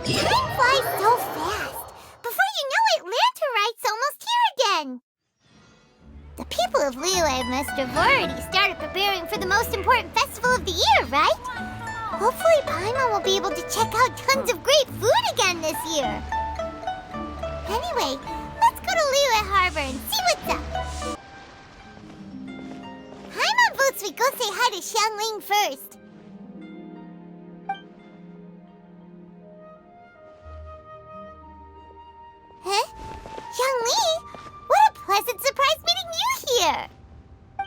Time flies so fast. Before you know it, Rite's almost here again. The people of Liyue must have already started preparing for the most important festival of the year, right? Hopefully Paimon will be able to check out tons of great food again this year. Anyway, let's go to Liyue Harbor and see what's up. Paimon votes we go say hi to Xiangling first. Huh? Xiangling? What a pleasant surprise meeting you here!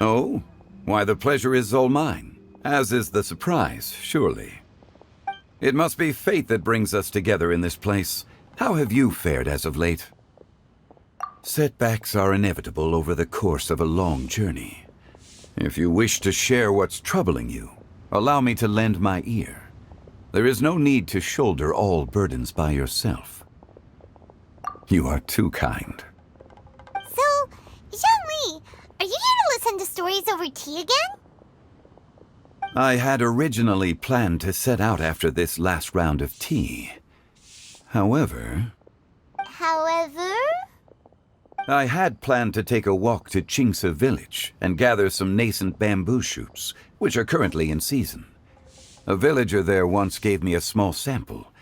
Oh? Why, the pleasure is all mine, as is the surprise, surely. It must be fate that brings us together in this place. How have you fared as of late? Setbacks are inevitable over the course of a long journey. If you wish to share what's troubling you, allow me to lend my ear. There is no need to shoulder all burdens by yourself. You are too kind. So, Zhongli, are you here to listen to stories over tea again? I had originally planned to set out after this last round of tea. However, I had planned to take a walk to Qingse village and gather some nascent bamboo shoots, which are currently in season. A villager there once gave me a small sample,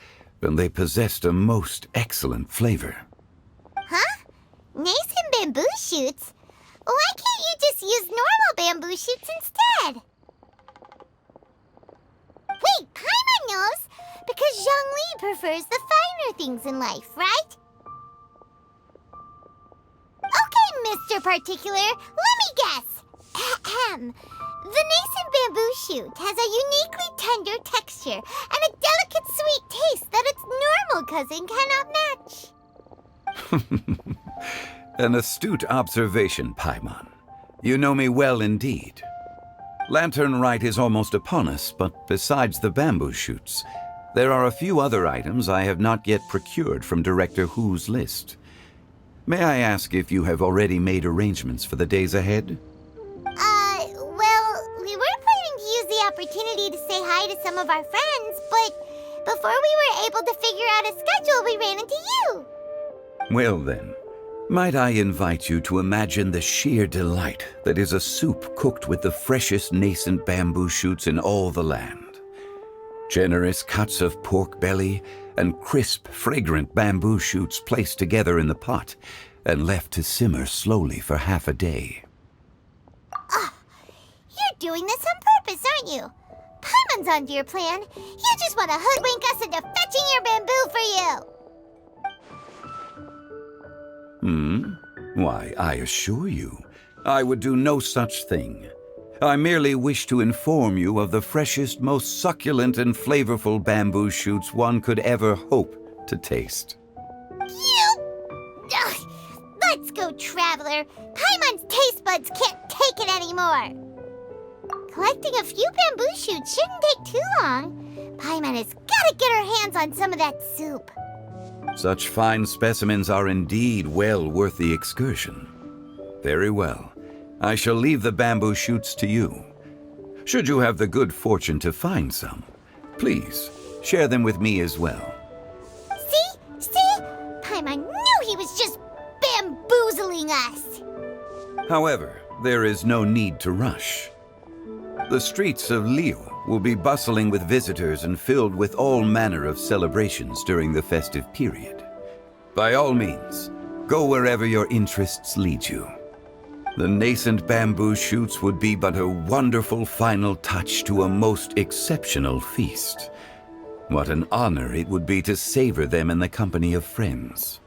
and they possessed a most excellent flavor. Huh? Nascent bamboo shoots? Why can't you just use normal bamboo shoots instead? Wait, Paimon knows! Because Zhongli prefers the finer things in life, right? Okay, Mr. Particular, let me guess. Ahem. The nascent bamboo shoot has a uniquely tender texture and a delicate sweet taste that its normal cousin cannot match. An astute observation, Paimon. You know me well indeed. Lantern Rite is almost upon us, but besides the bamboo shoots, there are a few other items I have not yet procured from Director Hu's list. May I ask if you have already made arrangements for the days ahead? Well, we were planning to use the opportunity to say hi to some of our friends, but before we were able to figure out a schedule, we ran into you. Well then, might I invite you to imagine the sheer delight that is a soup cooked with the freshest nascent bamboo shoots in all the land. Generous cuts of pork belly and crisp, fragrant bamboo shoots placed together in the pot and left to simmer slowly for half a day. You're doing this on purpose, aren't you? Paimon's onto your plan. You just want to hoodwink us into fetching your bamboo for you. Why, I assure you, I would do no such thing. I merely wish to inform you of the freshest, most succulent and flavorful bamboo shoots one could ever hope to taste. Ugh, let's go, Traveler. Paimon's taste buds can't take it anymore. Collecting a few bamboo shoots shouldn't take too long. Paimon has got to get her hands on some of that soup. Such fine specimens are indeed well worth the excursion. Very well. I shall leave the bamboo shoots to you. Should you have the good fortune to find some, please share them with me as well. See? Paimon knew he was just bamboozling us. However, there is no need to rush. The streets of Liyue will be bustling with visitors and filled with all manner of celebrations during the festive period. By all means, go wherever your interests lead you. The nascent bamboo shoots would be but a wonderful final touch to a most exceptional feast. What an honor it would be to savor them in the company of friends.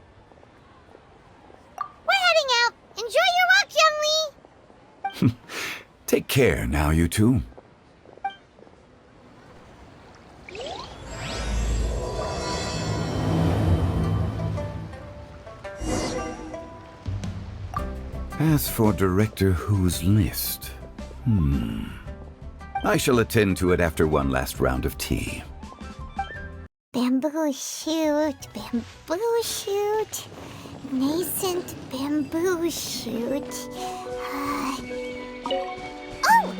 We're heading out. Enjoy your walk, Young Lee. Take care now, you two. As for Director Hu's list, I shall attend to it after one last round of tea. Bamboo shoot, nascent bamboo shoot. Oh,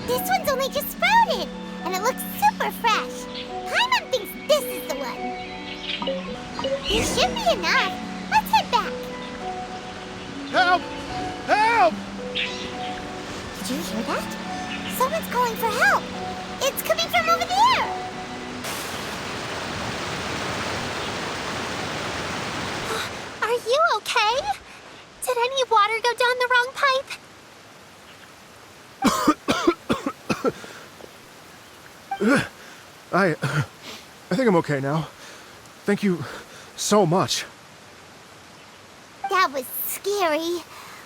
this one's only just sprouted, and it looks super fresh. Paimon thinks this is the one. There should be enough. Let's head back. Help! Help! Did you hear that? Someone's calling for help. It's coming from over there. Are you okay? Did any water go down the wrong pipe? I think I'm okay now. Thank you so much. That was scary.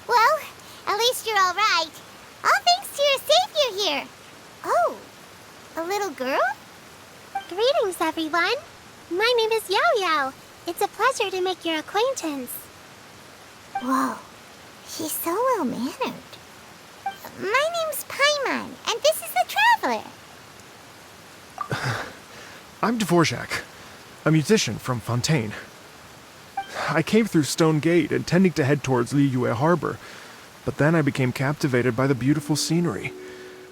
Well, at least you're all right. All thanks to your savior here. Oh, a little girl? Greetings, everyone. My name is Yao Yao. It's a pleasure to make your acquaintance. Whoa, she's so well-mannered. My name's Paimon, and this is the Traveler. I'm Dvorak, a musician from Fontaine. I came through Stone Gate intending to head towards Liyue Harbor, but then I became captivated by the beautiful scenery,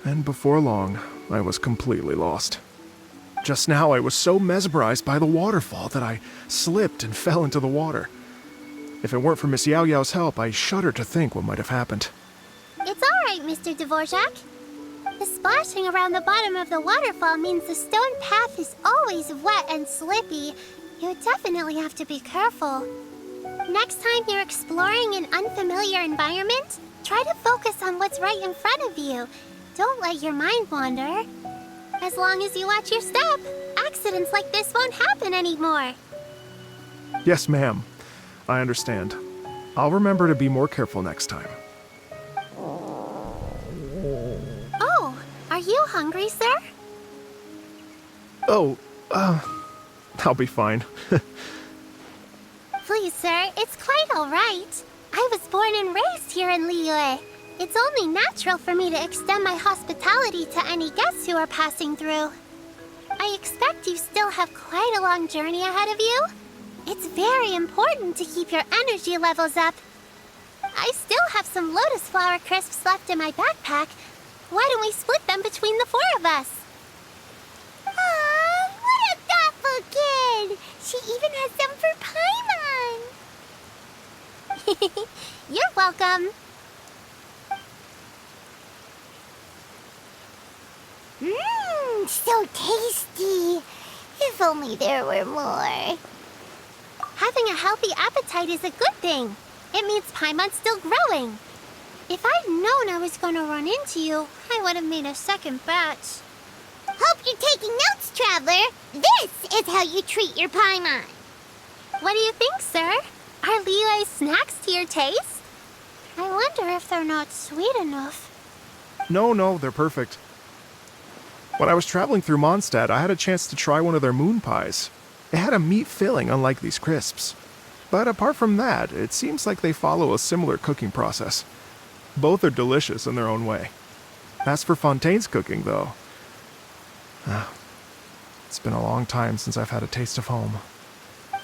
and before long, I was completely lost. Just now, I was so mesmerized by the waterfall that I slipped and fell into the water. If it weren't for Miss Yao Yao's help, I shudder to think what might have happened. It's all right, Mr. Dvorak. The splashing around the bottom of the waterfall means the stone path is always wet and slippy. You definitely have to be careful. Next time you're exploring an unfamiliar environment, try to focus on what's right in front of you. Don't let your mind wander. As long as you watch your step, accidents like this won't happen anymore. Yes, ma'am. I understand. I'll remember to be more careful next time. Oh, are you hungry, sir? Oh, I'll be fine. Please, sir, it's quite all right. I was born and raised here in Liyue. It's only natural for me to extend my hospitality to any guests who are passing through. I expect you still have quite a long journey ahead of you. It's very important to keep your energy levels up. I still have some lotus flower crisps left in my backpack. Why don't we split them between the four of us? Aw, what a thoughtful kid! She even has some for Paimon! You're welcome. Mmm, so tasty. If only there were more. Having a healthy appetite is a good thing. It means Paimon's still growing. If I'd known I was going to run into you, I would have made a second batch. Hope you're taking notes, Traveler. This is how you treat your Paimon. What do you think, sir? Are Liyue's snacks to your taste? I wonder if they're not sweet enough. No, they're perfect. When I was traveling through Mondstadt, I had a chance to try one of their moon pies. It had a meat filling, unlike these crisps. But apart from that, it seems like they follow a similar cooking process. Both are delicious in their own way. As for Fontaine's cooking, though, it's been a long time since I've had a taste of home.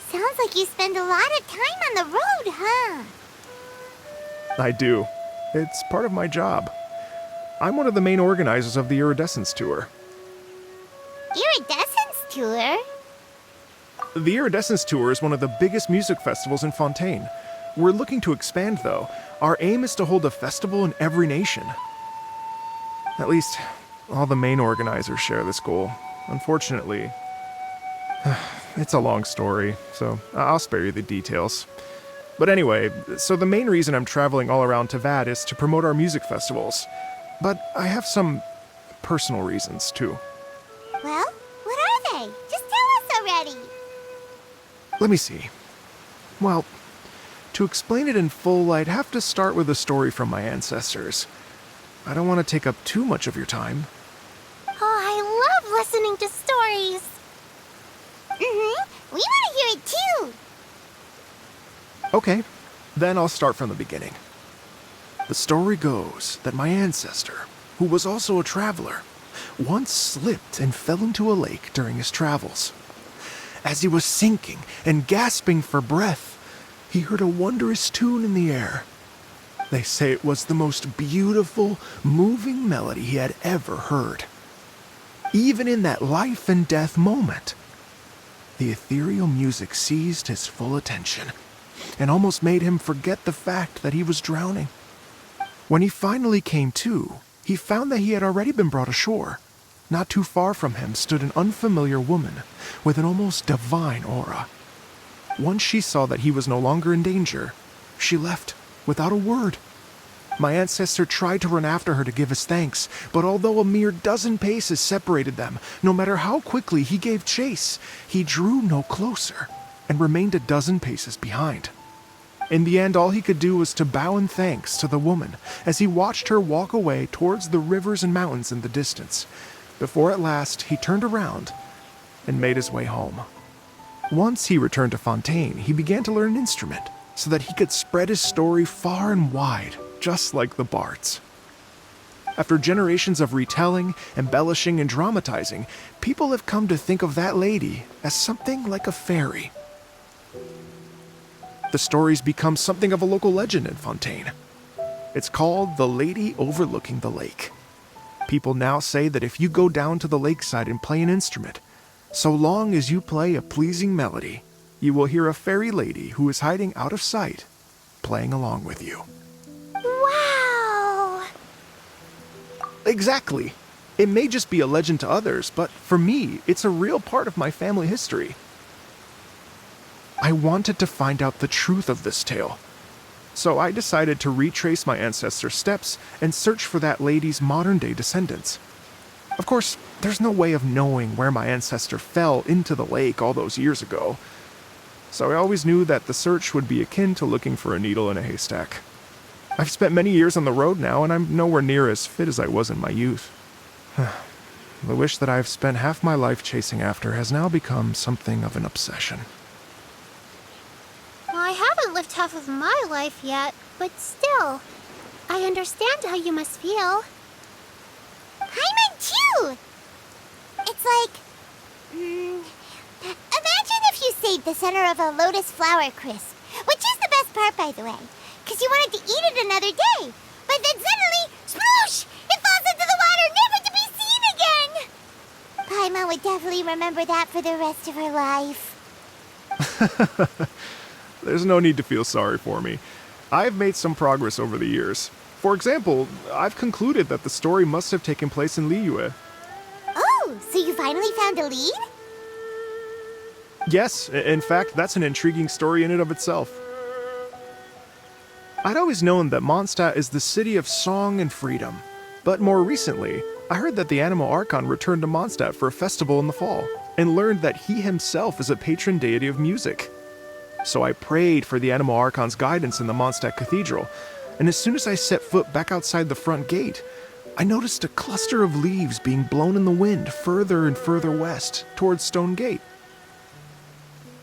Sounds like you spend a lot of time on the road, huh? I do. It's part of my job. I'm one of the main organizers of the Iridescence Tour. Iridescence Tour? The Iridescence Tour is one of the biggest music festivals in Fontaine. We're looking to expand, though. Our aim is to hold a festival in every nation. At least, all the main organizers share this goal. Unfortunately, it's a long story, so I'll spare you the details. But anyway, so the main reason I'm traveling all around Tavad is to promote our music festivals. But I have some personal reasons, too. Well, what are they? Just tell us already. Let me see. Well, to explain it in full, I'd have to start with a story from my ancestors. I don't want to take up too much of your time. Oh, I love listening to stories. We want to hear it too. Okay, then I'll start from the beginning. The story goes that my ancestor, who was also a traveler, once slipped and fell into a lake during his travels. As he was sinking and gasping for breath, he heard a wondrous tune in the air. They say it was the most beautiful, moving melody he had ever heard. Even in that life and death moment. the ethereal music seized his full attention and almost made him forget the fact that he was drowning. When he finally came to, he found that he had already been brought ashore. Not too far from him stood an unfamiliar woman with an almost divine aura. Once she saw that he was no longer in danger, she left without a word. My ancestor tried to run after her to give his thanks, but although a mere dozen paces separated them, no matter how quickly he gave chase, he drew no closer and remained a dozen paces behind. In the end, all he could do was to bow in thanks to the woman as he watched her walk away towards the rivers and mountains in the distance, before at last he turned around and made his way home. Once he returned to Fontaine, he began to learn an instrument so that he could spread his story far and wide, just like the bards. After generations of retelling, embellishing, and dramatizing, people have come to think of that lady as something like a fairy. The story's become something of a local legend in Fontaine. It's called the Lady Overlooking the Lake. People now say that if you go down to the lakeside and play an instrument, so long as you play a pleasing melody, you will hear a fairy lady who is hiding out of sight, playing along with you. Wow! Exactly. It may just be a legend to others, but for me, it's a real part of my family history. I wanted to find out the truth of this tale, so I decided to retrace my ancestors' steps and search for that lady's modern-day descendants. Of course, there's no way of knowing where my ancestor fell into the lake all those years ago, so I always knew that the search would be akin to looking for a needle in a haystack. I've spent many years on the road now, and I'm nowhere near as fit as I was in my youth. The wish that I've spent half my life chasing after has now become something of an obsession. Well, I haven't lived half of my life yet, but still, I understand how you must feel. Paimon too! It's like... imagine if you saved the center of a lotus flower crisp, which is the best part, by the way, because you wanted to eat it another day. But then suddenly, sploosh! It falls into the water, never to be seen again! Paimon would definitely remember that for the rest of her life. There's no need to feel sorry for me. I've made some progress over the years. For example, I've concluded that the story must have taken place in Liyue. Oh, so you finally found a lead? Yes, in fact, that's an intriguing story in and of itself. I'd always known that Mondstadt is the city of song and freedom, but more recently, I heard that the Animal Archon returned to Mondstadt for a festival in the fall, and learned that he himself is a patron deity of music. So I prayed for the Animal Archon's guidance in the Mondstadt Cathedral, and as soon as I set foot back outside the front gate, I noticed a cluster of leaves being blown in the wind further and further west, towards Stone Gate.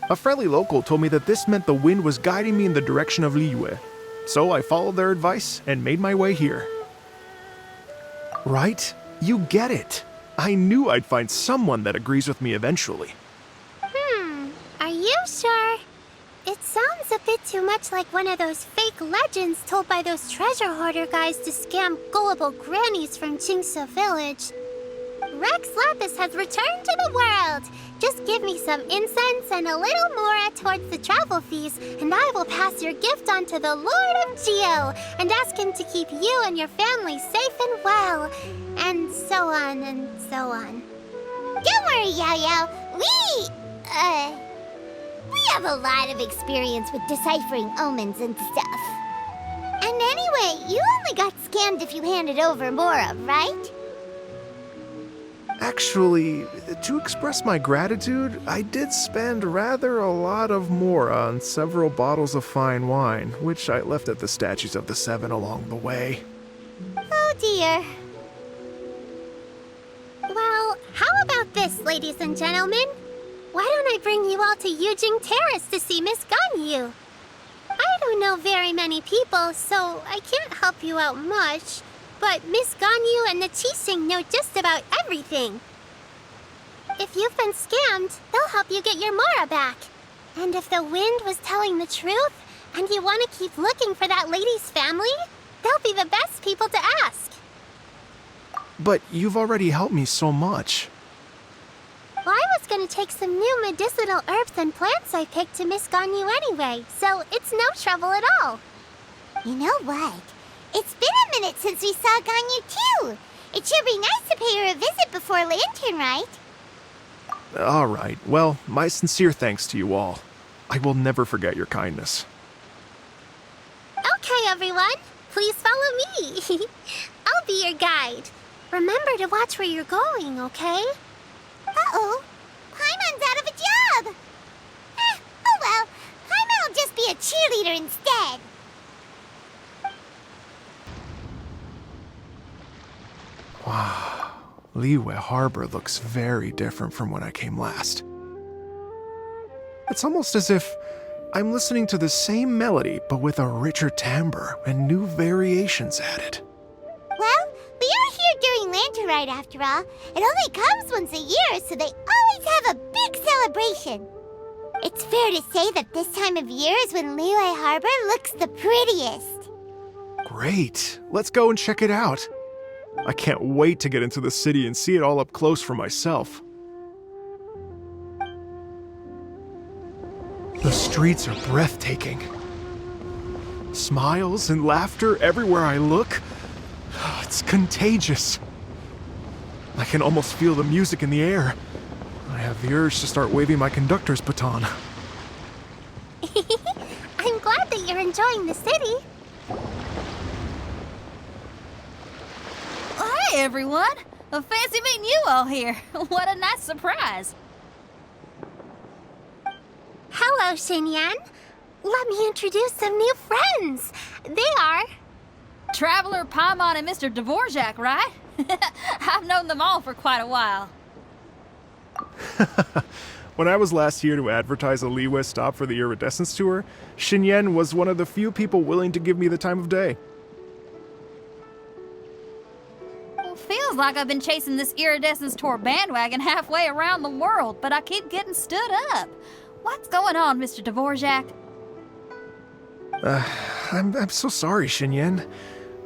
A friendly local told me that this meant the wind was guiding me in the direction of Liyue, so I followed their advice and made my way here. Right? You get it. I knew I'd find someone that agrees with me eventually. Are you sure? It sounds a bit too much like one of those fake legends told by those treasure hoarder guys to scam gullible grannies from Jingsa Village. Rex Lapis has returned to the world. Just give me some incense and a little more towards the travel fees, and I will pass your gift on to the Lord of Geo and ask him to keep you and your family safe and well, and so on and so on. Don't worry, Yao Yao. We have a lot of experience with deciphering omens and stuff. And anyway, you only got scammed if you handed over Mora, right? Actually, to express my gratitude, I did spend rather a lot of Mora on several bottles of fine wine, which I left at the Statues of the Seven along the way. Oh dear. Well, how about this, ladies and gentlemen? Why don't I bring you all to Yujing Terrace to see Miss Ganyu? I don't know very many people, so I can't help you out much. But Miss Ganyu and the Qixing know just about everything. If you've been scammed, they'll help you get your Mora back. And if the wind was telling the truth, and you want to keep looking for that lady's family, they'll be the best people to ask. But you've already helped me so much. Well, I was gonna take some new medicinal herbs and plants I picked to Miss Ganyu anyway, so it's no trouble at all. You know what? It's been a minute since we saw Ganyu too. It should be nice to pay her a visit before Lantern Rite. All right. Well, my sincere thanks to you all. I will never forget your kindness. Okay, everyone. Please follow me. I'll be your guide. Remember to watch where you're going, okay? Uh-oh. Paimon's out of a job. Oh well. Paimon will just be a cheerleader instead. Wow. Liyue Harbor looks very different from when I came last. It's almost as if I'm listening to the same melody, but with a richer timbre and new variations added. Well, we are here during Lantern Rite after all. It only comes once a year, so they always have a big celebration. It's fair to say that this time of year is when Liyue Harbor looks the prettiest. Great. Let's go and check it out. I can't wait to get into the city and see it all up close for myself. The streets are breathtaking. Smiles and laughter everywhere I look. It's contagious. I can almost feel the music in the air. I have the urge to start waving my conductor's baton. I'm glad that you're enjoying the city. Hey, everyone! Fancy meeting you all here. What a nice surprise. Hello, Xinyan. Let me introduce some new friends. They are... Traveler, Paimon, and Mr. Dvorak, right? I've known them all for quite a while. When I was last here to advertise a Liyue stop for the Iridescence Tour, Xinyan was one of the few people willing to give me the time of day. Well, feels like I've been chasing this Iridescence Tour bandwagon halfway around the world, but I keep getting stood up. What's going on, Mr. Dvorak? I'm so sorry, Xinyan.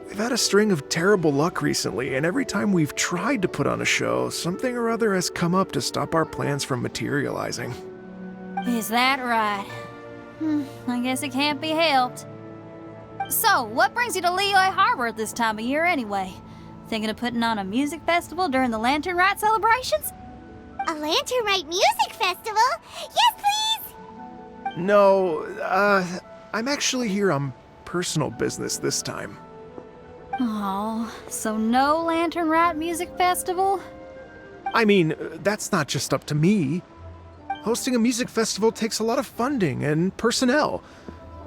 We've had a string of terrible luck recently, and every time we've tried to put on a show, something or other has come up to stop our plans from materializing. Is that right? I guess it can't be helped. So, what brings you to Liyue Harbor at this time of year anyway? Thinking of putting on a music festival during the Lantern Rite celebrations? A Lantern Rite music festival? Yes, please! No, I'm actually here on personal business this time. Oh, so no Lantern Rite music festival? I mean, that's not just up to me. Hosting a music festival takes a lot of funding and personnel.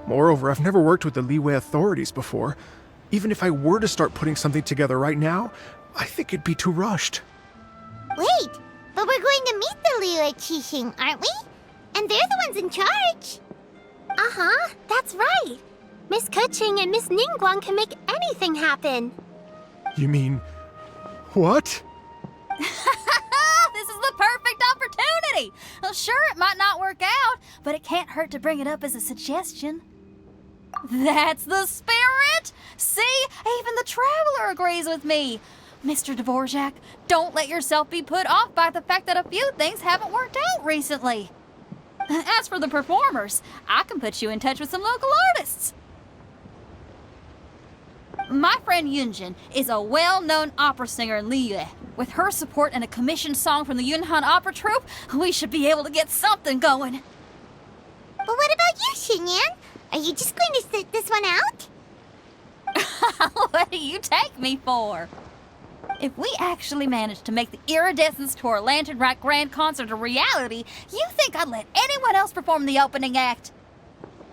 Moreover, I've never worked with the Liyue authorities before. Even if I were to start putting something together right now, I think it'd be too rushed. Wait, but we're going to meet the Liyue Qixing, aren't we? And they're the ones in charge. Uh-huh, that's right. Miss Keqing and Miss Ningguang can make anything happen. You mean... what? This is the perfect opportunity! Well, sure, it might not work out, but it can't hurt to bring it up as a suggestion. That's the spirit! See, even the Traveler agrees with me. Mr. Dvorak, don't let yourself be put off by the fact that a few things haven't worked out recently. As for the performers, I can put you in touch with some local artists. My friend Yunjin is a well-known opera singer in Liyue. With her support and a commissioned song from the Yunhan Opera Troupe, we should be able to get something going. But what about you, Xinyan? Are you just going to sit this one out? What do you take me for? If we actually manage to make the Iridescence Tour Lantern Rite Grand Concert a reality, you think I'd let anyone else perform the opening act?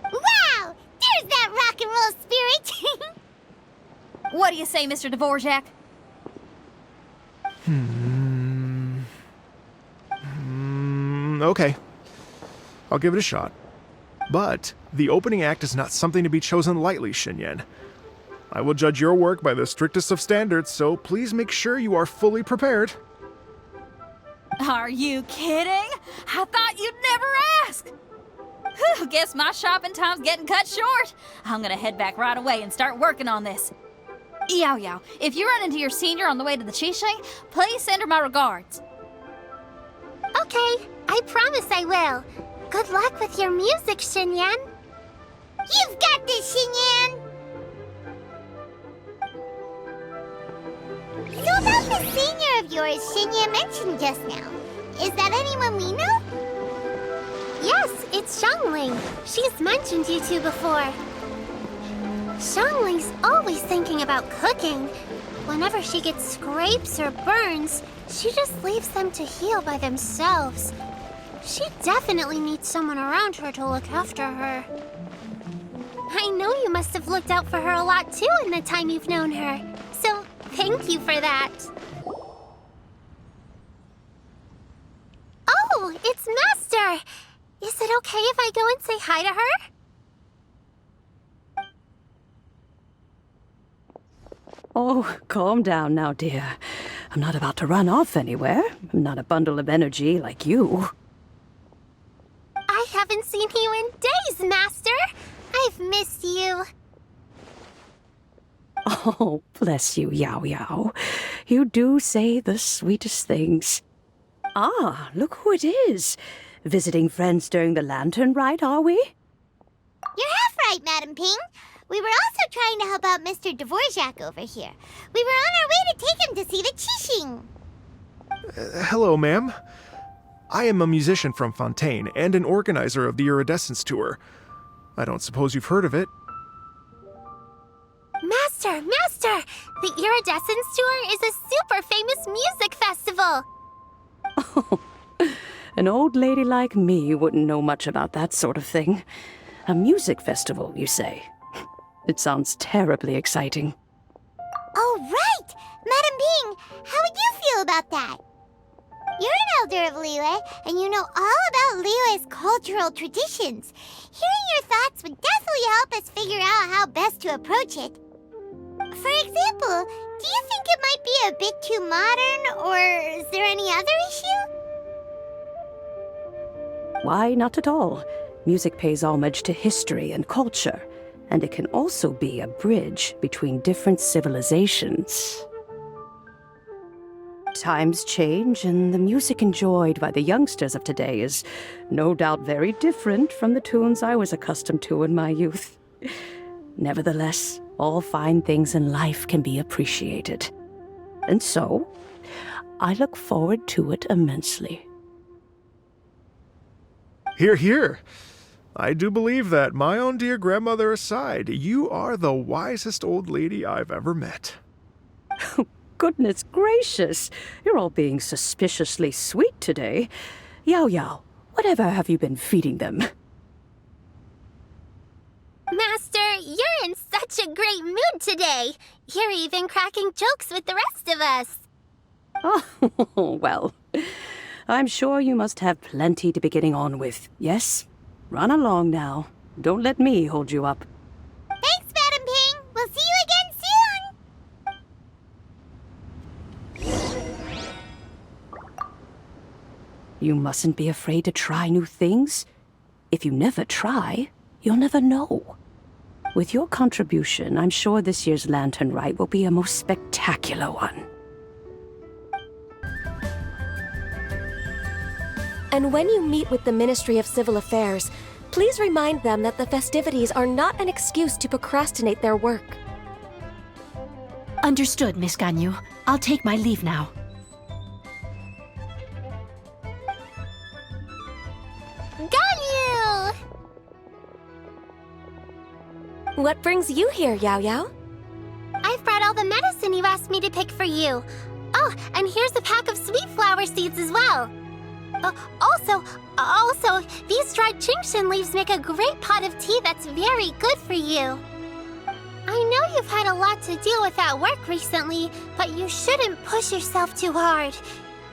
Wow! There's that rock and roll spirit! What do you say, Mr. Dvorak? Okay. I'll give it a shot. But the opening act is not something to be chosen lightly, Xinyan. I will judge your work by the strictest of standards, so please make sure you are fully prepared. Are you kidding? I thought you'd never ask. Whew, guess my shopping time's getting cut short. I'm gonna head back right away and start working on this. Yao Yao, if you run into your senior on the way to the Qixing, please send her my regards. Okay, I promise I will. Good luck with your music, Xinyan. You've got this, Xinyan! So about the senior of yours Xinyan mentioned just now, is that anyone we know? Yes, it's Xiangling. She's mentioned you two before. Xiangling's always thinking about cooking. Whenever she gets scrapes or burns, she just leaves them to heal by themselves. She definitely needs someone around her to look after her. I know you must have looked out for her a lot too in the time you've known her. So, thank you for that. Oh, it's Master! Is it okay if I go and say hi to her? Oh, calm down now, dear. I'm not about to run off anywhere. I'm not a bundle of energy like you. I haven't seen you in days, Master! I've missed you. Oh, bless you, Yao Yao. You do say the sweetest things. Ah, look who it is. Visiting friends during the lantern rite, are we? You're half right, Madam Ping. We were also trying to help out Mr. Dvorak over here. We were on our way to take him to see the Qixing. Hello, ma'am. I am a musician from Fontaine and an organizer of the Iridescence Tour. I don't suppose you've heard of it. Master! The Iridescence Tour is a super famous music festival! Oh, an old lady like me wouldn't know much about that sort of thing. A music festival, you say? It sounds terribly exciting. Oh, right! Madam Ping, how would you feel about that? You're an elder of Liyue, and you know all about Liyue's cultural traditions. Hearing your thoughts would definitely help us figure out how best to approach it. For example, do you think it might be a bit too modern, or is there any other issue? Why, not at all. Music pays homage to history and culture, and it can also be a bridge between different civilizations. Times change, and the music enjoyed by the youngsters of today is no doubt very different from the tunes I was accustomed to in my youth. Nevertheless, all fine things in life can be appreciated. And so, I look forward to it immensely. Hear, hear. I do believe that, my own dear grandmother aside, you are the wisest old lady I've ever met. Goodness gracious, you're all being suspiciously sweet today. Yao Yao, whatever have you been feeding them? Master, you're in such a great mood today. You're even cracking jokes with the rest of us. Oh, well, I'm sure you must have plenty to be getting on with, yes? Run along now. Don't let me hold you up. Thanks, Madam Ping. We'll see you again soon. You mustn't be afraid to try new things. If you never try, you'll never know. With your contribution, I'm sure this year's Lantern Rite will be a most spectacular one. And when you meet with the Ministry of Civil Affairs, please remind them that the festivities are not an excuse to procrastinate their work. Understood, Miss Ganyu. I'll take my leave now. Ganyu! What brings you here, Yao Yao? I've brought all the medicine you asked me to pick for you. Oh, and here's a pack of sweet flower seeds as well. Also, these dried Genshin leaves make a great pot of tea that's very good for you. I know you've had a lot to deal with at work recently, but you shouldn't push yourself too hard.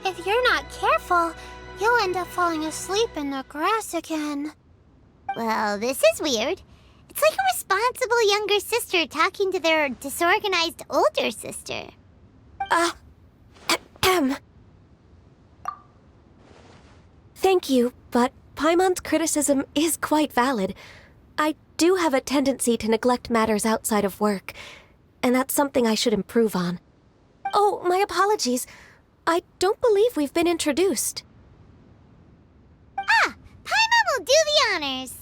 If you're not careful, you'll end up falling asleep in the grass again. Well, this is weird. It's like a responsible younger sister talking to their disorganized older sister. Thank you, but Paimon's criticism is quite valid. I do have a tendency to neglect matters outside of work, and that's something I should improve on. Oh, my apologies. I don't believe we've been introduced. honors.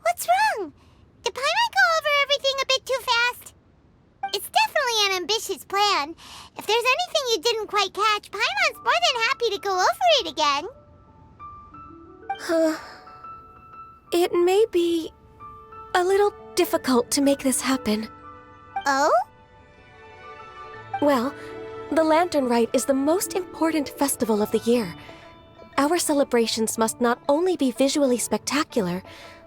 What's wrong? Did Paimon go over everything a bit too fast? It's definitely an ambitious plan. If there's anything you didn't quite catch, Paimon's more than happy to go over it again. It may be a little difficult to make this happen. Oh? Well, the Lantern Rite is the most important festival of the year. Our celebrations must not only be visually spectacular,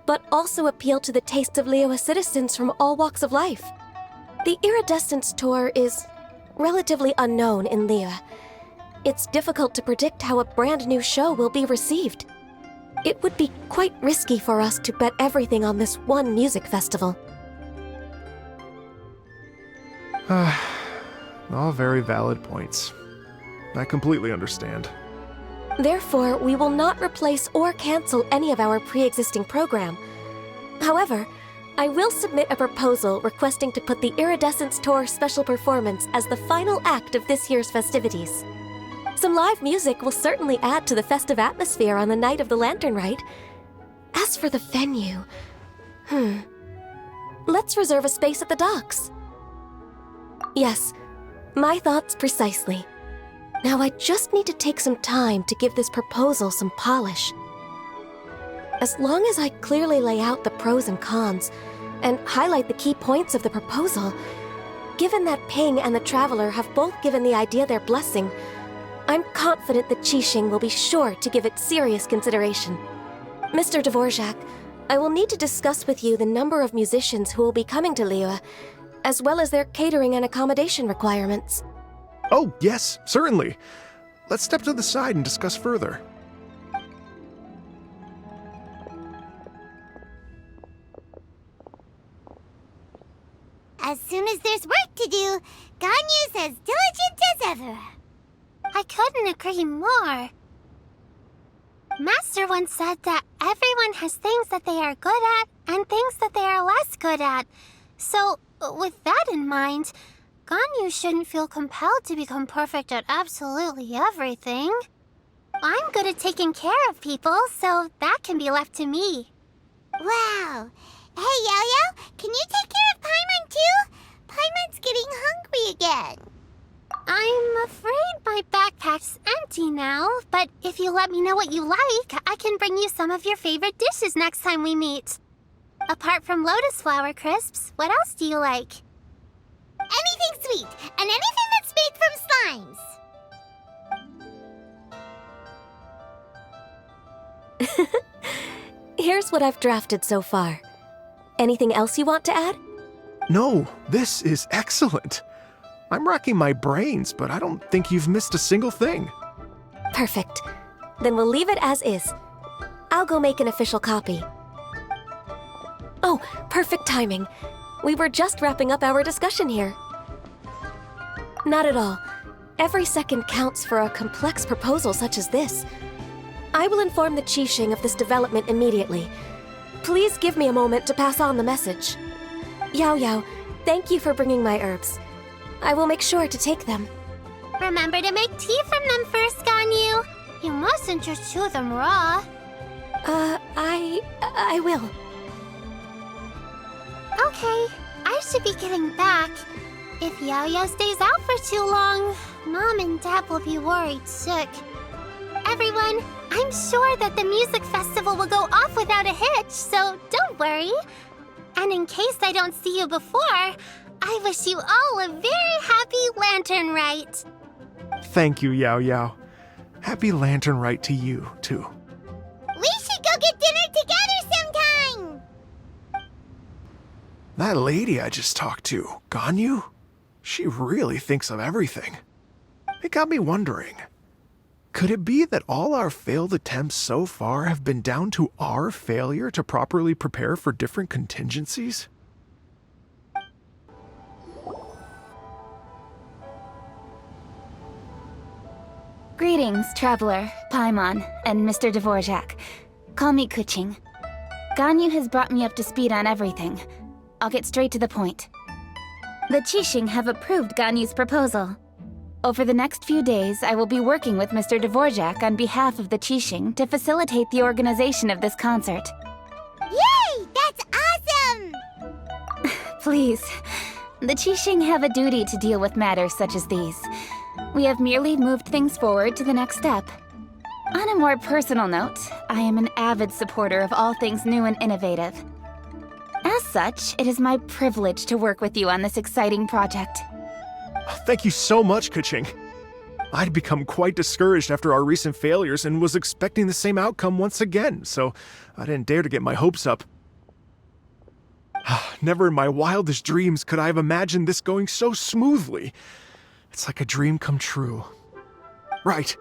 but also appeal to the tastes of Liyue citizens from all walks of life. The Iridescence Tour is relatively unknown in Liyue. It's difficult to predict how a brand new show will be received. It would be quite risky for us to bet everything on this one music festival. All very valid points. I completely understand. Therefore, we will not replace or cancel any of our pre-existing program. However, I will submit a proposal requesting to put the Iridescence Tour special performance as the final act of this year's festivities. Some live music will certainly add to the festive atmosphere on the night of the Lantern Rite. As for the venue, let's reserve a space at the docks. Yes, my thoughts precisely. Now I just need to take some time to give this proposal some polish. As long as I clearly lay out the pros and cons, and highlight the key points of the proposal, given that Ping and the Traveler have both given the idea their blessing, I'm confident that Qixing will be sure to give it serious consideration. Mr. Dvorak, I will need to discuss with you the number of musicians who will be coming to Liyue, as well as their catering and accommodation requirements. Oh, yes, certainly. Let's step to the side and discuss further. As soon as there's work to do, Ganyu's as diligent as ever. I couldn't agree more. Master once said that everyone has things that they are good at and things that they are less good at. So, with that in mind, Ganyu shouldn't feel compelled to become perfect at absolutely everything. I'm good at taking care of people, so that can be left to me. Wow. Hey, Yo-Yo, can you take care of Paimon too? Paimon's getting hungry again. I'm afraid my backpack's empty now, but if you let me know what you like, I can bring you some of your favorite dishes next time we meet. Apart from lotus flower crisps, what else do you like? Anything sweet, and anything that's made from slimes. Here's what I've drafted so far. Anything else you want to add? No, this is excellent. I'm racking my brains, but I don't think you've missed a single thing. Perfect. Then we'll leave it as is. I'll go make an official copy. Oh, perfect timing. We were just wrapping up our discussion here. Not at all. Every second counts for a complex proposal such as this. I will inform the Qixing of this development immediately. Please give me a moment to pass on the message. Yao Yao, thank you for bringing my herbs. I will make sure to take them. Remember to make tea from them first, Ganyu. You mustn't just chew them raw. I will. Okay, I should be getting back. If Yao-Yao stays out for too long, Mom and Dad will be worried sick. Everyone, I'm sure that the music festival will go off without a hitch, so don't worry. And in case I don't see you before, I wish you all a very happy Lantern Rite. Thank you, Yao Yao. Happy Lantern Rite to you, too. We should go get dinner together sometime! That lady I just talked to, Ganyu, she really thinks of everything. It got me wondering, could it be that all our failed attempts so far have been down to our failure to properly prepare for different contingencies? Greetings, Traveler, Paimon, and Mr. Dvorak. Call me Kuching. Ganyu has brought me up to speed on everything. I'll get straight to the point. The Qixing have approved Ganyu's proposal. Over the next few days, I will be working with Mr. Dvorak on behalf of the Qixing to facilitate the organization of this concert. Yay! That's awesome! Please, the Qixing have a duty to deal with matters such as these. We have merely moved things forward to the next step. On a more personal note, I am an avid supporter of all things new and innovative. As such, it is my privilege to work with you on this exciting project. Thank you so much, Keqing. I'd become quite discouraged after our recent failures and was expecting the same outcome once again, so I didn't dare to get my hopes up. Never in my wildest dreams could I have imagined this going so smoothly. It's like a dream come true. Right,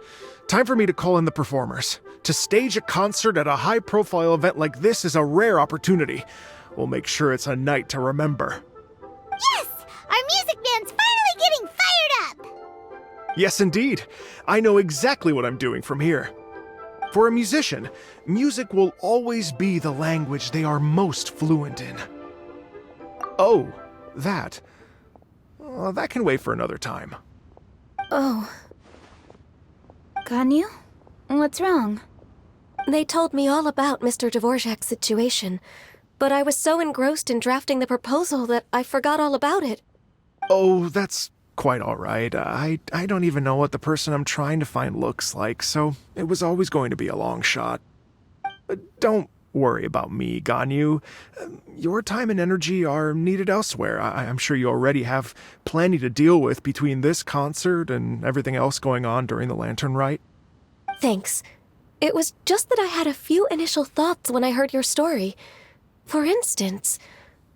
time for me to call in the performers. To stage a concert at a high-profile event like this is a rare opportunity. We'll make sure it's a night to remember. Yes! Our music band's finally getting fired up! Yes, indeed. I know exactly what I'm doing from here. For a musician, music will always be the language they are most fluent in. Oh, that. That can wait for another time. Oh, Ganyu? What's wrong? they told me all about Mr. Dvorak's situation, but I was so engrossed in drafting the proposal that I forgot all about it. Oh, that's quite all right. I don't even know what the person I'm trying to find looks like, so it was always going to be a long shot. Don't worry about me, Ganyu. Your time and energy are needed elsewhere. I'm sure you already have plenty to deal with between this concert and everything else going on during the Lantern Rite. Thanks. It was just that I had a few initial thoughts when I heard your story. For instance,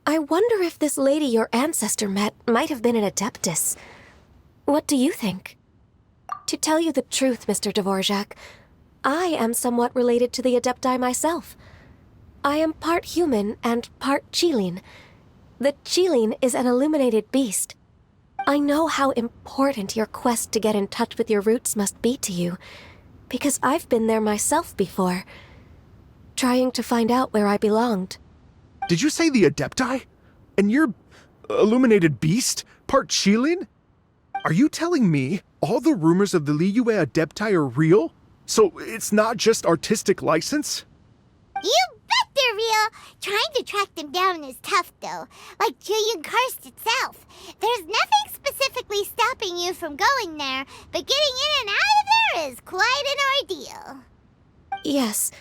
I wonder if this lady your ancestor met might have been an Adeptus. What do you think? To tell you the truth, Mr. Dvorak, I am somewhat related to the Adepti myself. I am part human and part Qilin. The Qilin is an illuminated beast. I know how important your quest to get in touch with your roots must be to you, because I've been there myself before, trying to find out where I belonged. Did you say the Adepti? And you're illuminated beast? Part Qilin? Are you telling me all the rumors of the Liyue Adepti are real? So it's not just artistic license? You bet they're real! Trying to track them down is tough, though. Like Julian Karst itself. There's nothing specifically stopping you from going there, but getting in and out of there is quite an ordeal. Yes.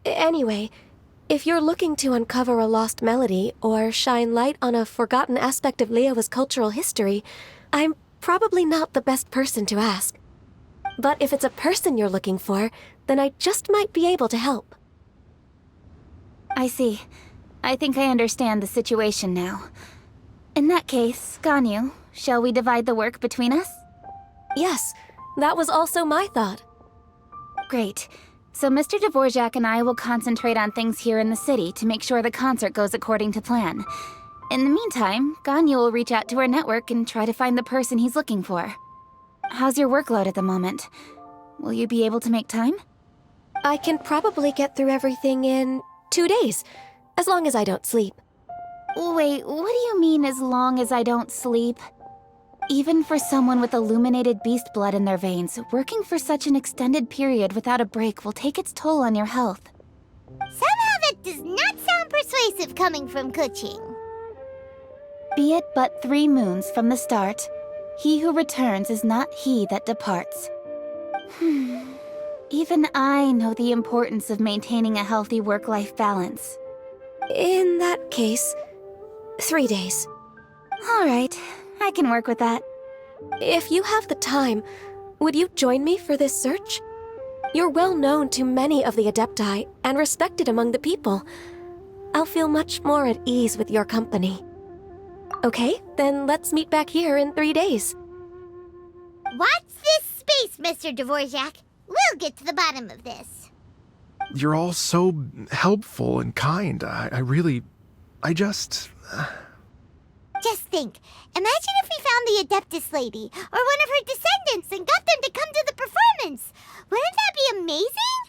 Anyway, if you're looking to uncover a lost melody or shine light on a forgotten aspect of Liyue's cultural history, I'm probably not the best person to ask. But if it's a person you're looking for, then I just might be able to help. I see. I think I understand the situation now. In that case, Ganyu, shall we divide the work between us? Yes, that was also my thought. Great. So Mr. Dvorak and I will concentrate on things here in the city to make sure the concert goes according to plan. In the meantime, Ganyu will reach out to our network and try to find the person he's looking for. How's your workload at the moment? Will you be able to make time? I can probably get through everything in 2 days, as long as I don't sleep. Wait, what do you mean as long as I don't sleep? Even for someone with illuminated beast blood in their veins, working for such an extended period without a break will take its toll on your health. Somehow that does not sound persuasive coming from Keqing. Be it but 3 moons from the start, he who returns is not he that departs. Even I know the importance of maintaining a healthy work-life balance. In that case, 3 days. All right, I can work with that. If you have the time, would you join me for this search? You're well known to many of the Adepti and respected among the people. I'll feel much more at ease with your company. Okay, then let's meet back here in 3 days. Watch this space, Mr. Dvorak. We'll get to the bottom of this. You're all so helpful and kind. Just think, imagine if we found the Adeptus lady, or one of her descendants, and got them to come to the performance. Wouldn't that be amazing?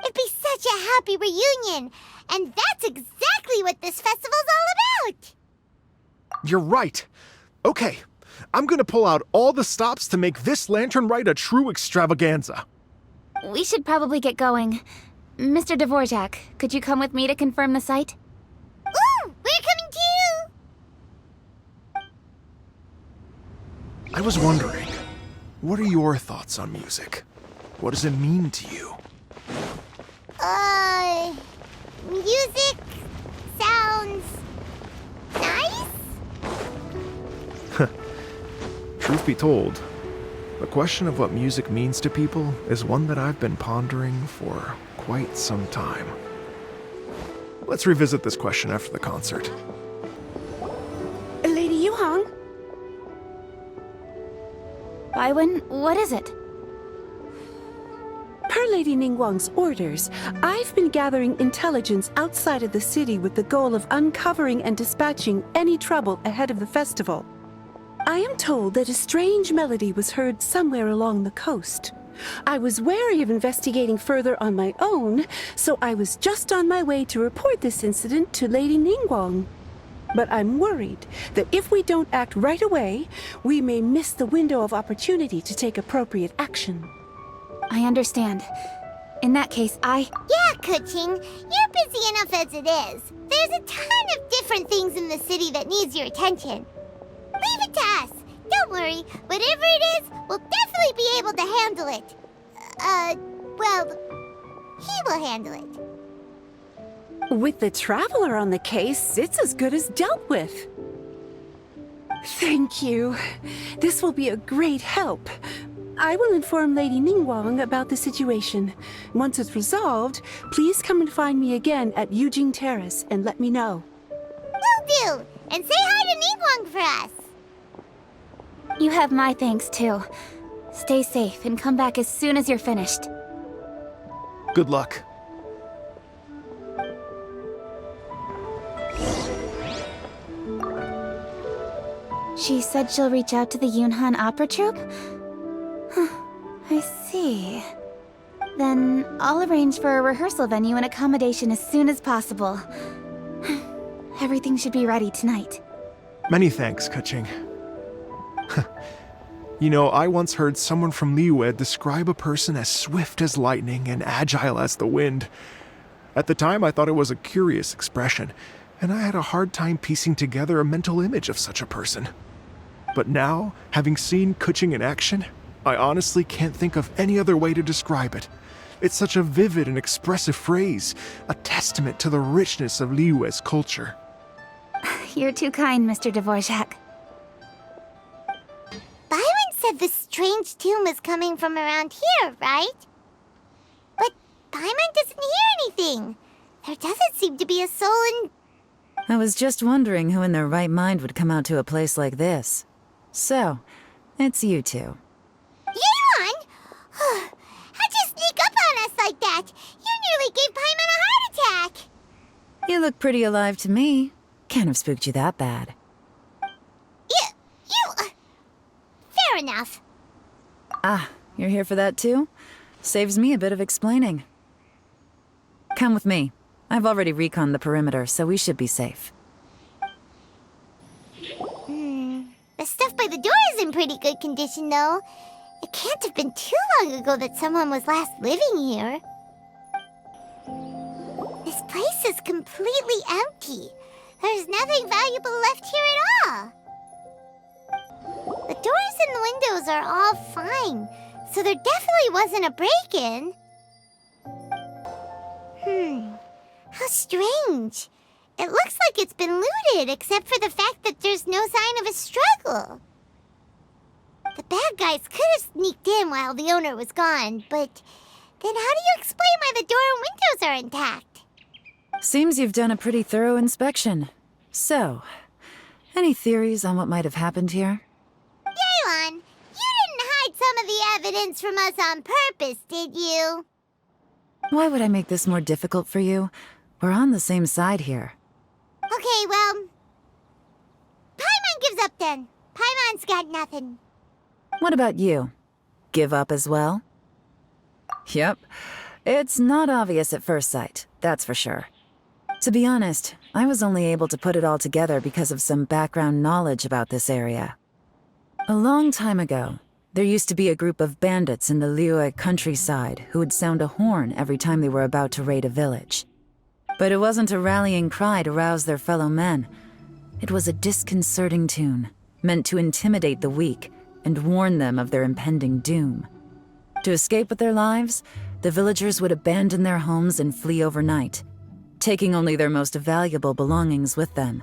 It'd be such a happy reunion, and that's exactly what this festival's all about. You're right. Okay, I'm gonna pull out all the stops to make this lantern rite a true extravaganza. We should probably get going. Mr. Dvorak, could you come with me to confirm the site? Ooh, we're coming too! I was wondering, what are your thoughts on music? What does it mean to you? Music sounds nice? Truth be told, the question of what music means to people is one that I've been pondering for quite some time. Let's revisit this question after the concert. Lady Yuhang? Baiwen, what is it? Per Lady Ningguang's orders, I've been gathering intelligence outside of the city with the goal of uncovering and dispatching any trouble ahead of the festival. I am told that a strange melody was heard somewhere along the coast. I was wary of investigating further on my own, so I was just on my way to report this incident to Lady Ningguang. But I'm worried that if we don't act right away, we may miss the window of opportunity to take appropriate action. I understand. In that case, Yeah, Kuching, you're busy enough as it is. There's a ton of different things in the city that needs your attention. Leave it to us. Don't worry. Whatever it is, we'll definitely be able to handle it. Well, he will handle it. With the Traveler on the case, it's as good as dealt with. Thank you. This will be a great help. I will inform Lady Ningguang about the situation. Once it's resolved, please come and find me again at Yujing Terrace and let me know. Will do. And say hi to Ningguang for us. you have my thanks too. Stay safe and come back as soon as you're finished. Good luck. She said she'll reach out to the Yunhan Opera Troupe? I see. Then I'll arrange for a rehearsal venue and accommodation as soon as possible. Everything should be ready tonight. Many thanks, Kuching. You know, I once heard someone from Liyue describe a person as swift as lightning and agile as the wind. At the time, I thought it was a curious expression, and I had a hard time piecing together a mental image of such a person. But now, having seen Kuching in action, I honestly can't think of any other way to describe it. It's such a vivid and expressive phrase, a testament to the richness of Liyue's culture. You're too kind, Mr. Dvorak. Byron said the strange tune was coming from around here, right? But Paimon doesn't hear anything. There doesn't seem to be a soul in... I was just wondering who in their right mind would come out to a place like this. So, it's you two. Yeon! How'd you sneak up on us like that? You nearly gave Paimon a heart attack! You look pretty alive to me. Can't have spooked you that bad. Fair enough. Ah, you're here for that too? Saves me a bit of explaining. Come with me. I've already reconned the perimeter, so we should be safe. The stuff by the door is in pretty good condition, though. It can't have been too long ago that someone was last living here. This place is completely empty. There's nothing valuable left here at all. The doors and the windows are all fine, so there definitely wasn't a break-in. How strange. It looks like it's been looted, except for the fact that there's no sign of a struggle. The bad guys could have sneaked in while the owner was gone, but then how do you explain why the door and windows are intact? Seems you've done a pretty thorough inspection. So, any theories on what might have happened here? Yeon, you didn't hide some of the evidence from us on purpose, did you? Why would I make this more difficult for you? We're on the same side here. Okay, well... Paimon gives up then. Paimon's got nothing. What about you? Give up as well? Yep. It's not obvious at first sight, that's for sure. To be honest, I was only able to put it all together because of some background knowledge about this area. A long time ago, there used to be a group of bandits in the Liyue countryside who would sound a horn every time they were about to raid a village. But it wasn't a rallying cry to rouse their fellow men. It was a disconcerting tune, meant to intimidate the weak and warn them of their impending doom. To escape with their lives, the villagers would abandon their homes and flee overnight, taking only their most valuable belongings with them.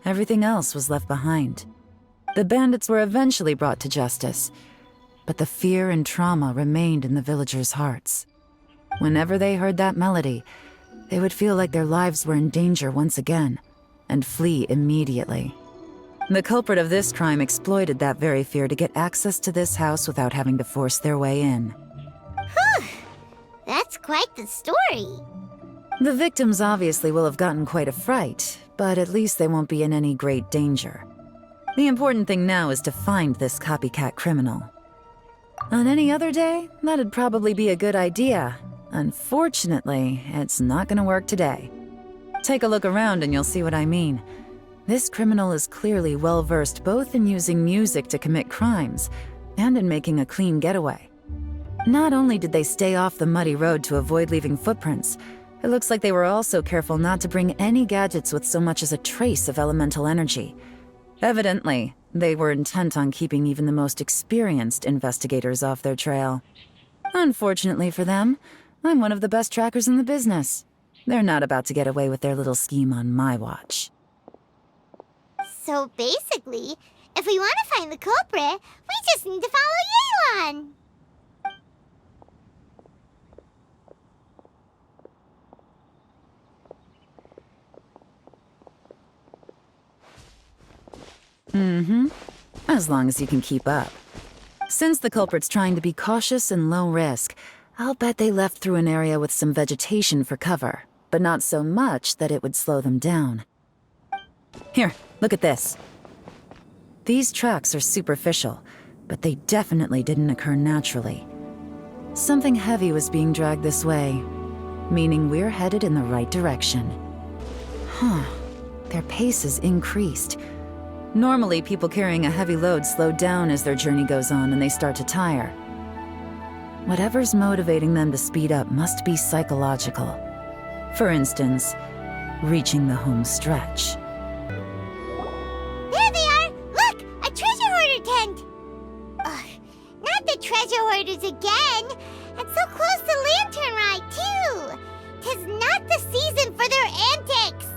Everything else was left behind. The bandits were eventually brought to justice, but the fear and trauma remained in the villagers' hearts. Whenever they heard that melody, they would feel like their lives were in danger once again, and flee immediately. The culprit of this crime exploited that very fear to get access to this house without having to force their way in. Whew! That's quite the story. The victims obviously will have gotten quite a fright, but at least they won't be in any great danger. The important thing now is to find this copycat criminal. On any other day, that'd probably be a good idea. Unfortunately, it's not gonna work today. Take a look around and you'll see what I mean. This criminal is clearly well-versed both in using music to commit crimes and in making a clean getaway. Not only did they stay off the muddy road to avoid leaving footprints, it looks like they were also careful not to bring any gadgets with so much as a trace of elemental energy. Evidently, they were intent on keeping even the most experienced investigators off their trail. Unfortunately for them, I'm one of the best trackers in the business. They're not about to get away with their little scheme on my watch. So basically, if we want to find the culprit, we just need to follow Yelan. As long as you can keep up. Since the culprit's trying to be cautious and low risk, I'll bet they left through an area with some vegetation for cover, but not so much that it would slow them down. Here, look at this. These tracks are superficial, but they definitely didn't occur naturally. Something heavy was being dragged this way, meaning we're headed in the right direction. Their pace is increased. Normally, people carrying a heavy load slow down as their journey goes on and they start to tire. Whatever's motivating them to speed up must be psychological. For instance, reaching the home stretch. There they are! Look! A treasure hoarder tent! Ugh, not the treasure hoarders again! And so close to Lantern Rite, too! 'Tis not the season for their antics!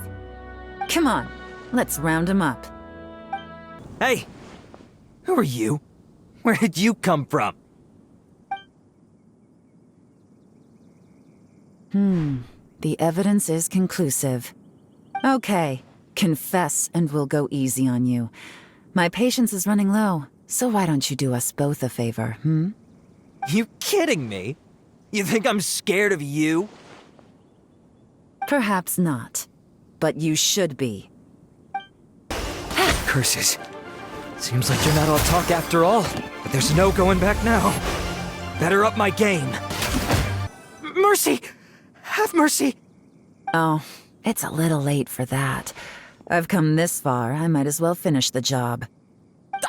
Come on, let's round them up. Hey! Who are you? Where did you come from? The evidence is conclusive. Okay, confess and we'll go easy on you. My patience is running low, so why don't you do us both a favor, You kidding me? You think I'm scared of you? Perhaps not, but you should be. Curses. Seems like you're not all talk after all, but there's no going back now. Better up my game. Mercy! Have mercy! Oh, it's a little late for that. I've come this far, I might as well finish the job.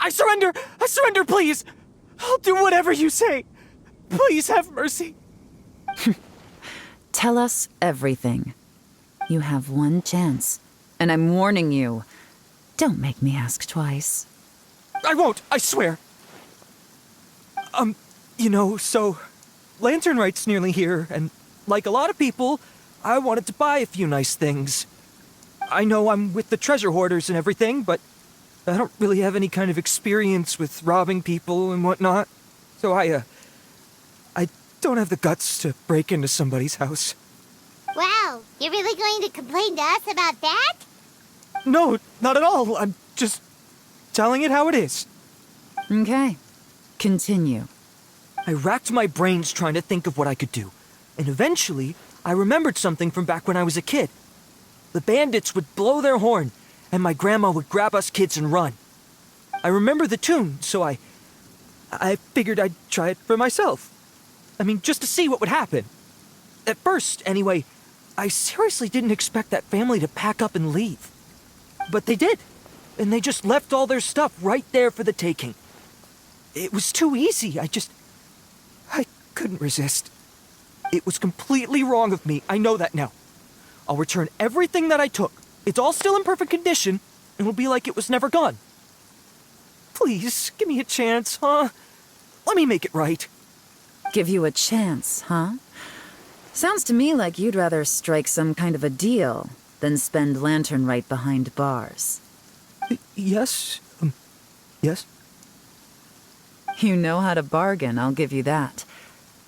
I surrender! I surrender, please! I'll do whatever you say. Please have mercy. Tell us everything. You have one chance, and I'm warning you. Don't make me ask twice. I won't, I swear. So Lantern Rite's nearly here, and like a lot of people, I wanted to buy a few nice things. I know I'm with the treasure hoarders and everything, but I don't really have any kind of experience with robbing people and whatnot. So I don't have the guts to break into somebody's house. Wow, you're really going to complain to us about that? No, not at all. I'm just telling it how it is. Okay, continue. I racked my brains trying to think of what I could do, and eventually I remembered something from back when I was a kid. The bandits would blow their horn, and my grandma would grab us kids and run. I remember the tune, so I figured I'd try it for myself. I mean, just to see what would happen. At first, anyway, I seriously didn't expect that family to pack up and leave. But they did. And they just left all their stuff right there for the taking. It was too easy. I couldn't resist. It was completely wrong of me. I know that now. I'll return everything that I took. It's all still in perfect condition. It'll be like it was never gone. Please, give me a chance, huh? Let me make it right. Give you a chance, huh? Sounds to me like you'd rather strike some kind of a deal than spend Lantern Rite behind bars. Yes? Yes? You know how to bargain, I'll give you that.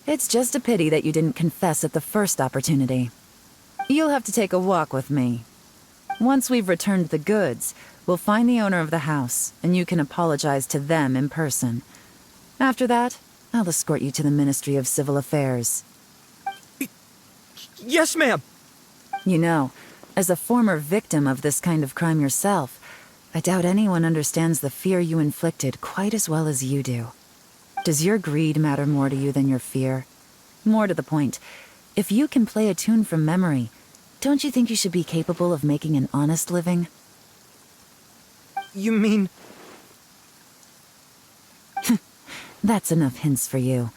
It's just a pity that you didn't confess at the first opportunity. You'll have to take a walk with me. Once we've returned the goods, we'll find the owner of the house, and you can apologize to them in person. After that, I'll escort you to the Ministry of Civil Affairs. Yes, ma'am! You know, as a former victim of this kind of crime yourself, I doubt anyone understands the fear you inflicted quite as well as you do. Does your greed matter more to you than your fear? More to the point, if you can play a tune from memory, don't you think you should be capable of making an honest living? You mean... That's enough hints for you.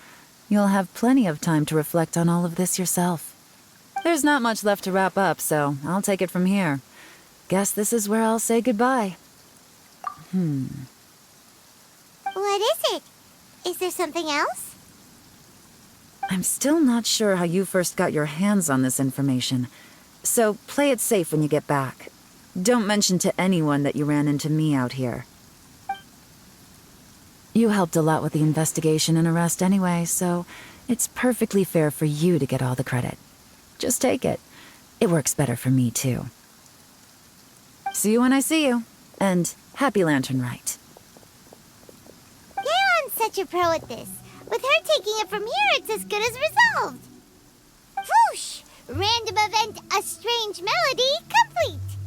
You'll have plenty of time to reflect on all of this yourself. There's not much left to wrap up, so I'll take it from here. Guess this is where I'll say goodbye. What is it? Is there something else? I'm still not sure how you first got your hands on this information, so play it safe when you get back. Don't mention to anyone that you ran into me out here. You helped a lot with the investigation and arrest anyway, so it's perfectly fair for you to get all the credit. Just take it. It works better for me, too. See you when I see you, and happy Lantern Rite. Leon's such a pro at this. With her taking it from here, it's as good as resolved. Whoosh! Random event, a strange melody, complete.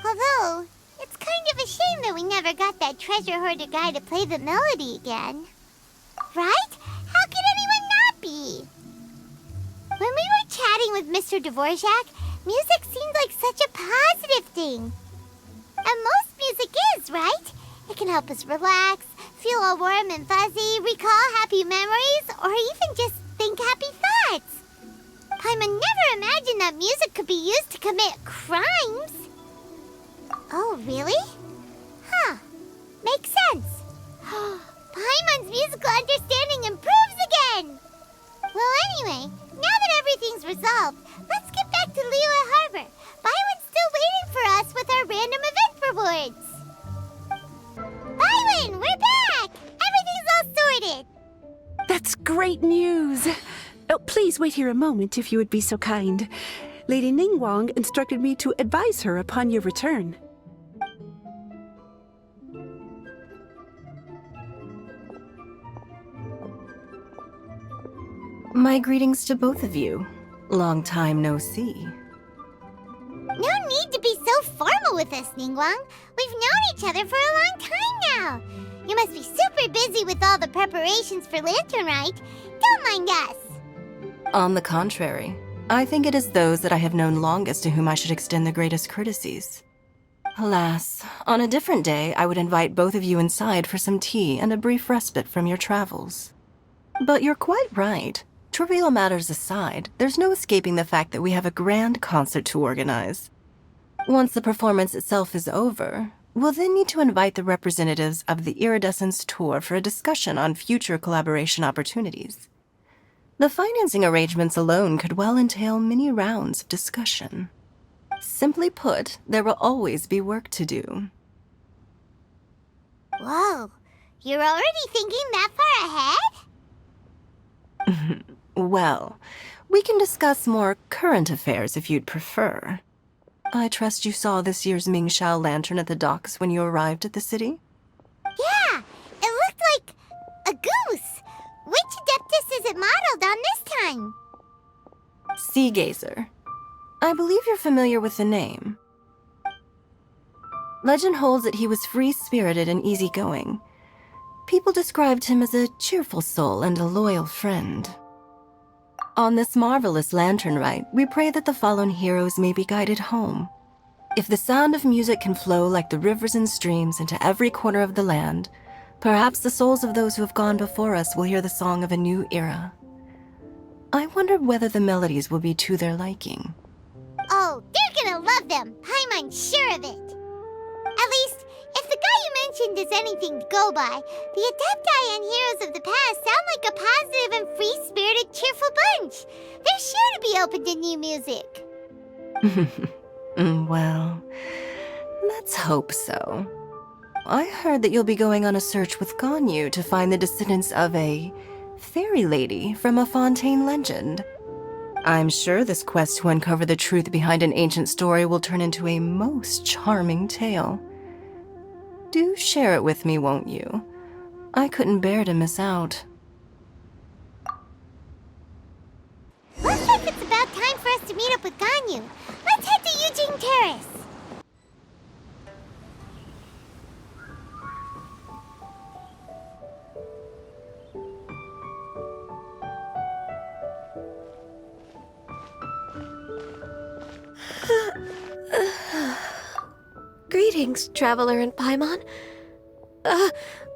Although, it's kind of a shame that we never got that treasure hoarder guy to play the melody again. Right? How could anyone not be? When we were chatting with Mr. Dvorak, music seemed like such a positive thing. And most music is, right? It can help us relax, feel all warm and fuzzy, recall happy memories, or even just think happy thoughts. Paimon never imagined that music could be used to commit crimes. Oh, really? Huh. Makes sense. Paimon's musical understanding improves again! Well, anyway, now that everything's resolved, let's get back to Liyue Harbor. Byron's still waiting for us with our random event rewards. Byron, we're back! Everything's all sorted! That's great news! Oh, please wait here a moment if you would be so kind. Lady Ningguang instructed me to advise her upon your return. My greetings to both of you. Long time no see. No need to be so formal with us, Ningguang. We've known each other for a long time now. You must be super busy with all the preparations for Lantern Rite. Don't mind us. On the contrary, I think it is those that I have known longest to whom I should extend the greatest courtesies. Alas, on a different day, I would invite both of you inside for some tea and a brief respite from your travels. But you're quite right. Trivial matters aside, there's no escaping the fact that we have a grand concert to organize. Once the performance itself is over, we'll then need to invite the representatives of the Iridescence Tour for a discussion on future collaboration opportunities. The financing arrangements alone could well entail many rounds of discussion. Simply put, there will always be work to do. Whoa, you're already thinking that far ahead? Well, we can discuss more current affairs if you'd prefer. I trust you saw this year's Mingxiao lantern at the docks when you arrived at the city? Yeah, it looked like a goose. Which Adeptus is it modeled on this time? Sea Gazer. I believe you're familiar with the name. Legend holds that he was free-spirited and easygoing. People described him as a cheerful soul and a loyal friend. On this marvelous lantern rite, we pray that the fallen heroes may be guided home. If the sound of music can flow like the rivers and streams into every corner of the land, perhaps the souls of those who have gone before us will hear the song of a new era. I wonder whether the melodies will be to their liking. Oh, they're gonna love them. Paimon's sure of it. At least, if the guy you mentioned is anything to go by, the Adepti and heroes of the past sound like a positive and free-spirited, cheerful bunch. They're sure to be open to new music. Well, let's hope so. I heard that you'll be going on a search with Ganyu to find the descendants of a fairy lady from a Fontaine legend. I'm sure this quest to uncover the truth behind an ancient story will turn into a most charming tale. Do share it with me, won't you? I couldn't bear to miss out. Looks like it's about time for us to meet up with Ganyu. Let's head to Eugene Terrace. Greetings, Traveler and Paimon.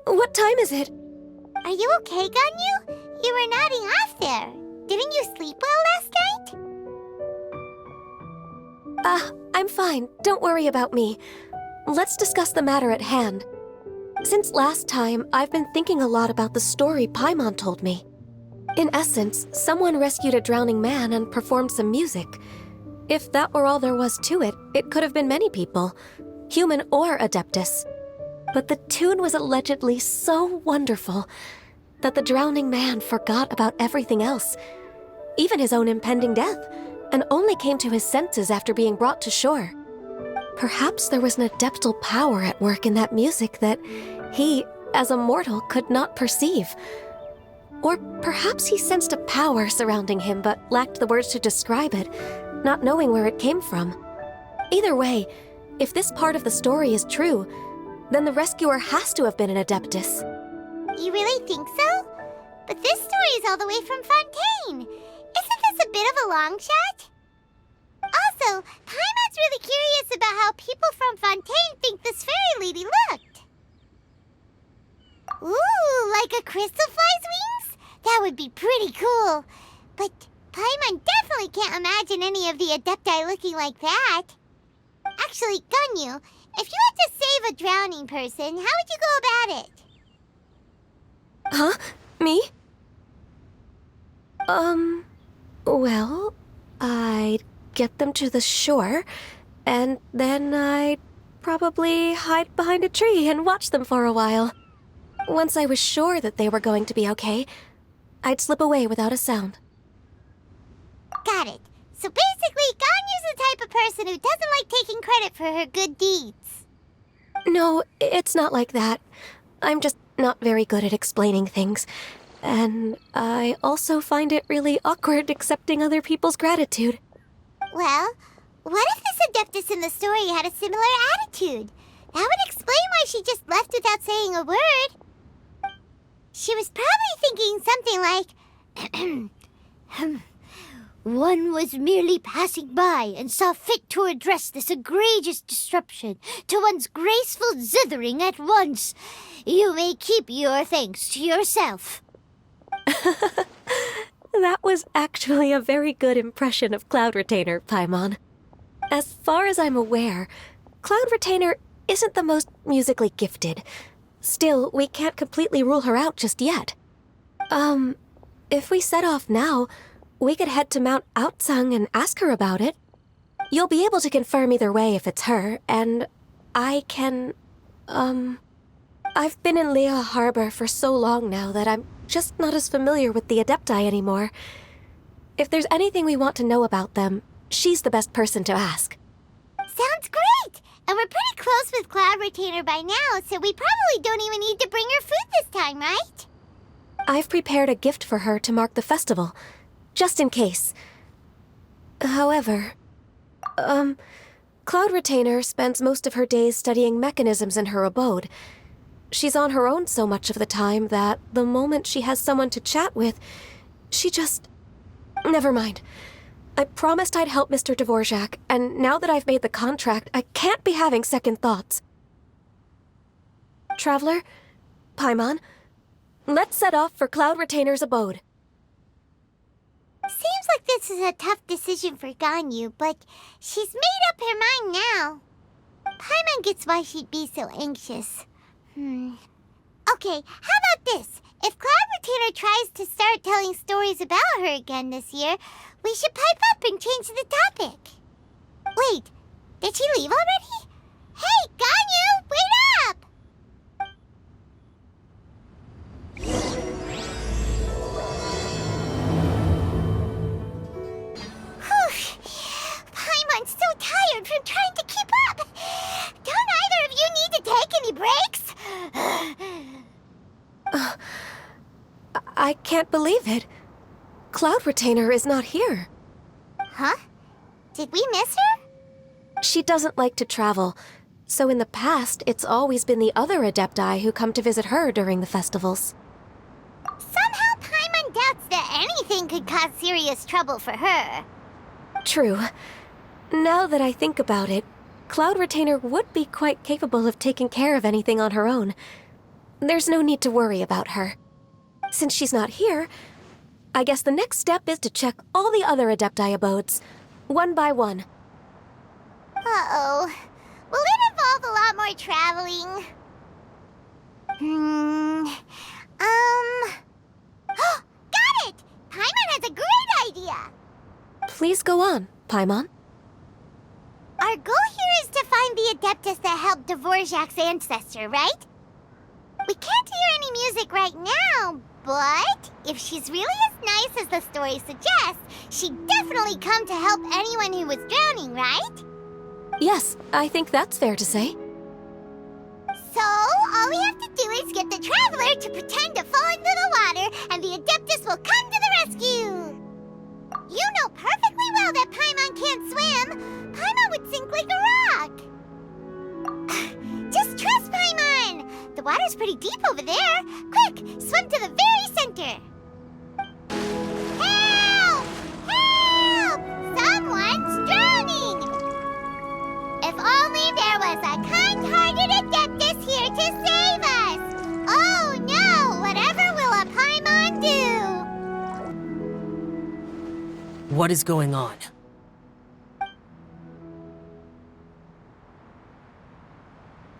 What time is it? Are you okay, Ganyu? You were nodding off there. Didn't you sleep well last night? I'm fine. Don't worry about me. Let's discuss the matter at hand. Since last time, I've been thinking a lot about the story Paimon told me. In essence, someone rescued a drowning man and performed some music. If that were all there was to it, it could have been many people, human or Adeptus. But the tune was allegedly so wonderful that the drowning man forgot about everything else, even his own impending death, and only came to his senses after being brought to shore. Perhaps there was an adeptal power at work in that music that he, as a mortal, could not perceive. Or perhaps he sensed a power surrounding him but lacked the words to describe it, not knowing where it came from. Either way, if this part of the story is true, then the rescuer has to have been an Adeptus. You really think so? But this story is all the way from Fontaine. Isn't this a bit of a long shot? Also, Paimon's really curious about how people from Fontaine think this fairy lady looked. Ooh, like a crystal fly's wings? That would be pretty cool. But Paimon definitely can't imagine any of the Adepti looking like that. Actually, Ganyu, if you had to save a drowning person, how would you go about it? Huh? Me? Well, I'd get them to the shore, and then I'd probably hide behind a tree and watch them for a while. Once I was sure that they were going to be okay, I'd slip away without a sound. Got it. So basically, Ganyu's the type of person who doesn't like taking credit for her good deeds. No, it's not like that. I'm just not very good at explaining things. And I also find it really awkward accepting other people's gratitude. Well, what if this Adeptus in the story had a similar attitude? That would explain why she just left without saying a word. She was probably thinking something like, One was merely passing by and saw fit to address this egregious disruption to one's graceful zithering at once. You may keep your thanks to yourself. That was actually a very good impression of Cloud Retainer, Paimon. As far as I'm aware, Cloud Retainer isn't the most musically gifted. Still, we can't completely rule her out just yet. If we set off now, we could head to Mount Outsung and ask her about it. You'll be able to confirm either way if it's her, and I can, I've been in Lea Harbor for so long now that I'm just not as familiar with the Adepti anymore. If there's anything we want to know about them, she's the best person to ask. Sounds great! And we're pretty close with Cloud Retainer by now, so we probably don't even need to bring her food this time, right? I've prepared a gift for her to mark the festival, just in case. However, Cloud Retainer spends most of her days studying mechanisms in her abode. She's on her own so much of the time that the moment she has someone to chat with, she just Never mind. I promised I'd help Mr. Dvorak, and now that I've made the contract, I can't be having second thoughts. Traveler, Paimon, let's set off for Cloud Retainer's abode. Seems like this is a tough decision for Ganyu, but she's made up her mind now. Paimon gets why she'd be so anxious. Okay, how about this? If Cloud Retainer tries to start telling stories about her again this year, we should pipe up and change the topic. Wait, did she leave already? Hey, Ganyu, wait up! Paimon's so tired from trying to keep up. Don't either of you need to take any breaks? I can't believe it. Cloud Retainer is not here. Huh? Did we miss her? She doesn't like to travel, so in the past, it's always been the other Adepti who come to visit her during the festivals. Somehow Paimon doubts that anything could cause serious trouble for her. True. Now that I think about it, Cloud Retainer would be quite capable of taking care of anything on her own. There's no need to worry about her. Since she's not here, I guess the next step is to check all the other Adepti abodes, one by one. Uh-oh. Will it involve a lot more traveling? Got it! Paimon has a great idea! Please go on, Paimon. Our goal here is to find the Adeptus that helped Dvorak's ancestor, right? We can't hear any music right now, but if she's really as nice as the story suggests, she'd definitely come to help anyone who was drowning, right? Yes, I think that's fair to say. So, all we have to do is get the Traveler to pretend to fall into the water, and the Adeptus will come to the rescue! You know perfectly well that Paimon can't swim! Paimon would sink like a rock! Just trust Paimon! The water's pretty deep over there! Quick, swim to the very center! Help! Help! Someone's drowning! If only there was a kind-hearted Adeptus here to save us! Oh no! Whatever will a Paimon do? What is going on?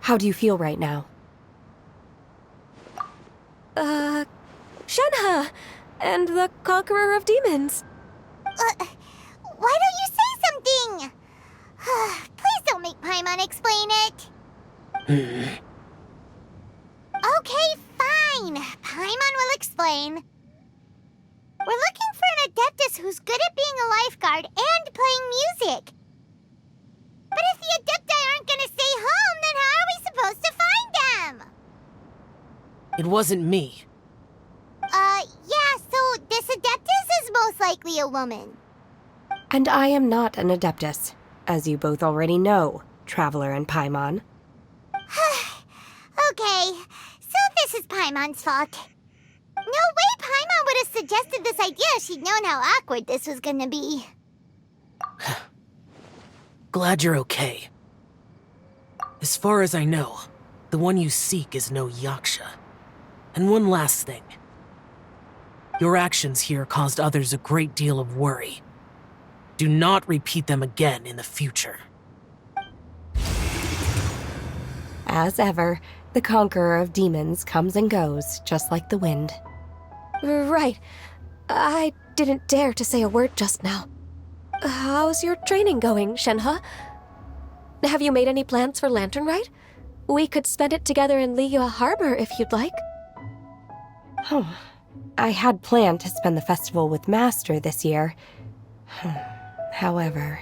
How do you feel right now? Shenhe! And the Conqueror of Demons! Why don't you say something? Please don't make Paimon explain it. Okay, fine. Paimon will explain. We're looking for an Adeptus who's good at being a lifeguard and playing music. But if the Adepti aren't gonna stay home, then how are we supposed to find them? It wasn't me. Yeah, so this Adeptus is most likely a woman. And I am not an Adeptus, as you both already know, Traveler and Paimon. Okay, so this is Paimon's fault. No way Paimon would have suggested this idea if she'd known how awkward this was gonna be. Glad you're okay. As far as I know, the one you seek is no Yaksha. And one last thing. Your actions here caused others a great deal of worry. Do not repeat them again in the future. As ever, the Conqueror of Demons comes and goes, just like the wind. Right. I didn't dare to say a word just now. How's your training going, Shenhe? Have you made any plans for Lantern Rite? We could spend it together in Liyue Harbor if you'd like. I had planned to spend the festival with Master this year. However...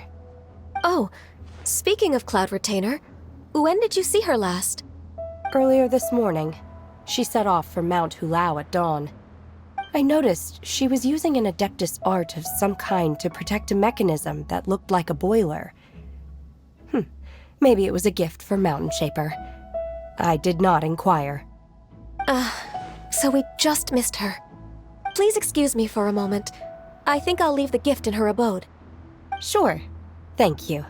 Oh, speaking of Cloud Retainer, when did you see her last? Earlier this morning. She set off for Mount Hulao at dawn. I noticed she was using an Adeptus art of some kind to protect a mechanism that looked like a boiler. Maybe it was a gift for Mountain Shaper. I did not inquire. So we just missed her. Please excuse me for a moment. I think I'll leave the gift in her abode. Sure. Thank you.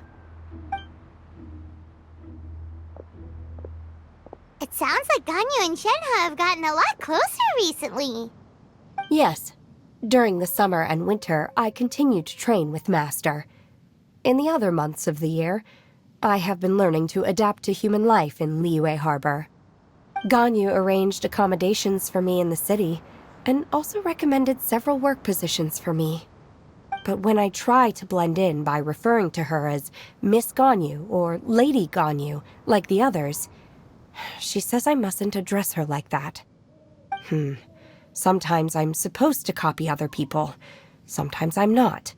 It sounds like Ganyu and Shenhe have gotten a lot closer recently. Yes. During the summer and winter, I continue to train with Master. In the other months of the year, I have been learning to adapt to human life in Liyue Harbor. Ganyu arranged accommodations for me in the city, and also recommended several work positions for me. But when I try to blend in by referring to her as Miss Ganyu or Lady Ganyu, like the others, she says I mustn't address her like that. Sometimes I'm supposed to copy other people. Sometimes I'm not.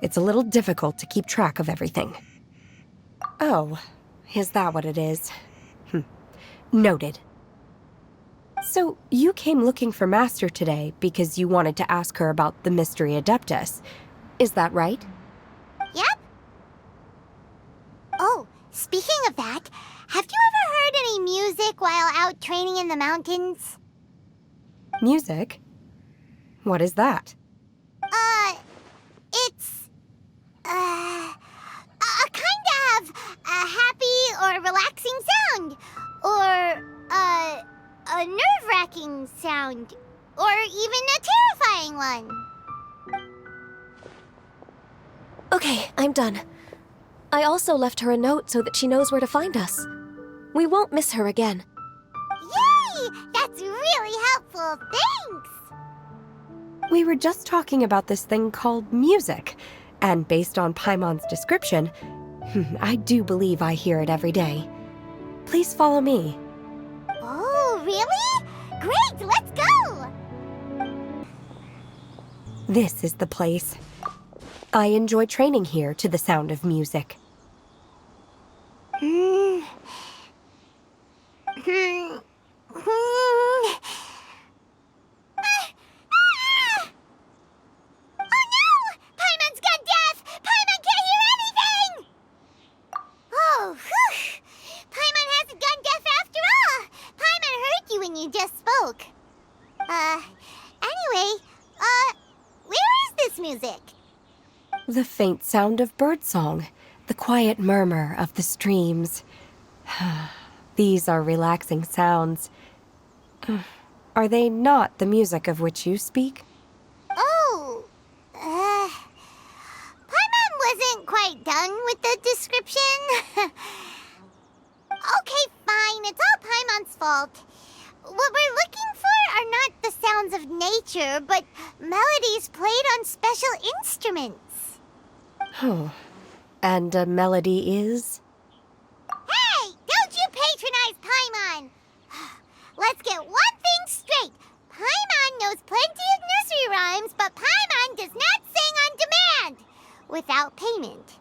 It's a little difficult to keep track of everything. Oh, is that what it is? Noted. So, you came looking for Master today because you wanted to ask her about the Mystery Adeptus. Is that right? Yep. Oh, speaking of that, have you ever heard any music while out training in the mountains? Music? What is that? It's, a kind of a happy or relaxing sound. Or, a nerve-wracking sound. Or even a terrifying one. Okay, I'm done. I also left her a note so that she knows where to find us. We won't miss her again. Yay! That's really helpful. Thanks! We were just talking about this thing called music, and based on Paimon's description, I do believe I hear it every day. Please follow me. Oh, really? Great, let's go! This is the place. I enjoy training here to the sound of music. The faint sound of birdsong, the quiet murmur of the streams. These are relaxing sounds. Are they not the music of which you speak? Oh, Paimon wasn't quite done with the description. Okay, fine, it's all Paimon's fault. What we're looking for are not the sounds of nature, but melodies played on special instruments. Oh, and a melody is? Hey, don't you patronize Paimon! Let's get one thing straight. Paimon knows plenty of nursery rhymes, but Paimon does not sing on demand, without payment.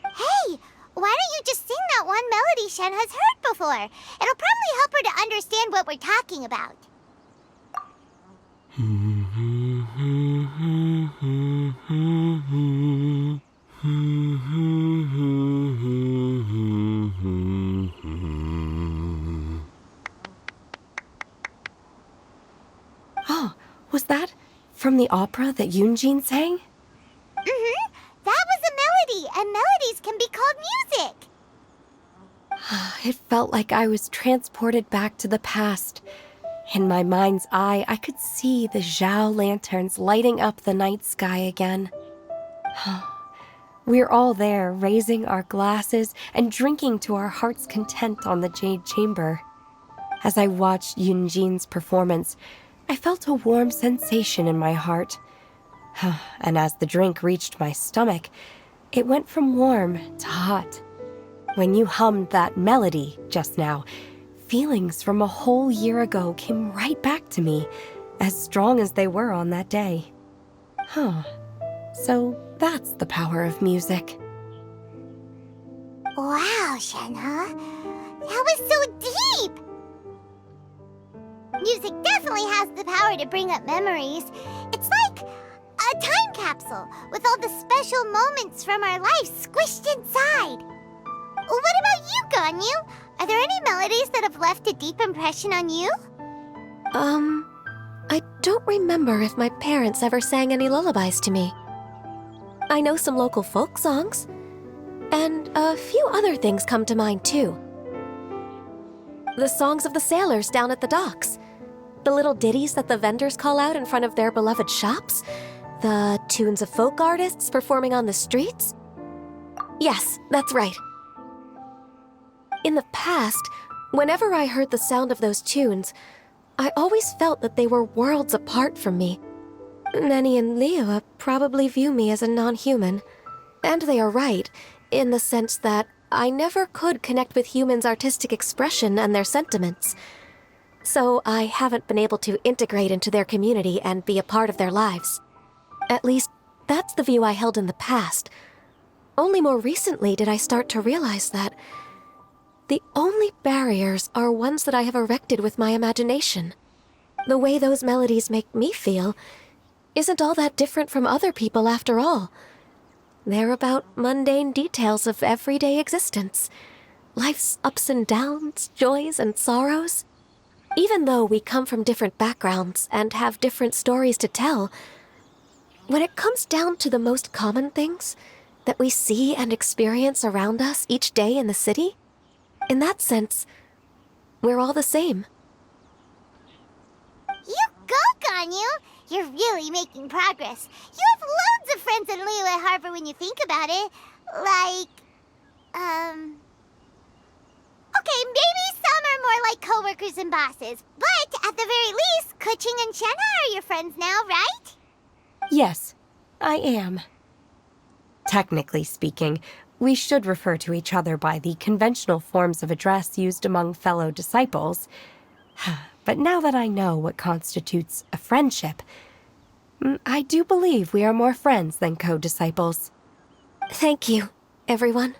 Hey, why don't you just sing that one melody Shen has heard before? It'll probably help her to understand what we're talking about. Oh, was that from the opera that Yunjin sang? That was a melody, and melodies can be called music. It felt like I was transported back to the past. In my mind's eye, I could see the Zhao lanterns lighting up the night sky again. We're all there, raising our glasses and drinking to our heart's content on the Jade Chamber. As I watched Yunjin's performance, I felt a warm sensation in my heart. And as the drink reached my stomach, it went from warm to hot. When you hummed that melody just now, feelings from a whole year ago came right back to me, as strong as they were on that day. So that's the power of music. Wow, Shenhe. That was so deep! Music definitely has the power to bring up memories. It's like a time capsule with all the special moments from our lives squished inside. What about you, Ganyu? Are there any melodies that have left a deep impression on you? I don't remember if my parents ever sang any lullabies to me. I know some local folk songs, and a few other things come to mind too. The songs of the sailors down at the docks, the little ditties that the vendors call out in front of their beloved shops, the tunes of folk artists performing on the streets. Yes, that's right. In the past, whenever I heard the sound of those tunes, I always felt that they were worlds apart from me. Many in Liyue probably view me as a non-human, and they are right, in the sense that I never could connect with humans' artistic expression and their sentiments. So I haven't been able to integrate into their community and be a part of their lives. At least, that's the view I held in the past. Only more recently did I start to realize that the only barriers are ones that I have erected with my imagination. The way those melodies make me feel isn't all that different from other people after all. They're about mundane details of everyday existence. Life's ups and downs, joys and sorrows. Even though we come from different backgrounds and have different stories to tell, when it comes down to the most common things that we see and experience around us each day in the city, in that sense, we're all the same. You go, Ganyu! You're really making progress. You have loads of friends in Liyue Harbor when you think about it. Like, okay, maybe some are more like coworkers and bosses. But at the very least, Kuching and Shenna are your friends now, right? Yes, I am. Technically speaking, we should refer to each other by the conventional forms of address used among fellow disciples. But now that I know what constitutes a friendship, I do believe we are more friends than co-disciples. Thank you, everyone.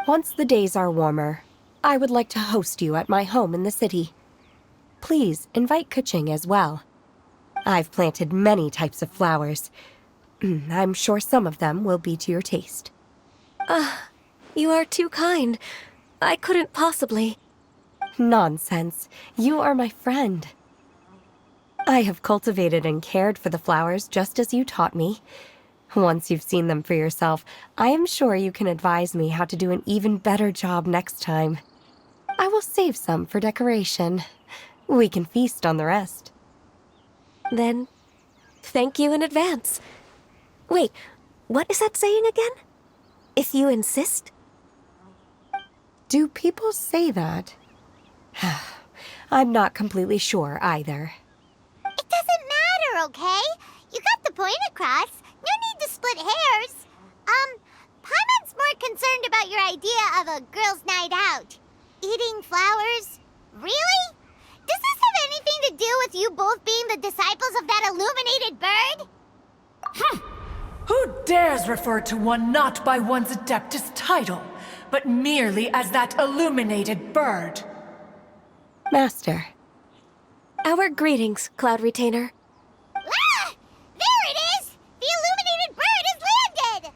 Once the days are warmer, I would like to host you at my home in the city. Please invite Kuching as well. I've planted many types of flowers. I'm sure some of them will be to your taste. You are too kind. I couldn't possibly. Nonsense. You are my friend. I have cultivated and cared for the flowers just as you taught me. Once you've seen them for yourself, I am sure you can advise me how to do an even better job next time. I will save some for decoration. We can feast on the rest. Then, thank you in advance. Wait, what is that saying again? If you insist? Do people say that? I'm not completely sure either. It doesn't matter, okay? You got the point across. No need to split hairs. Paimon's more concerned about your idea of a girls' night out. Eating flowers? Really? Does this have anything to do with you both being the disciples of that illuminated bird? Who dares refer to one not by one's Adeptus title, but merely as that illuminated bird? Master. Our greetings, Cloud Retainer. Ah! There it is! The illuminated bird has landed!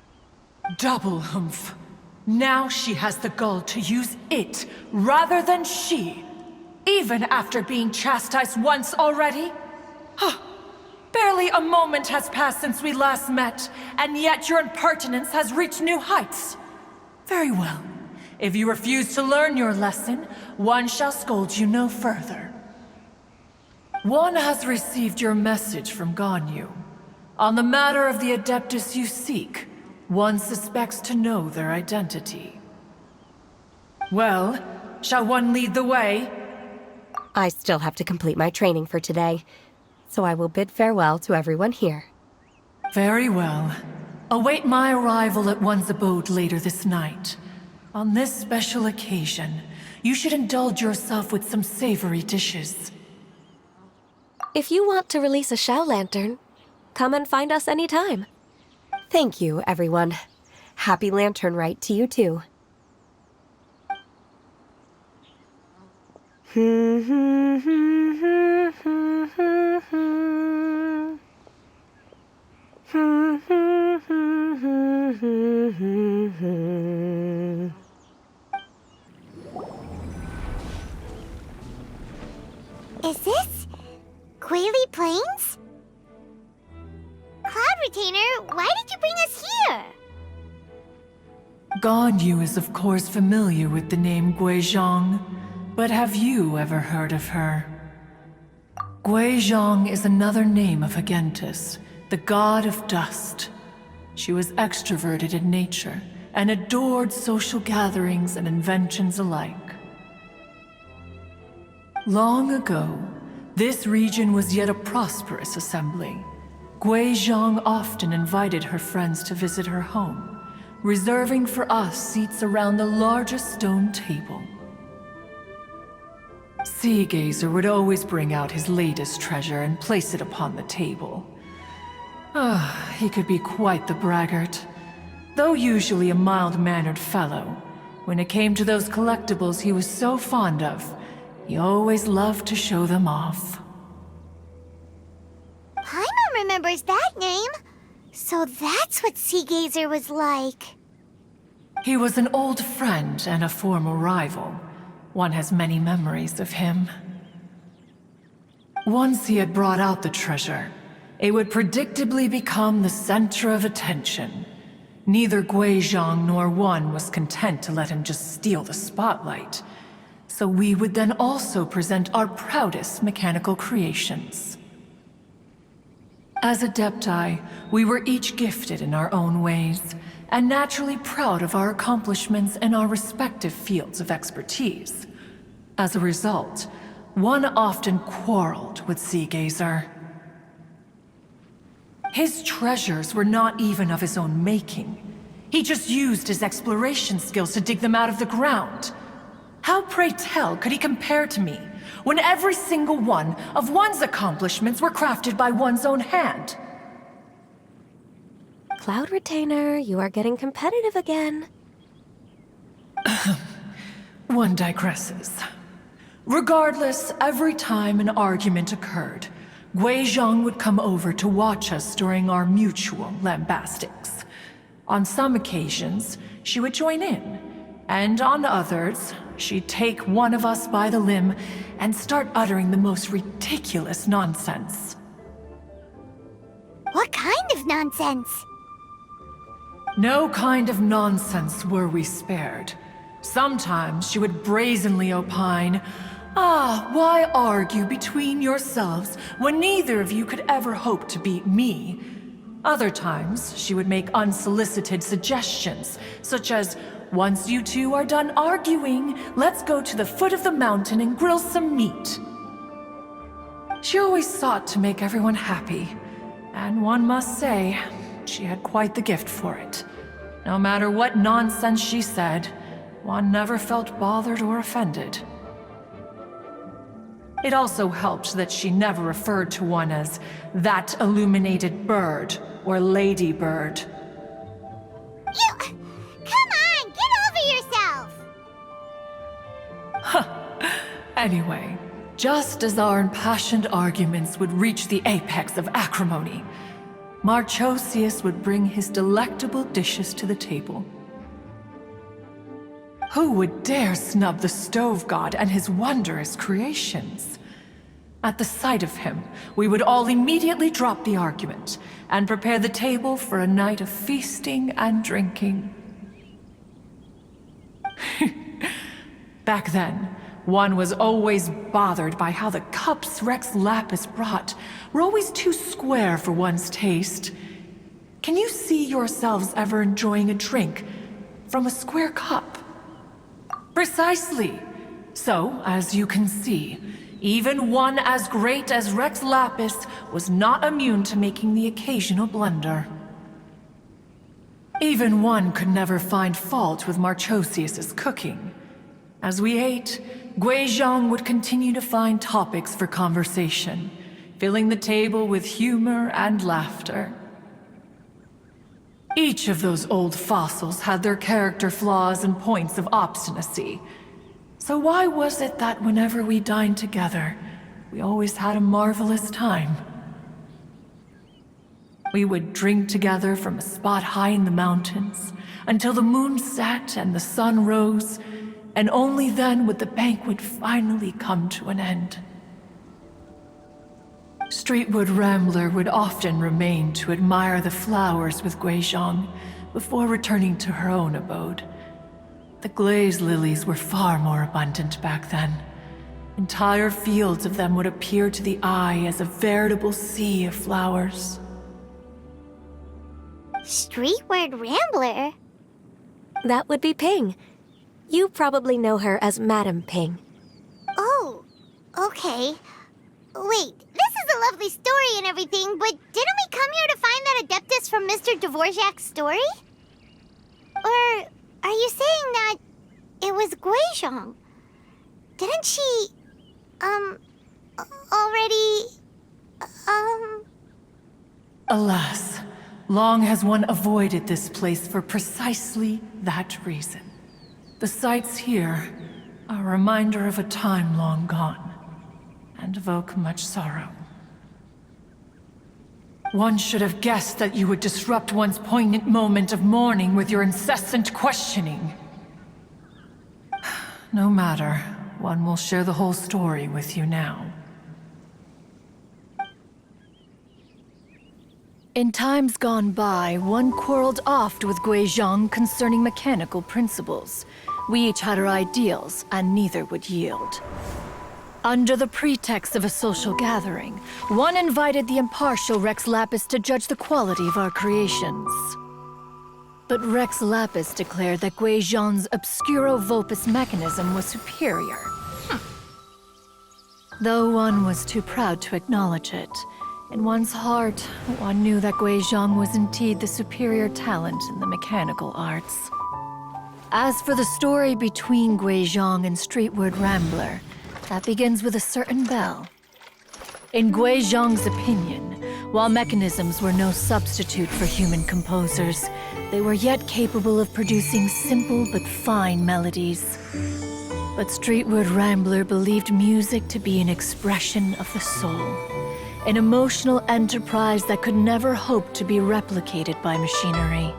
Double humph. Now she has the gall to use it rather than she, even after being chastised once already? Barely a moment has passed since we last met, and yet your impertinence has reached new heights. Very well. If you refuse to learn your lesson, one shall scold you no further. One has received your message from Ganyu. On the matter of the Adeptus you seek, one suspects to know their identity. Well, shall one lead the way? I still have to complete my training for today, so I will bid farewell to everyone here. Very well. Await my arrival at one's abode later this night. On this special occasion, you should indulge yourself with some savory dishes. If you want to release a Shao Lantern, come and find us anytime. Thank you, everyone. Happy Lantern Rite to you too. Is this Quaily Plains? Cloud Retainer, why did you bring us here? Ganyu is of course familiar with the name Guizhong, but have you ever heard of her? Guizhong is another name of Agentis, the god of dust. She was extroverted in nature and adored social gatherings and inventions alike. Long ago, this region was yet a prosperous assembly. Guizhong often invited her friends to visit her home, reserving for us seats around the largest stone table. Sea Gazer would always bring out his latest treasure and place it upon the table. He could be quite the braggart. Though usually a mild-mannered fellow, when it came to those collectibles he was so fond of, he always loved to show them off. Paimon remembers that name. So that's what Sea Gazer was like. He was an old friend and a former rival. One has many memories of him. Once he had brought out the treasure, it would predictably become the center of attention. Neither Guizhong nor one was content to let him just steal the spotlight. So we would then also present our proudest mechanical creations. As Adepti, we were each gifted in our own ways, and naturally proud of our accomplishments in our respective fields of expertise. As a result, one often quarreled with Sea Gazer. His treasures were not even of his own making. He just used his exploration skills to dig them out of the ground. How, pray tell, could he compare to me, when every single one of one's accomplishments were crafted by one's own hand? Cloud Retainer, you are getting competitive again. One digresses. Regardless, every time an argument occurred, Guizhong would come over to watch us during our mutual lambastics. On some occasions, she would join in, and on others, she'd take one of us by the limb and start uttering the most ridiculous nonsense. What kind of nonsense? No kind of nonsense were we spared. Sometimes she would brazenly opine, why argue between yourselves when neither of you could ever hope to beat me? Other times, she would make unsolicited suggestions, such as, once you two are done arguing, let's go to the foot of the mountain and grill some meat. She always sought to make everyone happy, and one must say, she had quite the gift for it. No matter what nonsense she said, one never felt bothered or offended. It also helped that she never referred to one as that illuminated bird or lady bird. Come on, get over yourself! Anyway, just as our impassioned arguments would reach the apex of acrimony, Marchosius would bring his delectable dishes to the table. Who would dare snub the stove god and his wondrous creations? At the sight of him, we would all immediately drop the argument and prepare the table for a night of feasting and drinking. Back then, one was always bothered by how the cups Rex Lapis brought were always too square for one's taste. Can you see yourselves ever enjoying a drink from a square cup? Precisely. So, as you can see, even one as great as Rex Lapis was not immune to making the occasional blunder. Even one could never find fault with Marchosius's cooking. As we ate, Guizhong would continue to find topics for conversation, filling the table with humor and laughter. Each of those old fossils had their character flaws and points of obstinacy. So why was it that whenever we dined together, we always had a marvelous time? We would drink together from a spot high in the mountains, until the moon set and the sun rose, and only then would the banquet finally come to an end. Streetwood Rambler would often remain to admire the flowers with Guizhong before returning to her own abode. The glaze lilies were far more abundant back then. Entire fields of them would appear to the eye as a veritable sea of flowers. Streetward Rambler? That would be Ping. You probably know her as Madam Ping. Oh, okay. Wait, this is a lovely story and everything, but didn't we come here to find that Adeptus from Mr. Dvorak's story? Or are you saying that it was Guizhong? Didn't she, already, Alas, long has one avoided this place for precisely that reason. The sights here are a reminder of a time long gone, and evoke much sorrow. One should have guessed that you would disrupt one's poignant moment of mourning with your incessant questioning. No matter, one will share the whole story with you now. In times gone by, one quarreled oft with Guizhong concerning mechanical principles. We each had our ideals, and neither would yield. Under the pretext of a social gathering, one invited the impartial Rex Lapis to judge the quality of our creations. But Rex Lapis declared that Guizhong's Obscuro Vulpus mechanism was superior. Though one was too proud to acknowledge it, in one's heart, one knew that Guizhong was indeed the superior talent in the mechanical arts. As for the story between Guizhong and Streetward Rambler, that begins with a certain bell. In Guizhong's opinion, while mechanisms were no substitute for human composers, they were yet capable of producing simple but fine melodies. But Streetward Rambler believed music to be an expression of the soul, an emotional enterprise that could never hope to be replicated by machinery.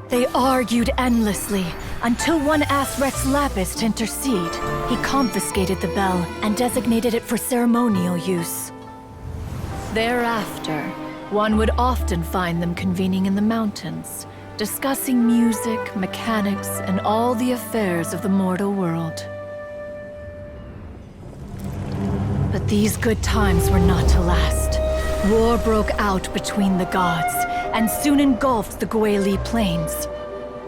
They argued endlessly, until one asked Rex Lapis to intercede. He confiscated the bell and designated it for ceremonial use. Thereafter, one would often find them convening in the mountains, discussing music, mechanics, and all the affairs of the mortal world. But these good times were not to last. War broke out between the gods, and soon engulfed the Guili Plains.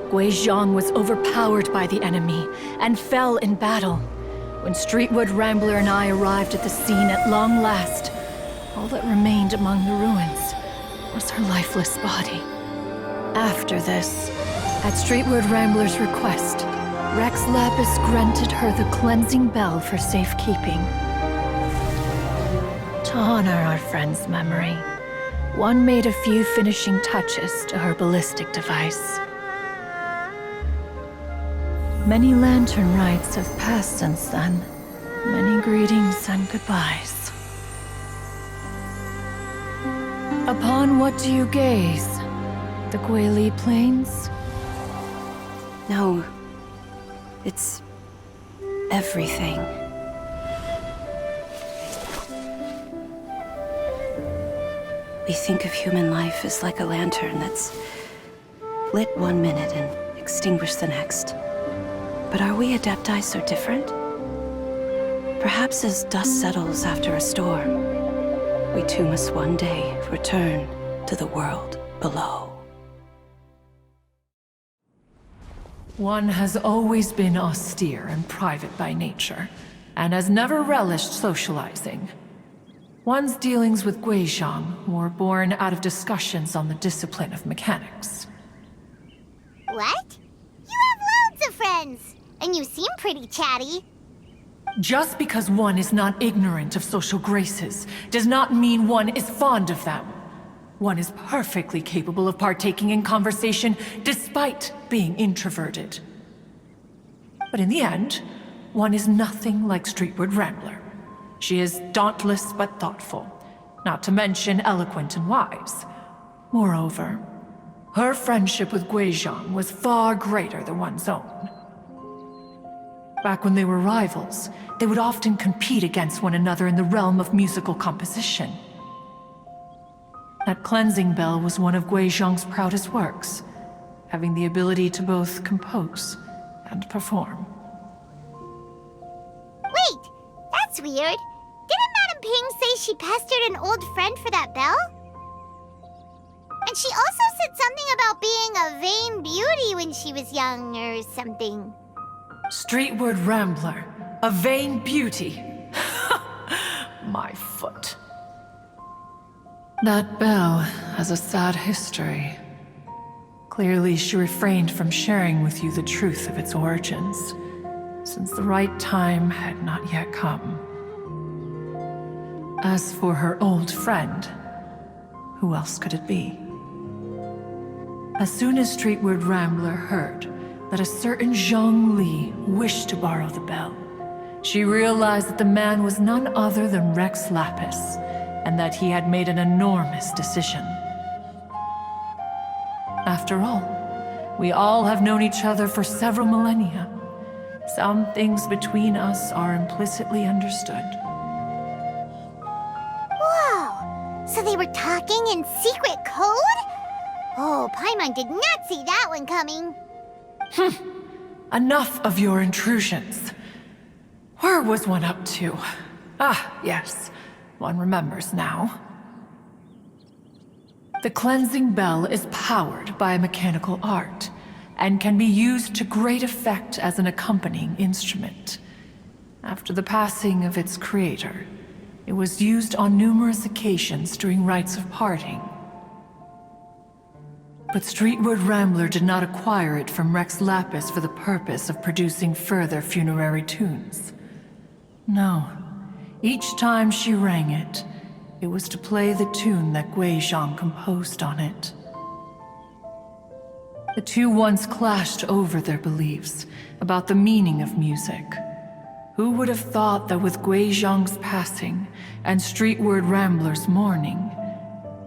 Guizhong was overpowered by the enemy, and fell in battle. When Streetwood Rambler and I arrived at the scene at long last, all that remained among the ruins was her lifeless body. After this, at Streetwood Rambler's request, Rex Lapis granted her the cleansing bell for safekeeping. To honor our friend's memory, one made a few finishing touches to her ballistic device. Many lantern rites have passed since then. Many greetings and goodbyes. Upon what do you gaze? The Guili Plains? No. It's everything. We think of human life as like a lantern that's lit one minute and extinguished the next. But are we Adepti so different? Perhaps as dust settles after a storm, we too must one day return to the world below. One has always been austere and private by nature, and has never relished socializing. One's dealings with Guizhong were born out of discussions on the discipline of mechanics. What? You have loads of friends, and you seem pretty chatty. Just because one is not ignorant of social graces does not mean one is fond of them. One is perfectly capable of partaking in conversation despite being introverted. But in the end, one is nothing like Streetwood Rambler. She is dauntless but thoughtful, not to mention eloquent and wise. Moreover, her friendship with Guizhong was far greater than one's own. Back when they were rivals, they would often compete against one another in the realm of musical composition. That cleansing bell was one of Gui Zhang's proudest works, having the ability to both compose and perform. Wait, that's weird. Didn't Madame Ping say she pestered an old friend for that bell? And she also said something about being a vain beauty when she was young or something. Streetward Rambler, a vain beauty. My foot. That bell has a sad history. Clearly, she refrained from sharing with you the truth of its origins, since the right time had not yet come. As for her old friend, who else could it be? As soon as Streetward Rambler heard that a certain Zhang Li wished to borrow the bell, she realized that the man was none other than Rex Lapis, and that he had made an enormous decision. After all, we all have known each other for several millennia. Some things between us are implicitly understood. Whoa! So they were talking in secret code? Oh, Paimon did not see that one coming. Enough of your intrusions. Where was one up to? Ah, yes. One remembers now. The cleansing bell is powered by a mechanical art, and can be used to great effect as an accompanying instrument. After the passing of its creator, it was used on numerous occasions during rites of parting. But Streetward Rambler did not acquire it from Rex Lapis for the purpose of producing further funerary tunes. No. Each time she rang it, it was to play the tune that Gui Zhang composed on it. The two once clashed over their beliefs about the meaning of music. Who would have thought that with Gui Zhang's passing and Streetward Rambler's mourning,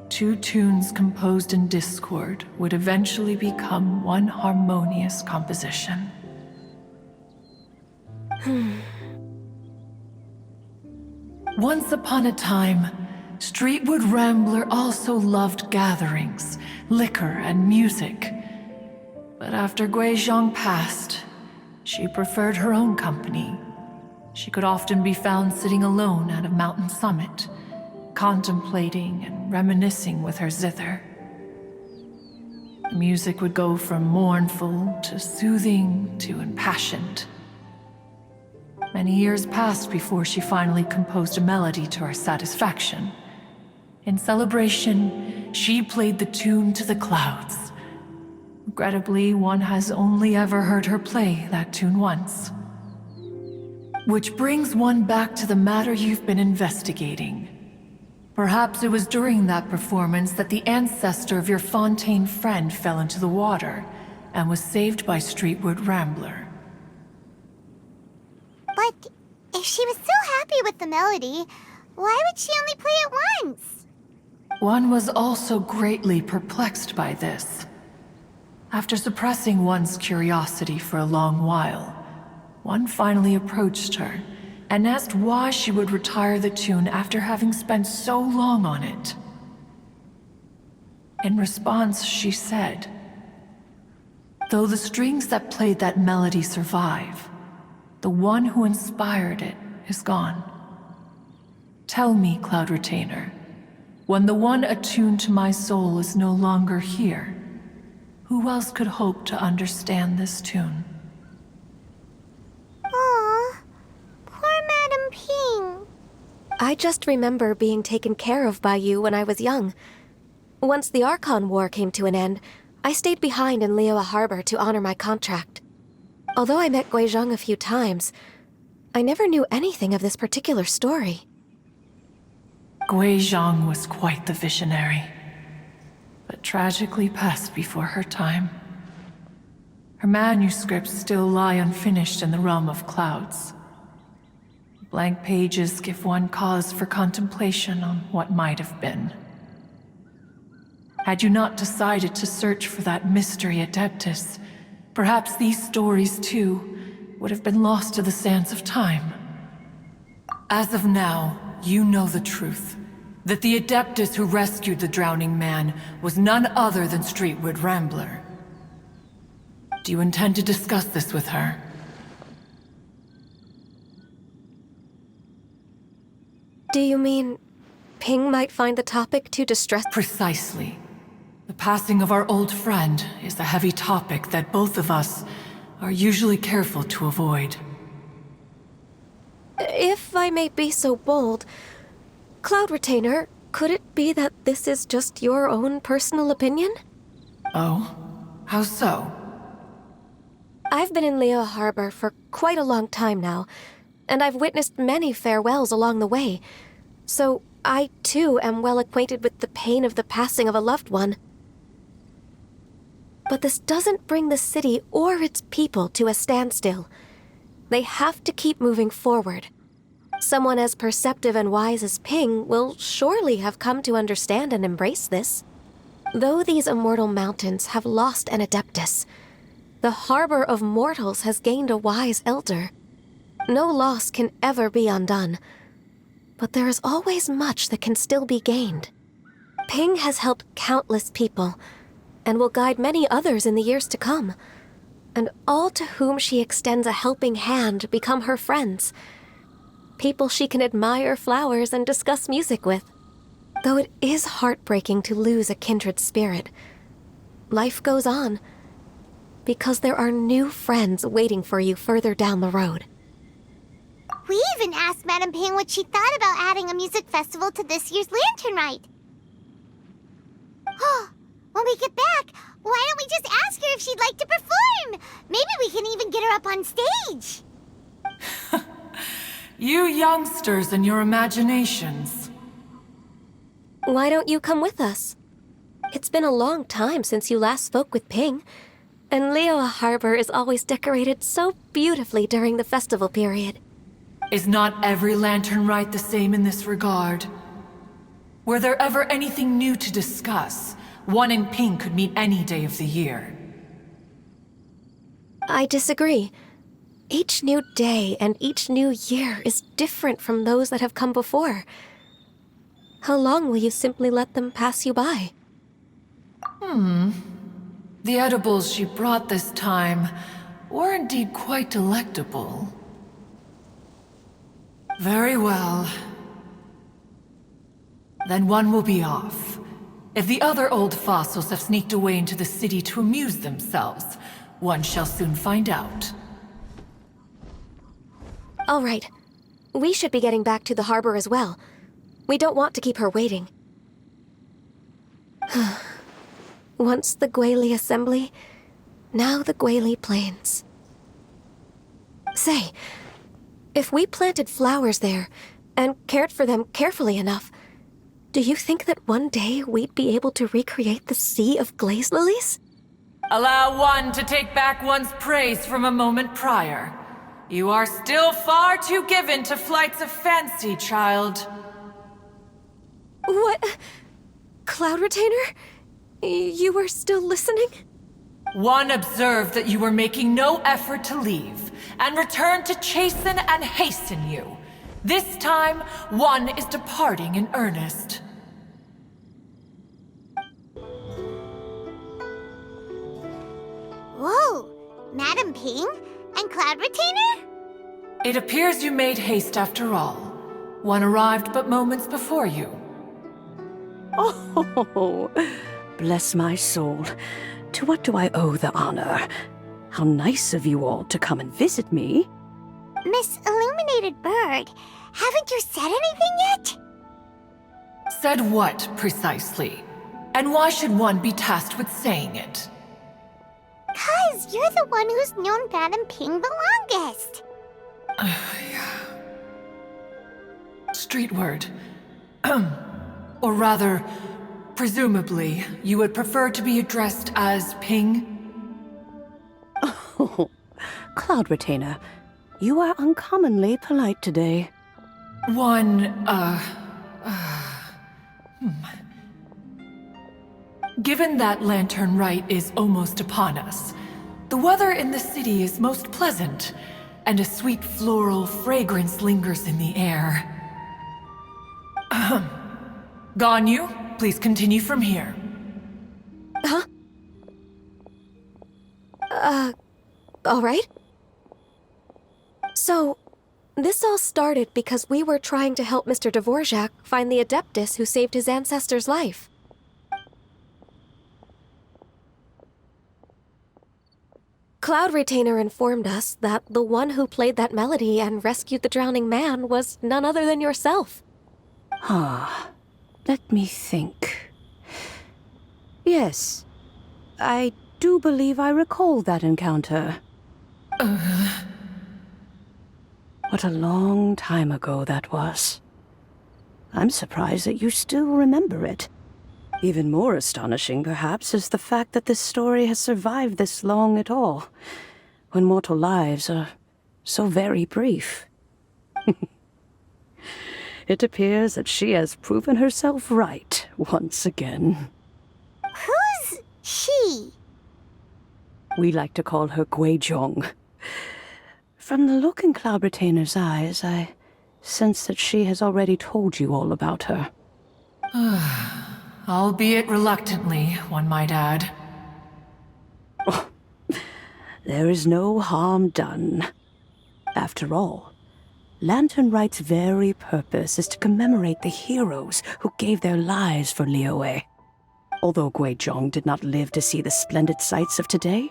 two tunes composed in discord would eventually become one harmonious composition? Once upon a time, Streetward Rambler also loved gatherings, liquor, and music. But after Gui Zhang passed, she preferred her own company. She could often be found sitting alone at a mountain summit, contemplating and reminiscing with her zither. The music would go from mournful to soothing to impassioned. Many years passed before she finally composed a melody to her satisfaction. In celebration, she played the tune to the clouds. Regrettably, one has only ever heard her play that tune once. Which brings one back to the matter you've been investigating. Perhaps it was during that performance that the ancestor of your Fontaine friend fell into the water and was saved by Streetward Rambler. But if she was so happy with the melody, why would she only play it once? One was also greatly perplexed by this. After suppressing one's curiosity for a long while, one finally approached her and asked why she would retire the tune after having spent so long on it. In response, she said, "Though the strings that played that melody survive, the one who inspired it is gone. Tell me, Cloud Retainer, when the one attuned to my soul is no longer here, who else could hope to understand this tune?" Aww, poor Madame Ping. I just remember being taken care of by you when I was young. Once the Archon War came to an end, I stayed behind in Liyue Harbor to honor my contract. Although I met Gui Zhang a few times, I never knew anything of this particular story. Gui Zhang was quite the visionary, but tragically passed before her time. Her manuscripts still lie unfinished in the realm of clouds. Blank pages give one cause for contemplation on what might have been. Had you not decided to search for that mystery Adeptus, perhaps these stories, too, would have been lost to the sands of time. As of now, you know the truth. That the Adeptus who rescued the drowning man was none other than Streetward Rambler. Do you intend to discuss this with her? Do you mean Ping might find the topic too distressing? Precisely. The passing of our old friend is a heavy topic that both of us are usually careful to avoid. If I may be so bold, Cloud Retainer, could it be that this is just your own personal opinion? Oh? How so? I've been in Leo Harbor for quite a long time now, and I've witnessed many farewells along the way, so I too am well acquainted with the pain of the passing of a loved one. But this doesn't bring the city or its people to a standstill. They have to keep moving forward. Someone as perceptive and wise as Ping will surely have come to understand and embrace this. Though these immortal mountains have lost an Adeptus, the harbor of mortals has gained a wise elder. No loss can ever be undone, but there is always much that can still be gained. Ping has helped countless people, and will guide many others in the years to come. And all to whom she extends a helping hand become her friends. People she can admire flowers and discuss music with. Though it is heartbreaking to lose a kindred spirit, life goes on, because there are new friends waiting for you further down the road. We even asked Madame Ping what she thought about adding a music festival to this year's Lantern Rite. When we get back, why don't we just ask her if she'd like to perform? Maybe we can even get her up on stage. You youngsters and your imaginations. Why don't you come with us? It's been a long time since you last spoke with Ping, and Leo Harbor is always decorated so beautifully during the festival period. Is not every Lantern Rite the same in this regard? Were there ever anything new to discuss? One in Ping could meet any day of the year. I disagree. Each new day and each new year is different from those that have come before. How long will you simply let them pass you by? The edibles she brought this time were indeed quite delectable. Very well. Then one will be off. If the other old fossils have sneaked away into the city to amuse themselves, one shall soon find out. All right. We should be getting back to the harbor as well. We don't want to keep her waiting. Once the Guili Assembly, now the Guili Plains. Say, if we planted flowers there and cared for them carefully enough, do you think that one day we'd be able to recreate the sea of glaze lilies? Allow one to take back one's praise from a moment prior. You are still far too given to flights of fancy, child. What? Cloud Retainer? You were still listening? One observed that you were making no effort to leave, and returned to chasten and hasten you. This time, one is departing in earnest. Whoa! Madame Ping? And Cloud Retainer? It appears you made haste after all. One arrived but moments before you. Oh, bless my soul. To what do I owe the honor? How nice of you all to come and visit me. Miss Illuminated Bird, haven't you said anything yet? Said what, precisely? And why should one be tasked with saying it? 'Cause you're the one who's known Madame Ping the longest. Streetward. Or rather, presumably, you would prefer to be addressed as Ping? Oh, Cloud Retainer, you are uncommonly polite today. Given that Lantern Rite is almost upon us, the weather in the city is most pleasant, and a sweet floral fragrance lingers in the air. Ahem. Ganyu, please continue from here. Huh? All right. So, this all started because we were trying to help Mr. Dvorak find the Adeptus who saved his ancestor's life. Cloud Retainer informed us that the one who played that melody and rescued the drowning man was none other than yourself. Let me think. Yes, I do believe I recall that encounter. What a long time ago that was. I'm surprised that you still remember it. Even more astonishing, perhaps, is the fact that this story has survived this long at all, when mortal lives are so very brief. It appears that she has proven herself right once again. Who's she? We like to call her Guizhong. From the look in Cloud Retainer's eyes, I sense that she has already told you all about her. Albeit reluctantly, one might add. There is no harm done. After all, Lantern Rite's very purpose is to commemorate the heroes who gave their lives for Liyue. Although Guizhong did not live to see the splendid sights of today,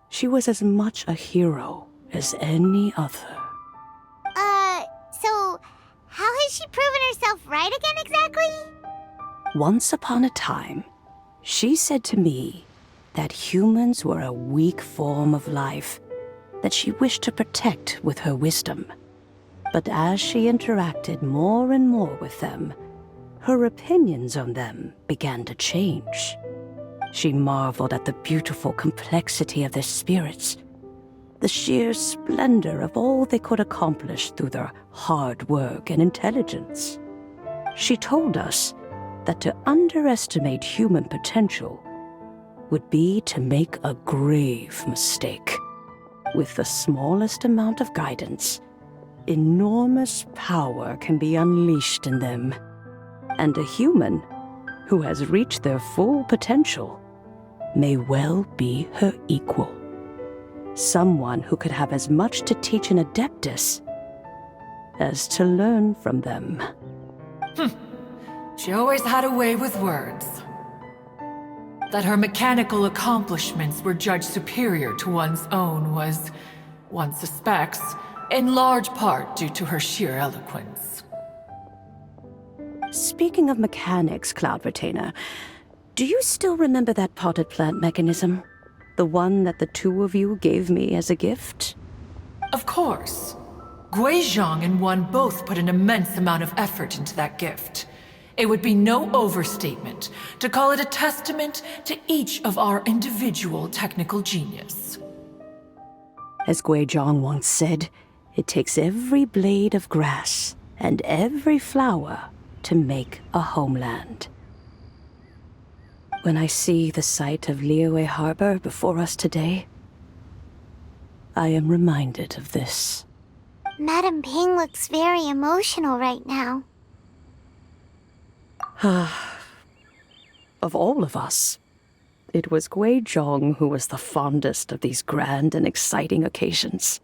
she was as much a hero as any other. So how has she proven herself right again exactly? Once upon a time, she said to me that humans were a weak form of life that she wished to protect with her wisdom. But as she interacted more and more with them, her opinions on them began to change. She marveled at the beautiful complexity of their spirits, the sheer splendor of all they could accomplish through their hard work and intelligence. She told us that to underestimate human potential would be to make a grave mistake. With the smallest amount of guidance, enormous power can be unleashed in them. And a human who has reached their full potential may well be her equal. Someone who could have as much to teach an Adeptus as to learn from them. She always had a way with words. That her mechanical accomplishments were judged superior to one's own was, one suspects, in large part due to her sheer eloquence. Speaking of mechanics, Cloud Retainer, do you still remember that potted plant mechanism? The one that the two of you gave me as a gift? Of course. Guizhong and one both put an immense amount of effort into that gift. It would be no overstatement to call it a testament to each of our individual technical genius. As Guizhong once said, it takes every blade of grass and every flower to make a homeland. When I see the sight of Liyue Harbor before us today, I am reminded of this. Madame Ping looks very emotional right now. Of all of us, it was Guizhong who was the fondest of these grand and exciting occasions.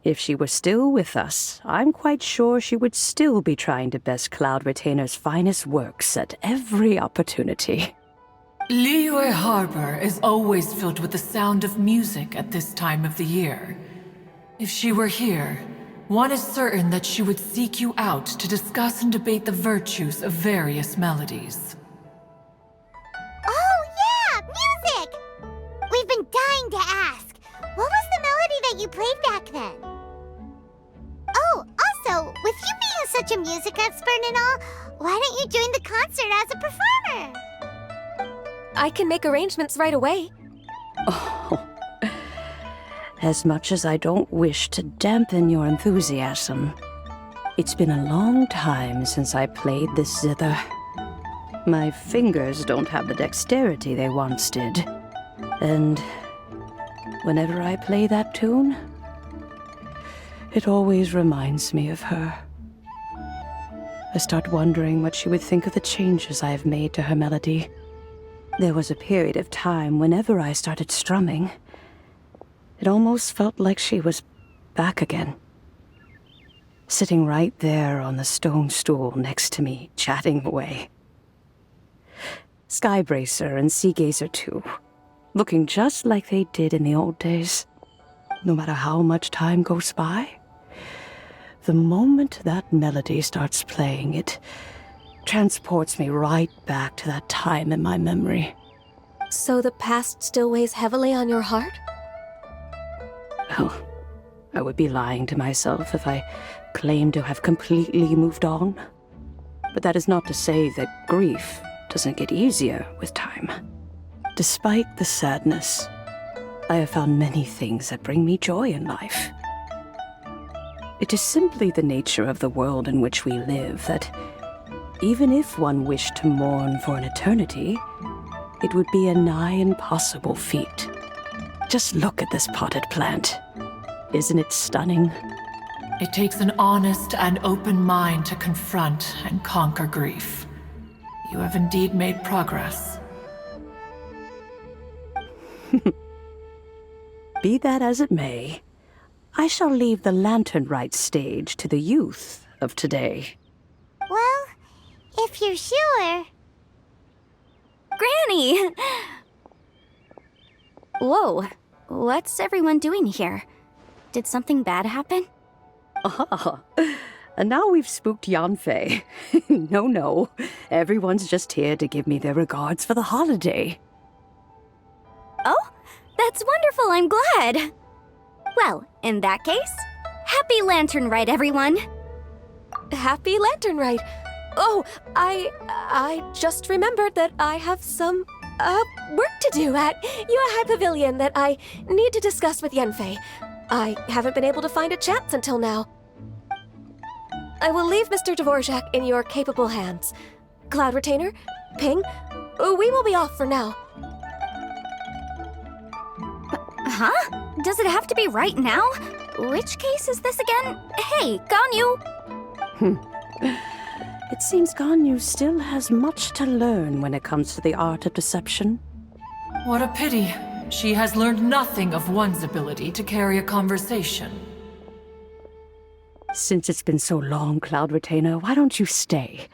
If she were still with us, I'm quite sure she would still be trying to best Cloud Retainer's finest works at every opportunity. Liyue Harbor is always filled with the sound of music at this time of the year. If she were here, one is certain that she would seek you out to discuss and debate the virtues of various melodies. Oh yeah, music! We've been dying to ask. What was the melody that you played back then? Oh, also, with you being such a music expert and all, why don't you join the concert as a performer? I can make arrangements right away. Oh, as much as I don't wish to dampen your enthusiasm, it's been a long time since I played this zither. My fingers don't have the dexterity they once did, and Whenever I play that tune, it always reminds me of her. I start wondering what she would think of the changes I have made to her melody. There was a period of time whenever I started strumming, it almost felt like she was back again. Sitting right there on the stone stool next to me, chatting away. Skybracer and Seagazer too, looking just like they did in the old days. No matter how much time goes by, the moment that melody starts playing, it transports me right back to that time in my memory. So the past still weighs heavily on your heart? Well, I would be lying to myself if I claimed to have completely moved on. But that is not to say that grief doesn't get easier with time. Despite the sadness, I have found many things that bring me joy in life. It is simply the nature of the world in which we live that even if one wished to mourn for an eternity, it would be a nigh impossible feat. Just look at this potted plant. Isn't it stunning? It takes an honest and open mind to confront and conquer grief. You have indeed made progress. Be that as it may, I shall leave the Lantern Rite stage to the youth of today. Well, if you're sure. Granny! Whoa, what's everyone doing here? Did something bad happen? Ah, and now we've spooked Yanfei. No, everyone's just here to give me their regards for the holiday. Oh, that's wonderful, I'm glad! Well, in that case, happy Lantern Rite, everyone! Happy Lantern Rite! Oh, I just remembered that I have some, work to do at Yuehai Pavilion that I need to discuss with Yanfei. I haven't been able to find a chance until now. I will leave Mr. Dvorak in your capable hands. Cloud Retainer, Ping, we will be off for now. Huh? Does it have to be right now? Which case is this again? Hey, Ganyu! It seems Ganyu still has much to learn when it comes to the art of deception. What a pity. She has learned nothing of one's ability to carry a conversation. Since it's been so long, Cloud Retainer, why don't you stay?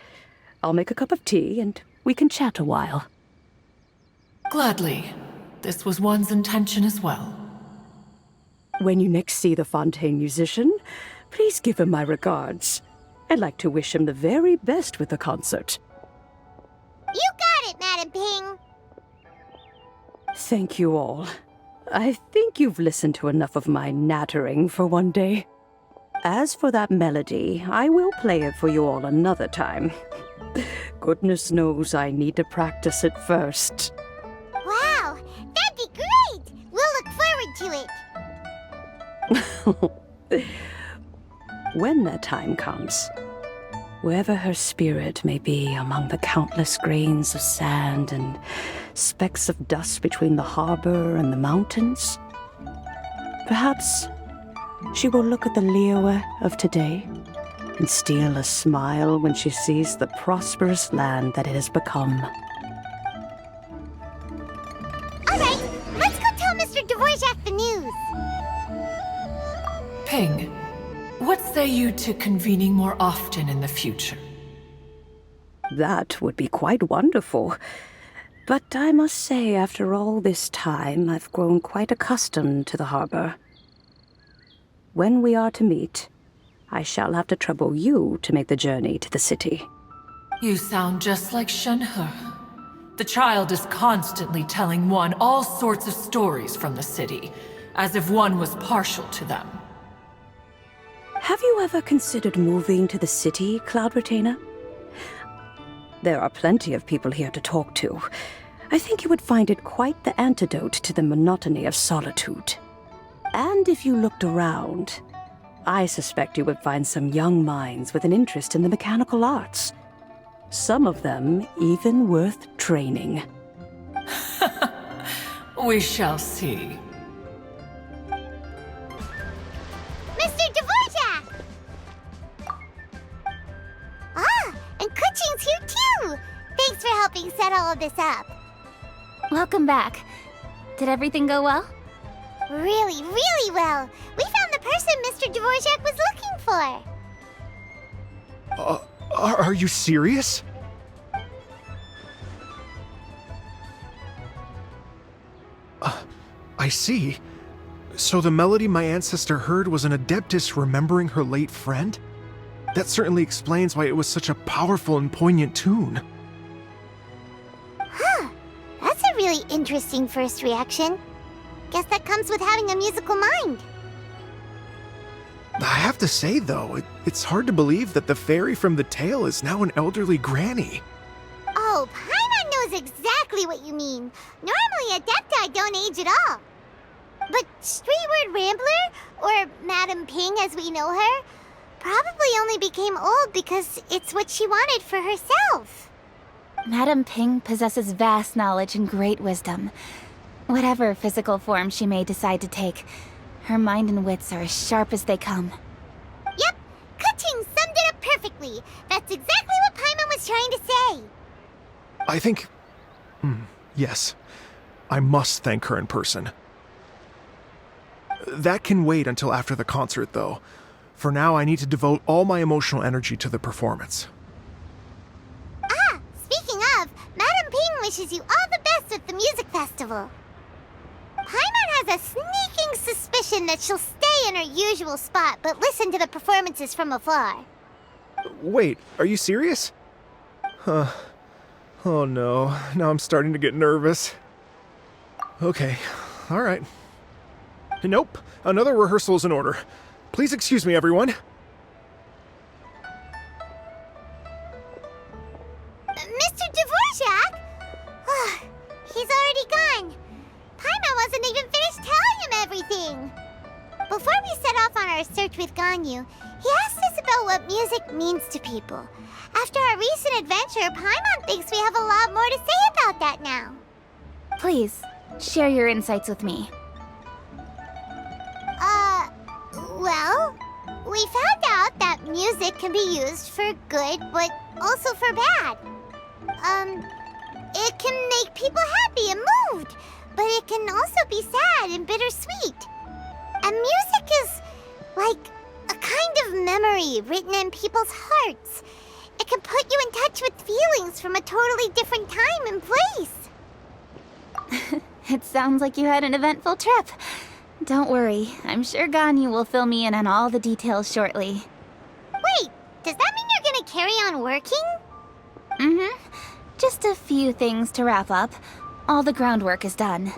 I'll make a cup of tea and we can chat a while. Gladly. This was one's intention as well. When you next see the Fontaine musician, please give him my regards. I'd like to wish him the very best with the concert. You got it, Madam Ping! Thank you all. I think you've listened to enough of my nattering for one day. As for that melody, I will play it for you all another time. Goodness knows I need to practice it first. Wow, that'd be great! We'll look forward to it. When that time comes, wherever her spirit may be among the countless grains of sand and specks of dust between the harbor and the mountains, perhaps she will look at the Liyue of today and steal a smile when she sees the prosperous land that it has become. All right, let's go tell Mr. Dvorak the news. Ping, what say you to convening more often in the future? That would be quite wonderful. But I must say, after all this time, I've grown quite accustomed to the harbor. When we are to meet, I shall have to trouble you to make the journey to the city. You sound just like Shenhe. The child is constantly telling one all sorts of stories from the city, as if one was partial to them. Have you ever considered moving to the city, Cloud Retainer? There are plenty of people here to talk to. I think you would find it quite the antidote to the monotony of solitude. And if you looked around, I suspect you would find some young minds with an interest in the mechanical arts. Some of them even worth training. We shall see. Kuching's here too! Thanks for helping set all of this up. Welcome back. Did everything go well? Really, really well. We found the person Mr. Dvorak was looking for. Are you serious? I see. So the melody my ancestor heard was an adeptus remembering her late friend? That certainly explains why it was such a powerful and poignant tune. Huh. That's a really interesting first reaction. Guess that comes with having a musical mind. I have to say, though, it's hard to believe that the fairy from the tale is now an elderly granny. Oh, Paimon knows exactly what you mean. Normally, Adepti don't age at all. But Streetward Rambler, or Madam Ping as we know her, probably only became old because it's what she wanted for herself. Madam Ping possesses vast knowledge and great wisdom. Whatever physical form she may decide to take, her mind and wits are as sharp as they come. Yep, Kuching summed it up perfectly. That's exactly what Paimon was trying to say. I think... yes. I must thank her in person. That can wait until after the concert, though. For now, I need to devote all my emotional energy to the performance. Ah, speaking of, Madam Ping wishes you all the best with the music festival. Paimon has a sneaking suspicion that she'll stay in her usual spot, but listen to the performances from afar. Wait, are you serious? Huh. Oh no, now I'm starting to get nervous. Okay, alright. Nope, another rehearsal is in order. Please excuse me, everyone. Mr. Dvorak? He's already gone. Paimon wasn't even finished telling him everything. Before we set off on our search with Ganyu, he asked us about what music means to people. After our recent adventure, Paimon thinks we have a lot more to say about that now. Please, share your insights with me. Well, we found out that music can be used for good, but also for bad. It can make people happy and moved, but it can also be sad and bittersweet. And music is like a kind of memory written in people's hearts. It can put you in touch with feelings from a totally different time and place. It sounds like you had an eventful trip. Don't worry, I'm sure Ganyu will fill me in on all the details shortly. Wait, does that mean you're gonna carry on working? Mm-hmm. Just a few things to wrap up. All the groundwork is done.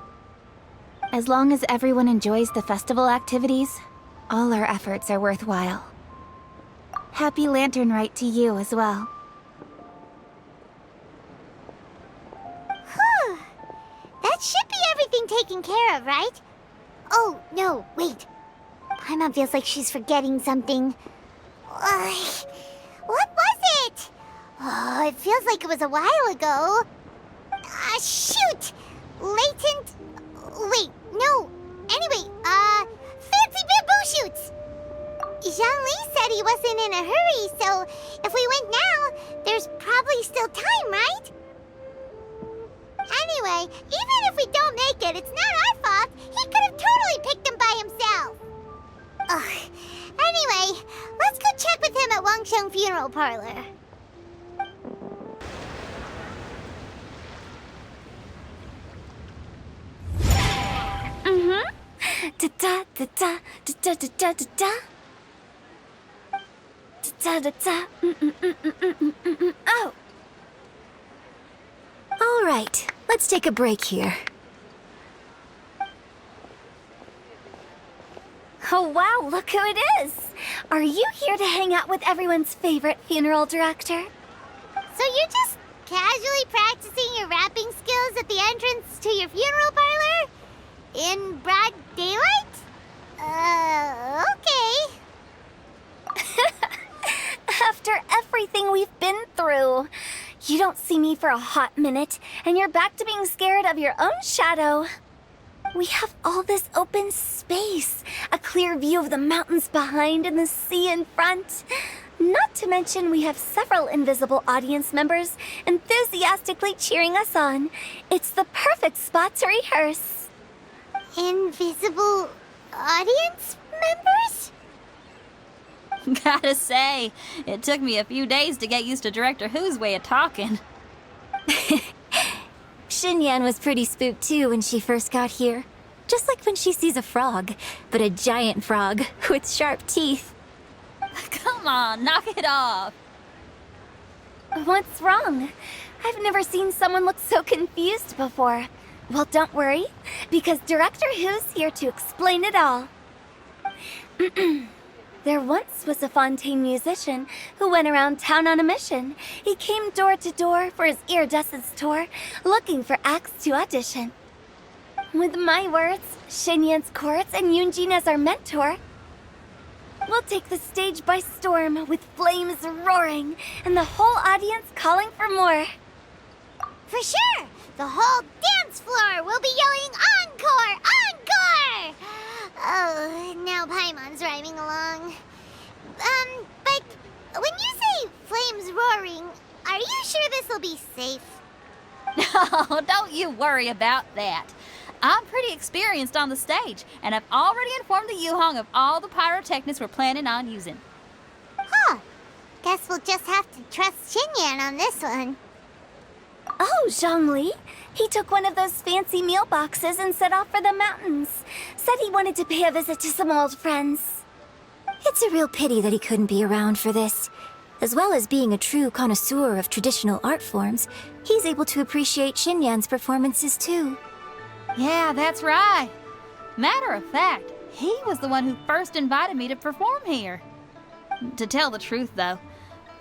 As long as everyone enjoys the festival activities, all our efforts are worthwhile. Happy Lantern Rite to you as well. Whew. That should be everything taken care of, right? Oh, no, wait. Paimon feels like she's forgetting something. What was it? Oh, it feels like it was a while ago. Shoot! Latent... Wait, no. Anyway, fancy bamboo shoots! Zhang-Li said he wasn't in a hurry, so if we went now, there's probably still time, right? Anyway, even if we don't make it, it's not our fault. He could have totally picked them by himself. Ugh. Anyway, let's go check with him at Wangsheng Funeral Parlor. Da da da da da da da da da. Da da da. Oh. All right, let's take a break here. Oh wow, look who it is! Are you here to hang out with everyone's favorite funeral director? So you're just casually practicing your rapping skills at the entrance to your funeral parlor? In broad daylight? Okay. After everything we've been through, you don't see me for a hot minute, and you're back to being scared of your own shadow. We have all this open space, a clear view of the mountains behind and the sea in front. Not to mention we have several invisible audience members enthusiastically cheering us on. It's the perfect spot to rehearse. Invisible audience members? Gotta say, it took me a few days to get used to Director Who's way of talking. Xinyan was pretty spooked too when she first got here. Just like when she sees a frog, but a giant frog with sharp teeth. Come on, knock it off. What's wrong? I've never seen someone look so confused before. Well, don't worry, because Director Who's here to explain it all. There once was a Fontaine musician who went around town on a mission. He came door to door for his iridescence tour, looking for acts to audition. With my words, Xinyan's chords, and Yunjin as our mentor, we'll take the stage by storm with flames roaring and the whole audience calling for more. For sure! The whole dance floor will be yelling encore! Encore! Oh, now Paimon's rhyming along. But when you say flames roaring, are you sure this will be safe? No, don't you worry about that. I'm pretty experienced on the stage, and I've already informed the Yuhong of all the pyrotechnics we're planning on using. Huh. Guess we'll just have to trust Xinyan on this one. Oh, Zhongli. He took one of those fancy meal boxes and set off for the mountains. Said he wanted to pay a visit to some old friends. It's a real pity that he couldn't be around for this. As well as being a true connoisseur of traditional art forms, he's able to appreciate Xinyan's performances too. Yeah, that's right. Matter of fact, he was the one who first invited me to perform here. To tell the truth, though,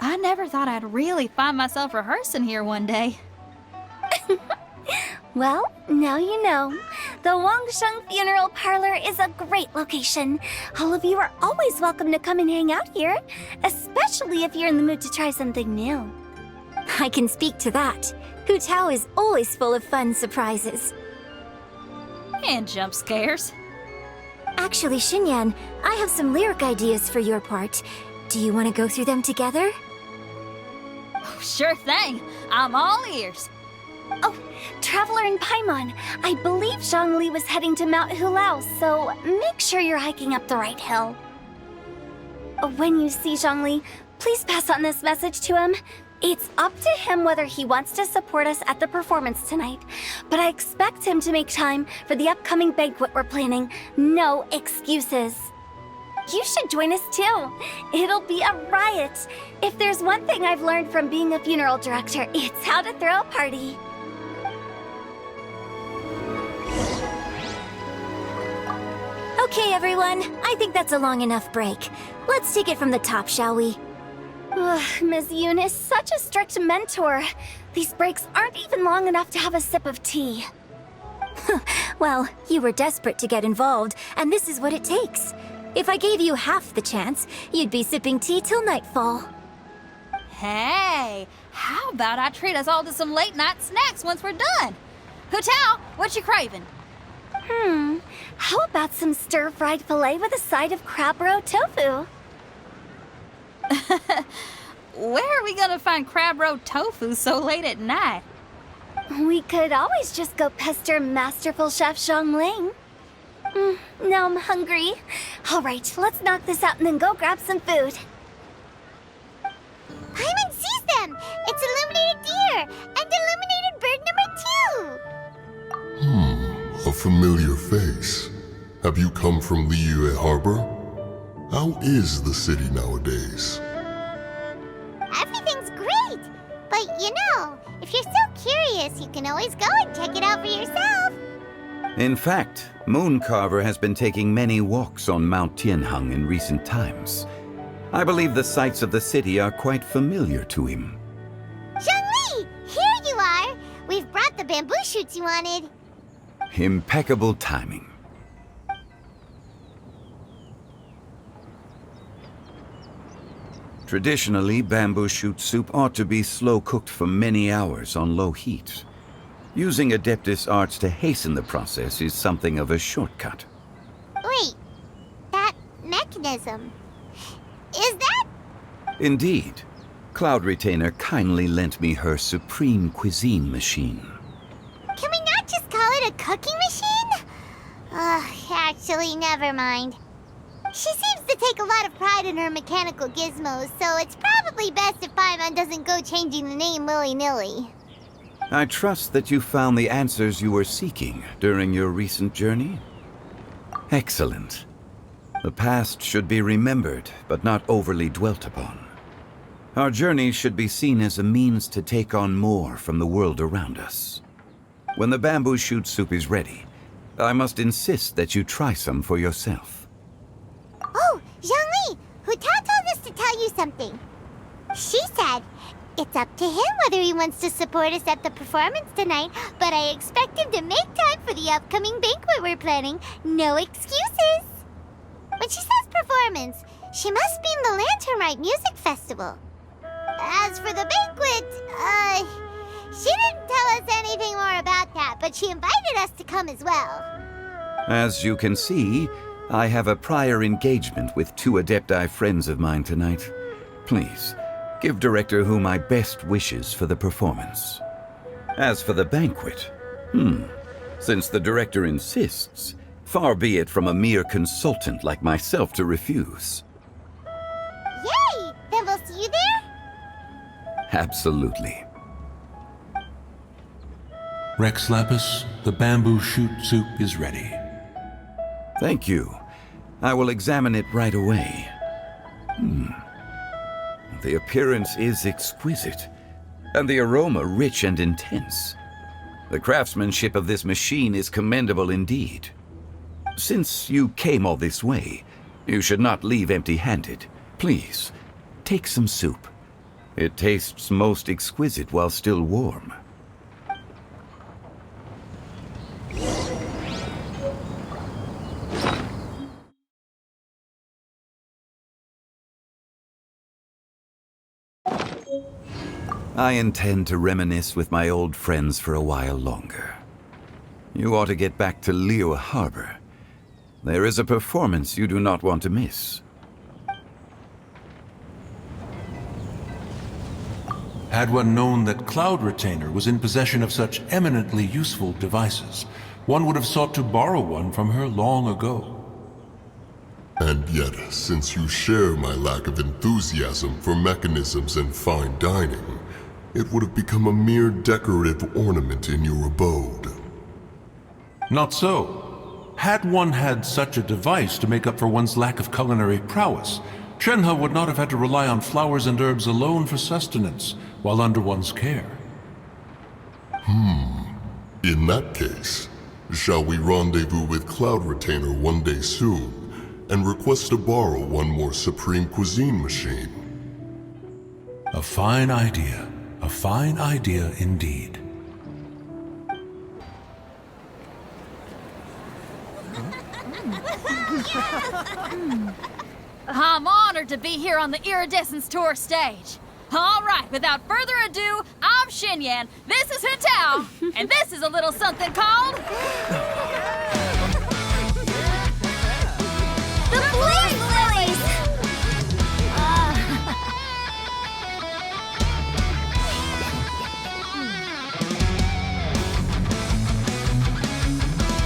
I never thought I'd really find myself rehearsing here one day. Well, now you know. The Wangsheng Funeral Parlor is a great location. All of you are always welcome to come and hang out here, especially if you're in the mood to try something new. I can speak to that. Hu Tao is always full of fun surprises. And jump scares. Actually, Xinyan, I have some lyric ideas for your part. Do you want to go through them together? Oh, sure thing. I'm all ears. Oh, Traveler and Paimon, I believe Zhongli was heading to Mount Hulao, so make sure you're hiking up the right hill. When you see Zhongli, please pass on this message to him. It's up to him whether he wants to support us at the performance tonight, but I expect him to make time for the upcoming banquet we're planning. No excuses. You should join us too. It'll be a riot. If there's one thing I've learned from being a funeral director, it's how to throw a party. Okay, everyone. I think that's a long enough break. Let's take it from the top, shall we? Ms. Yoon is such a strict mentor. These breaks aren't even long enough to have a sip of tea. Well, you were desperate to get involved, and this is what it takes. If I gave you half the chance, you'd be sipping tea till nightfall. Hey, how about I treat us all to some late-night snacks once we're done? Hu Tao, what you craving? How about some stir-fried filet with a side of crab roe tofu? Where are we gonna find crab roe tofu so late at night? We could always just go pester masterful chef Zhongling. Now I'm hungry. All right, let's knock this out and then go grab some food. Paimon sees them! It's illuminated deer and illuminated bird number 2! A familiar face. Have you come from Liyue Harbor? How is the city nowadays? Everything's great! But you know, if you're still curious, you can always go and check it out for yourself. In fact, Mooncarver has been taking many walks on Mount Tianheng in recent times. I believe the sights of the city are quite familiar to him. Zhongli! Here you are! We've brought the bamboo shoots you wanted. Impeccable timing. Traditionally, bamboo shoot soup ought to be slow-cooked for many hours on low heat. Using Adeptus arts to hasten the process is something of a shortcut. Wait, that mechanism... Is that Indeed. Cloud Retainer kindly lent me her supreme cuisine machine. Can we not just call it a cooking machine? Actually, never mind. She seems to take a lot of pride in her mechanical gizmos, so it's probably best if Paimon doesn't go changing the name willy-nilly. I trust that you found the answers you were seeking during your recent journey? Excellent. The past should be remembered, but not overly dwelt upon. Our journey should be seen as a means to take on more from the world around us. When the bamboo shoot soup is ready, I must insist that you try some for yourself. Oh, Zhongli! Huta told us to tell you something. She said, it's up to him whether he wants to support us at the performance tonight, but I expect him to make time for the upcoming banquet we're planning. No excuses! When she says performance, she must mean the Lantern Rite Music Festival. As for the banquet, she didn't tell us anything more about that, but she invited us to come as well. As you can see, I have a prior engagement with 2 Adepti friends of mine tonight. Please, give Director Hu my best wishes for the performance. As for the banquet, since the Director insists, far be it from a mere consultant like myself to refuse. Yay! Then we'll see you there? Absolutely. Rex Lapis, the bamboo shoot soup is ready. Thank you. I will examine it right away. The appearance is exquisite, and the aroma rich and intense. The craftsmanship of this machine is commendable indeed. Since you came all this way, you should not leave empty-handed. Please, take some soup. It tastes most exquisite while still warm. I intend to reminisce with my old friends for a while longer. You ought to get back to Liyue Harbor. There is a performance you do not want to miss. Had one known that Cloud Retainer was in possession of such eminently useful devices, one would have sought to borrow one from her long ago. And yet, since you share my lack of enthusiasm for mechanisms and fine dining, it would have become a mere decorative ornament in your abode. Not so. Had one had such a device to make up for one's lack of culinary prowess, Shenhe would not have had to rely on flowers and herbs alone for sustenance, while under one's care. In that case, shall we rendezvous with Cloud Retainer one day soon, and request to borrow one more Supreme Cuisine machine? A fine idea. A fine idea indeed. I'm honored to be here on the Iridescence Tour stage. All right, without further ado, I'm Xinyan, this is Hutao, and this is a little something called... The Flame Lilies!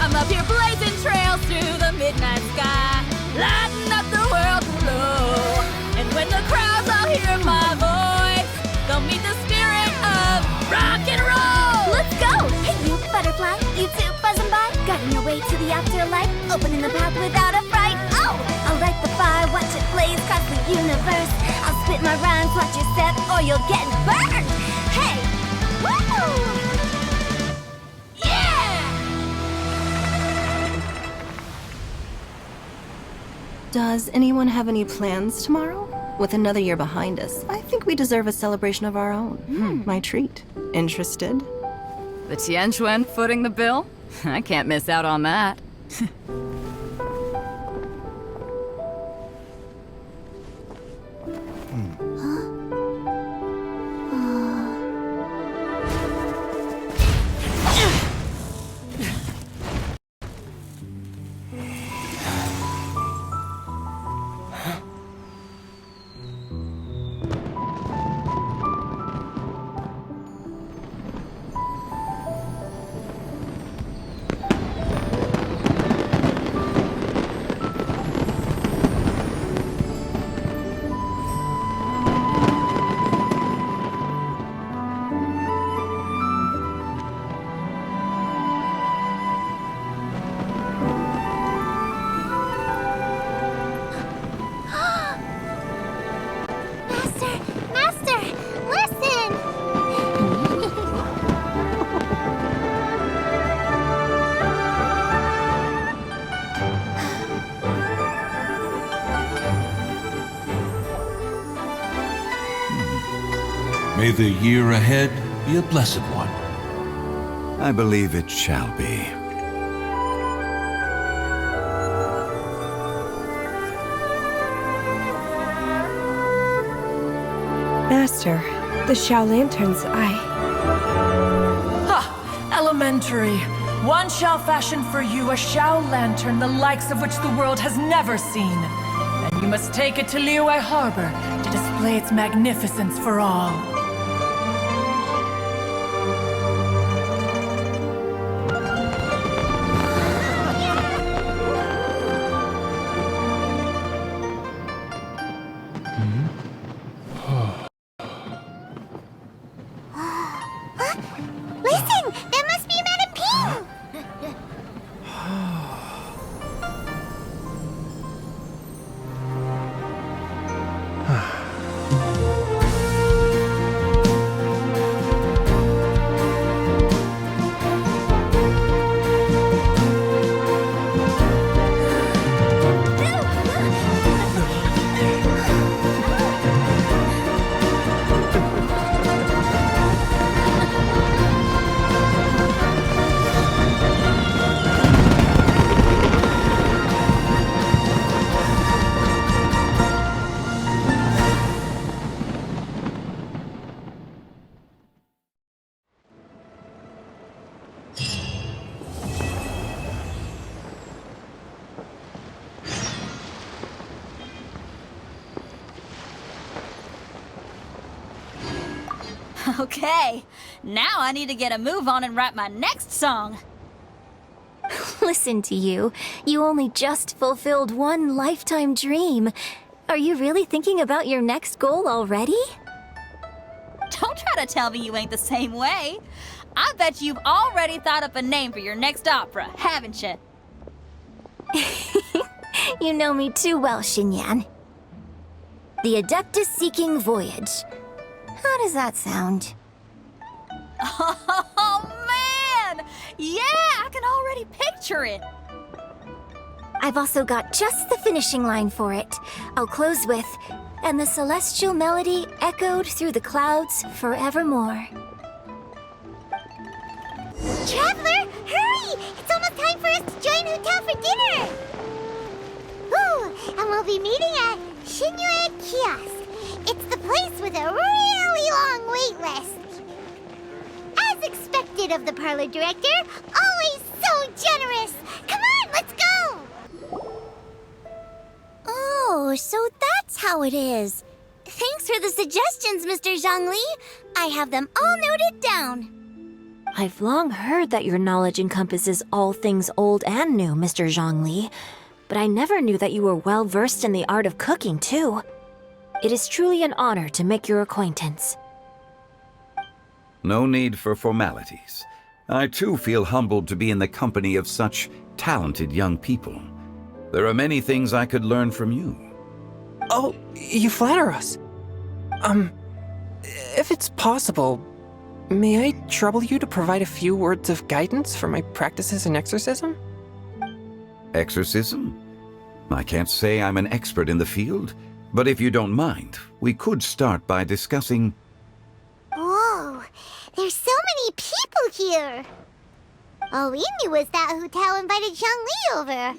I'm up here blazing trails through the midnight sky, lighting up the world below. And when the crowds all hear my voice, they'll meet the spirit of rock and roll. Let's go! Hey, you butterfly, you too buzzing by, guiding your way to the afterlife, opening the path without a fright. Oh, I'll light the fire, watch it blaze across the universe. I'll spit my rhymes, watch you set, or you'll get burned. Hey, woo! Does anyone have any plans tomorrow? With another year behind us, I think we deserve a celebration of our own. My treat. Interested? The Tianquan footing the bill? I can't miss out on that. Master, listen! May the year ahead be a blessed one. I believe it shall be. Master, the Xiao Lanterns, Ha! Elementary. One shall fashion for you a Xiao Lantern the likes of which the world has never seen. And you must take it to Liyue Harbor to display its magnificence for all. Listen! That must be Madame Ping! Okay, now I need to get a move on and write my next song. Listen to you. You only just fulfilled one lifetime dream. Are you really thinking about your next goal already? Don't try to tell me you ain't the same way. I bet you've already thought up a name for your next opera, haven't you? You know me too well, Xinyan. The Adeptus Seeking Voyage. How does that sound? Oh, man! Yeah, I can already picture it. I've also got just the finishing line for it. I'll close with, and the celestial melody echoed through the clouds forevermore. Traveler, hurry! It's almost time for us to join Hotel for dinner! Ooh, and we'll be meeting at Shinue Kiosk. It's the place with a really long wait list. As expected of the parlor director, always so generous! Come on, let's go! Oh, so that's how it is. Thanks for the suggestions, Mr. Zhongli. I have them all noted down. I've long heard that your knowledge encompasses all things old and new, Mr. Zhongli. But I never knew that you were well versed in the art of cooking, too. It is truly an honor to make your acquaintance. No need for formalities. I too feel humbled to be in the company of such talented young people. There are many things I could learn from you. Oh, you flatter us. If it's possible, may I trouble you to provide a few words of guidance for my practices in exorcism? Exorcism? I can't say I'm an expert in the field, but if you don't mind, we could start by discussing... Whoa, there's so many people here! All we knew was that Hotel invited Zhongli over.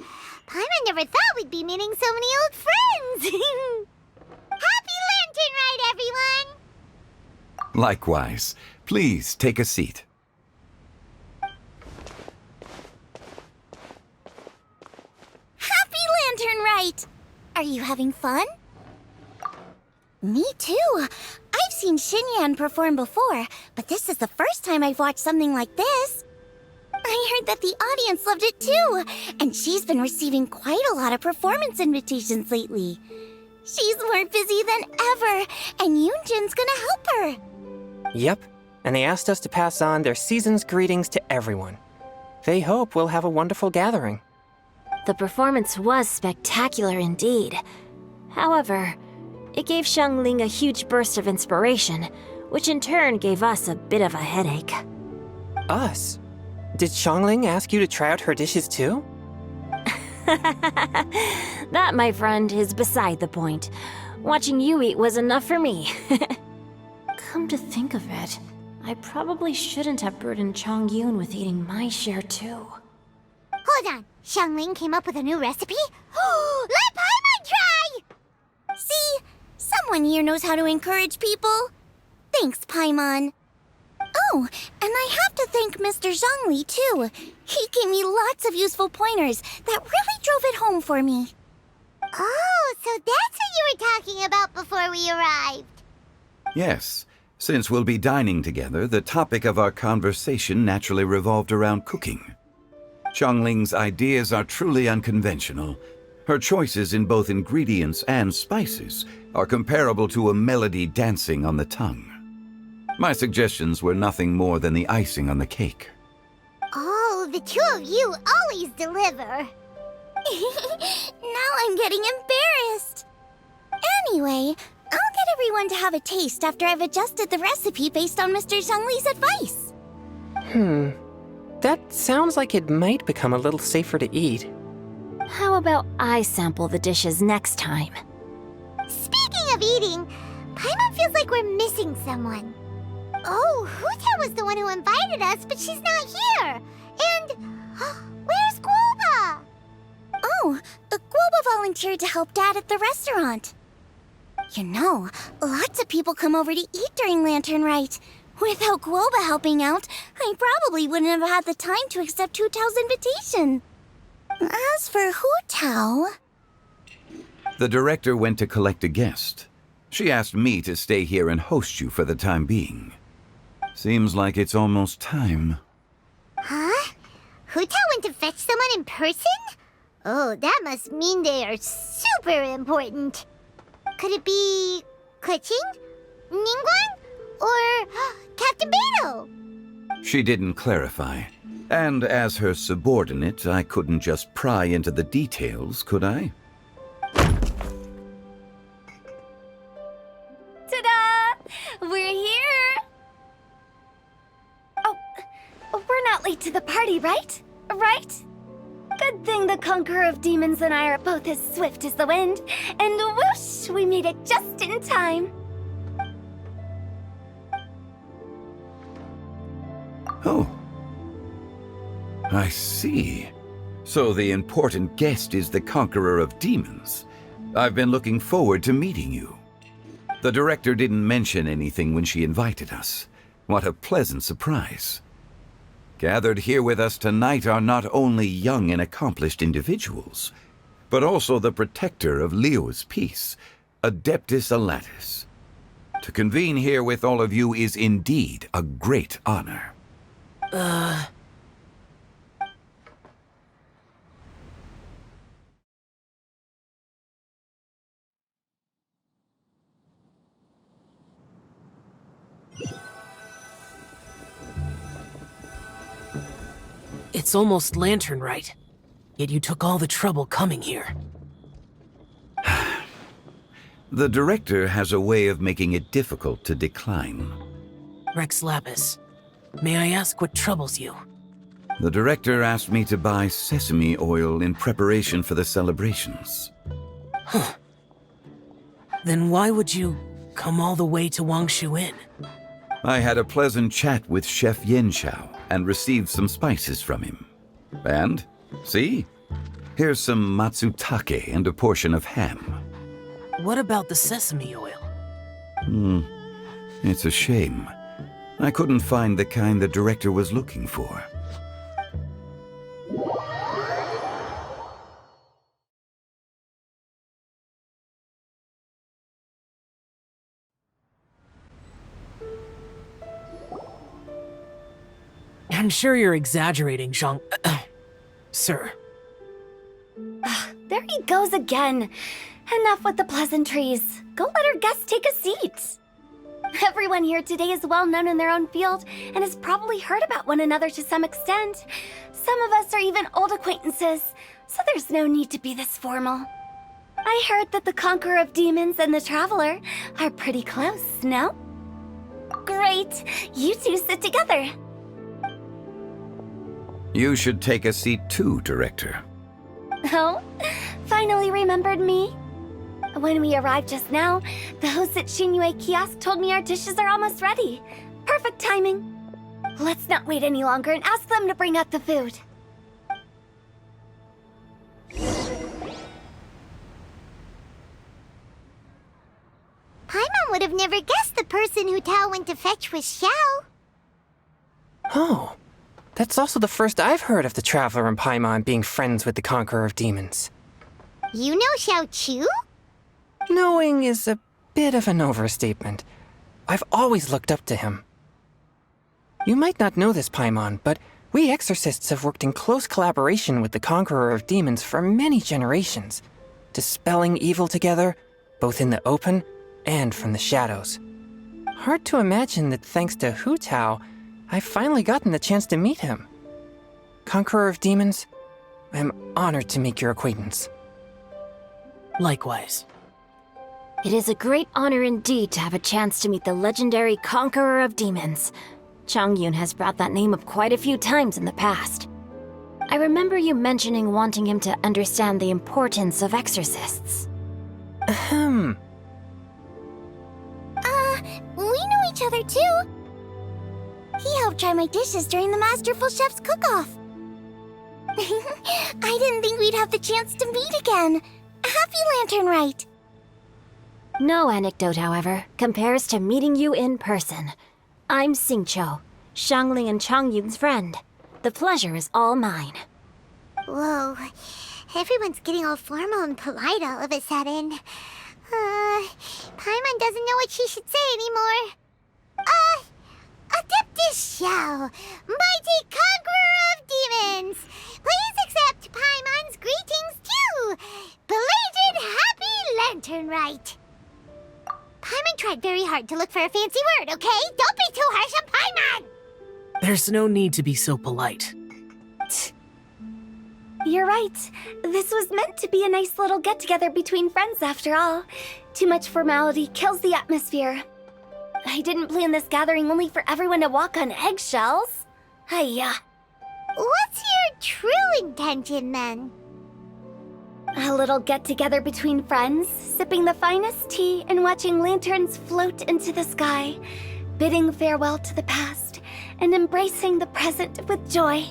Paimon never thought we'd be meeting so many old friends! Happy Lantern Rite, everyone! Likewise. Please take a seat. Happy Lantern Rite! Are you having fun? Me too. I've seen Xinyan perform before, but this is the first time I've watched something like this. I heard that the audience loved it too, and she's been receiving quite a lot of performance invitations lately. She's more busy than ever, and Yoonjin's gonna help her. Yep, and they asked us to pass on their season's greetings to everyone. They hope we'll have a wonderful gathering. The performance was spectacular indeed. However, It gave Xiangling a huge burst of inspiration, which in turn gave us a bit of a headache. Us? Did Xiangling ask you to try out her dishes too? That, my friend, is beside the point. Watching you eat was enough for me. Come to think of it, I probably shouldn't have burdened Chongyun with eating my share too. Hold on, Xiangling came up with a new recipe? Let Paimon try! See? Someone here knows how to encourage people. Thanks, Paimon. Oh, and I have to thank Mr. Zhongli, too. He gave me lots of useful pointers that really drove it home for me. Oh, so that's what you were talking about before we arrived. Yes. Since we'll be dining together, the topic of our conversation naturally revolved around cooking. Xiangling's ideas are truly unconventional. Her choices in both ingredients and spices are comparable to a melody dancing on the tongue. My suggestions were nothing more than the icing on the cake. Oh, the two of you always deliver. Now I'm getting embarrassed. Anyway, I'll get everyone to have a taste after I've adjusted the recipe based on Mr. Zhongli's advice. That sounds like it might become a little safer to eat. How about I sample the dishes next time? Speaking of eating, Paimon feels like we're missing someone. Oh, Huta was the one who invited us, but she's not here. And where's Guoba? Oh, Guoba volunteered to help Dad at the restaurant. You know, lots of people come over to eat during Lantern Rite. Without Guoba helping out, I probably wouldn't have had the time to accept Hu Tao's invitation. As for Hu Tao... The director went to collect a guest. She asked me to stay here and host you for the time being. Seems like it's almost time. Huh? Hu Tao went to fetch someone in person? Oh, that must mean they are super important. Could it be Keqing? Ningguang? Or Captain Beidou? She didn't clarify. And as her subordinate, I couldn't just pry into the details, could I? Ta-da! We're here! Oh, we're not late to the party, right? Right? Good thing the Conqueror of Demons and I are both as swift as the wind. And whoosh, we made it just in time. Oh. I see. So the important guest is the Conqueror of Demons. I've been looking forward to meeting you. The director didn't mention anything when she invited us. What a pleasant surprise. Gathered here with us tonight are not only young and accomplished individuals, but also the protector of Liyue's peace, Adeptus Alatus. To convene here with all of you is indeed a great honor. It's almost Lantern Rite, yet you took all the trouble coming here. The director has a way of making it difficult to decline. Rex Lapis, may I ask what troubles you? The director asked me to buy sesame oil in preparation for the celebrations. Huh. Then why would you come all the way to Wangshu Inn? I had a pleasant chat with Chef Yanxiao and received some spices from him. And, see? Here's some matsutake and a portion of ham. What about the sesame oil? It's a shame. I couldn't find the kind the director was looking for. I'm sure you're exaggerating, Zhang... Sir. There he goes again. Enough with the pleasantries. Go let our guests take a seat. Everyone here today is well known in their own field and has probably heard about one another to some extent. Some of us are even old acquaintances, so there's no need to be this formal. I heard that the Conqueror of Demons and the Traveler are pretty close, no? Great! You two sit together. You should take a seat too, Director. Oh, finally remembered me? When we arrived just now, the host at Shinue Kiosk told me our dishes are almost ready. Perfect timing. Let's not wait any longer and ask them to bring out the food. Paimon would have never guessed the person who Tao went to fetch was Xiao. Oh, that's also the first I've heard of the Traveler and Paimon being friends with the Conqueror of Demons. You know Xiao Chu? Knowing is a bit of an overstatement. I've always looked up to him. You might not know this, Paimon, but we exorcists have worked in close collaboration with the Conqueror of Demons for many generations, dispelling evil together, both in the open and from the shadows. Hard to imagine that thanks to Hu Tao, I've finally gotten the chance to meet him. Conqueror of Demons, I'm honored to make your acquaintance. Likewise. It is a great honor indeed to have a chance to meet the legendary Conqueror of Demons. Chongyun has brought that name up quite a few times in the past. I remember you mentioning wanting him to understand the importance of exorcists. Ahem. We know each other too. He helped try my dishes during the Masterful Chef's cook-off. I didn't think we'd have the chance to meet again. Happy Lantern Rite. No anecdote, however, compares to meeting you in person. I'm Xingqiu, Shangling and Chongyun's friend. The pleasure is all mine. Whoa, everyone's getting all formal and polite all of a sudden. Paimon doesn't know what she should say anymore. Adeptus Xiao, mighty conqueror of demons, please accept Paimon's greetings too. Belated Happy Lantern Rite. Paimon tried very hard to look for a fancy word, okay? Don't be too harsh on Paimon! There's no need to be so polite. You're right. This was meant to be a nice little get-together between friends after all. Too much formality kills the atmosphere. I didn't plan this gathering only for everyone to walk on eggshells. Hiya. What's your true intention then? A little get-together between friends, sipping the finest tea and watching lanterns float into the sky, bidding farewell to the past and embracing the present with joy.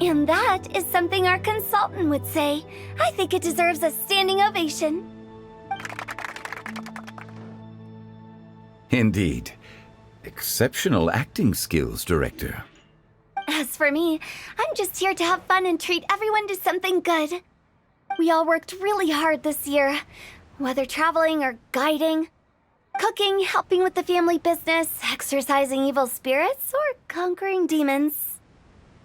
And that is something our consultant would say. I think it deserves a standing ovation. Indeed. Exceptional acting skills, Director. As for me, I'm just here to have fun and treat everyone to something good. We all worked really hard this year, whether traveling or guiding, cooking, helping with the family business, exorcising evil spirits, or conquering demons.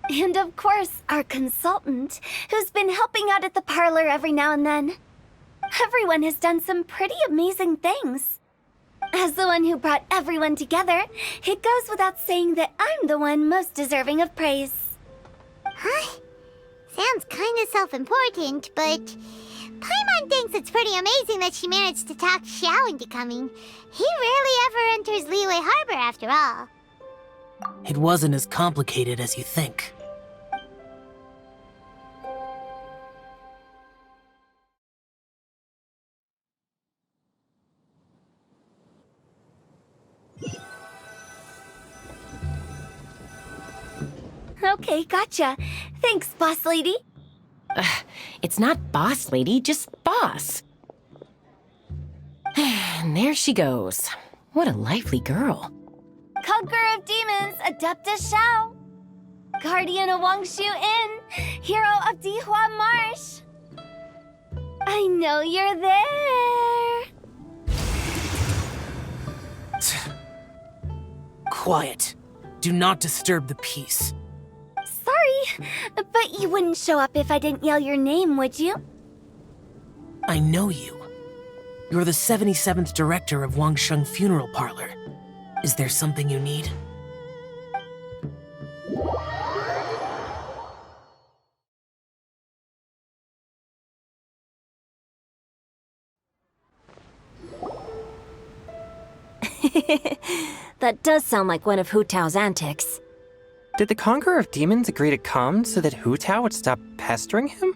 And of course, our consultant, who's been helping out at the parlor every now and then. Everyone has done some pretty amazing things. As the one who brought everyone together, it goes without saying that I'm the one most deserving of praise. Huh? Sounds kinda self-important, but Paimon thinks it's pretty amazing that she managed to talk Xiao into coming. He rarely ever enters Liyue Harbor after all. It wasn't as complicated as you think. Okay, gotcha. Thanks, boss lady. It's not boss lady, just boss. And there she goes. What a lively girl. Conqueror of Demons, Adeptus Xiao. Guardian of Wangshu Inn, hero of Dihua Marsh. I know you're there. Quiet. Do not disturb the peace. Sorry, but you wouldn't show up if I didn't yell your name, would you? I know you. You're the 77th director of Wangsheng Funeral Parlor. Is there something you need? That does sound like one of Hu Tao's antics. Did the Conqueror of Demons agree to come so that Hu Tao would stop pestering him?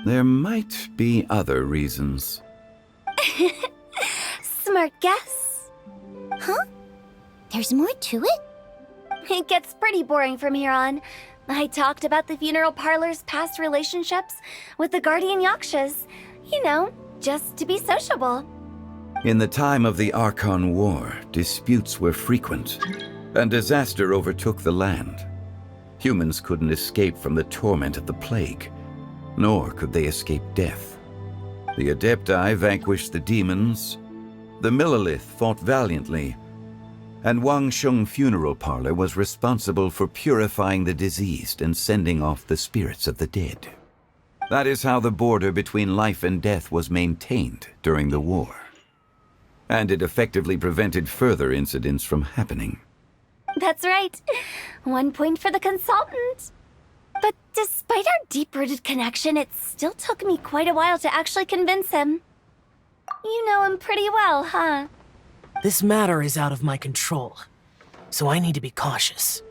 There might be other reasons. Smart guess. Huh? There's more to it? It gets pretty boring from here on. I talked about the funeral parlor's past relationships with the guardian yakshas. You know, just to be sociable. In the time of the Archon War, disputes were frequent, and disaster overtook the land. Humans couldn't escape from the torment of the plague, nor could they escape death. The Adepti vanquished the demons, the Millelith fought valiantly, and Wang Sheng Funeral Parlor was responsible for purifying the diseased and sending off the spirits of the dead. That is how the border between life and death was maintained during the war. And it effectively prevented further incidents from happening. That's right. 1 point for the consultant. But despite our deep-rooted connection, it still took me quite a while to actually convince him. You know him pretty well, huh? This matter is out of my control, so I need to be cautious.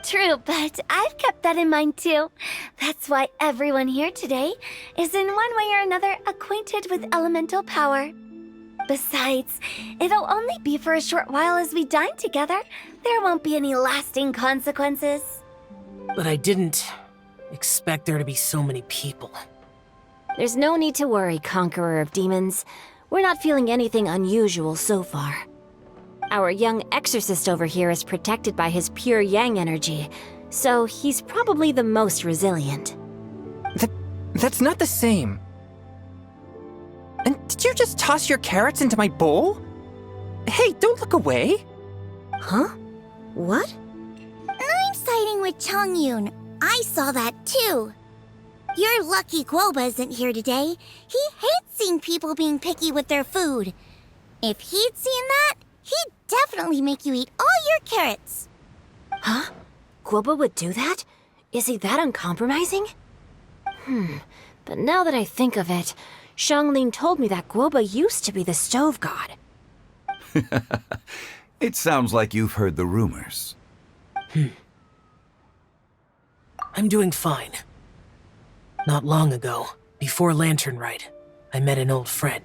True, but I've kept that in mind too. That's why everyone here today is in one way or another acquainted with elemental power. Besides, it'll only be for a short while as we dine together. There won't be any lasting consequences. But I didn't expect there to be so many people. There's no need to worry, Conqueror of Demons. We're not feeling anything unusual so far. Our young exorcist over here is protected by his pure yang energy, so he's probably the most resilient. That's not the same. And did you just toss your carrots into my bowl? Hey, don't look away! Huh? What? I'm siding with Chongyun. I saw that too. You're lucky Guoba isn't here today. He hates seeing people being picky with their food. If he'd seen that, he'd definitely make you eat all your carrots. Huh? Guoba would do that? Is he that uncompromising? But now that I think of it, Xiangling told me that Guoba used to be the stove god. It sounds like you've heard the rumors. I'm doing fine. Not long ago, before Lantern Rite, I met an old friend.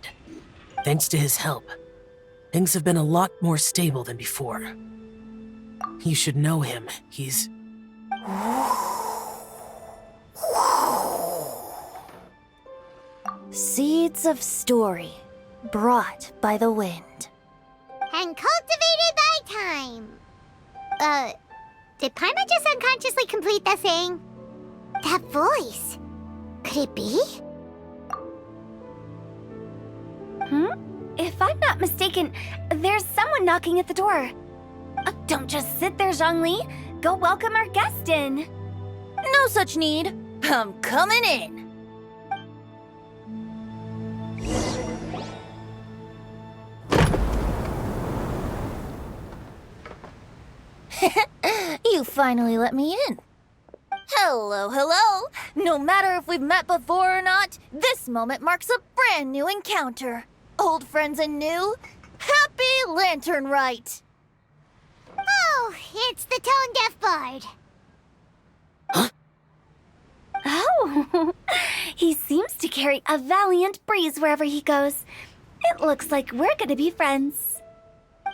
Thanks to his help, things have been a lot more stable than before. You should know him. He's... Seeds of story, brought by the wind. And cultivated by time. Did Paimon just unconsciously complete the thing? That voice. Could it be? If I'm not mistaken, there's someone knocking at the door. Don't just sit there, Zhongli. Go welcome our guest in. No such need. I'm coming in. You finally let me in. Hello, hello. No matter if we've met before or not, this moment marks a brand new encounter. Old friends and new, happy Lantern Rite. Oh, it's the tone-deaf bard. Oh, he seems to carry a valiant breeze wherever he goes. It looks like we're gonna be friends.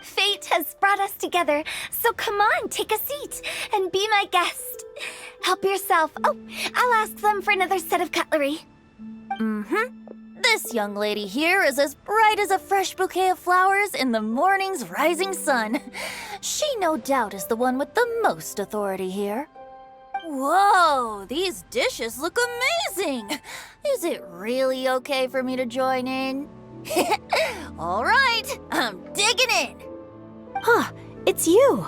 Fate has brought us together, so come on, take a seat and be my guest. Help yourself. Oh, I'll ask them for another set of cutlery. This young lady here is as bright as a fresh bouquet of flowers in the morning's rising sun. She no doubt is the one with the most authority here. Whoa, these dishes look amazing! Is it really okay for me to join in? All right, I'm digging in. Huh, it's you.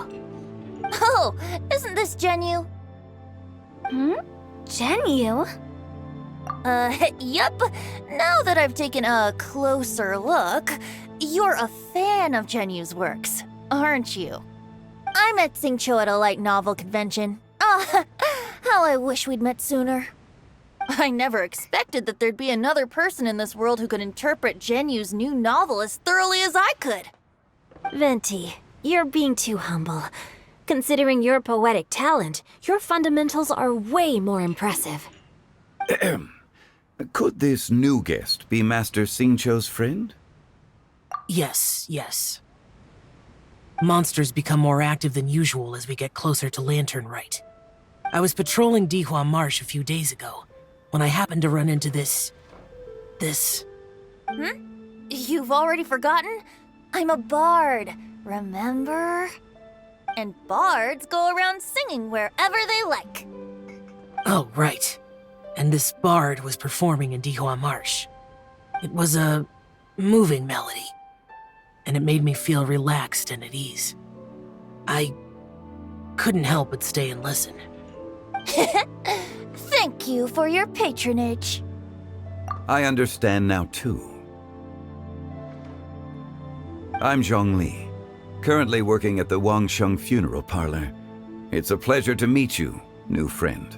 Oh, isn't this Genyu? Genyu? Yep. Now that I've taken a closer look, you're a fan of Genyu's works, aren't you? I met Xingqiu at a light novel convention. How I wish we'd met sooner. I never expected that there'd be another person in this world who could interpret Genyu's new novel as thoroughly as I could. Venti, you're being too humble. Considering your poetic talent, your fundamentals are way more impressive. Could this new guest be Master Xingqiu's friend? Yes. Monsters become more active than usual as we get closer to Lantern Rite. I was patrolling Dihua Marsh a few days ago, when I happened to run into this... You've already forgotten? I'm a bard, remember? And bards go around singing wherever they like. Oh, right. And this bard was performing in Dihua Marsh. It was a moving melody, and it made me feel relaxed and at ease. I couldn't help but stay and listen. Thank you for your patronage. I understand now, too. I'm Zhongli, currently working at the Wangsheng Funeral Parlor. It's a pleasure to meet you, new friend.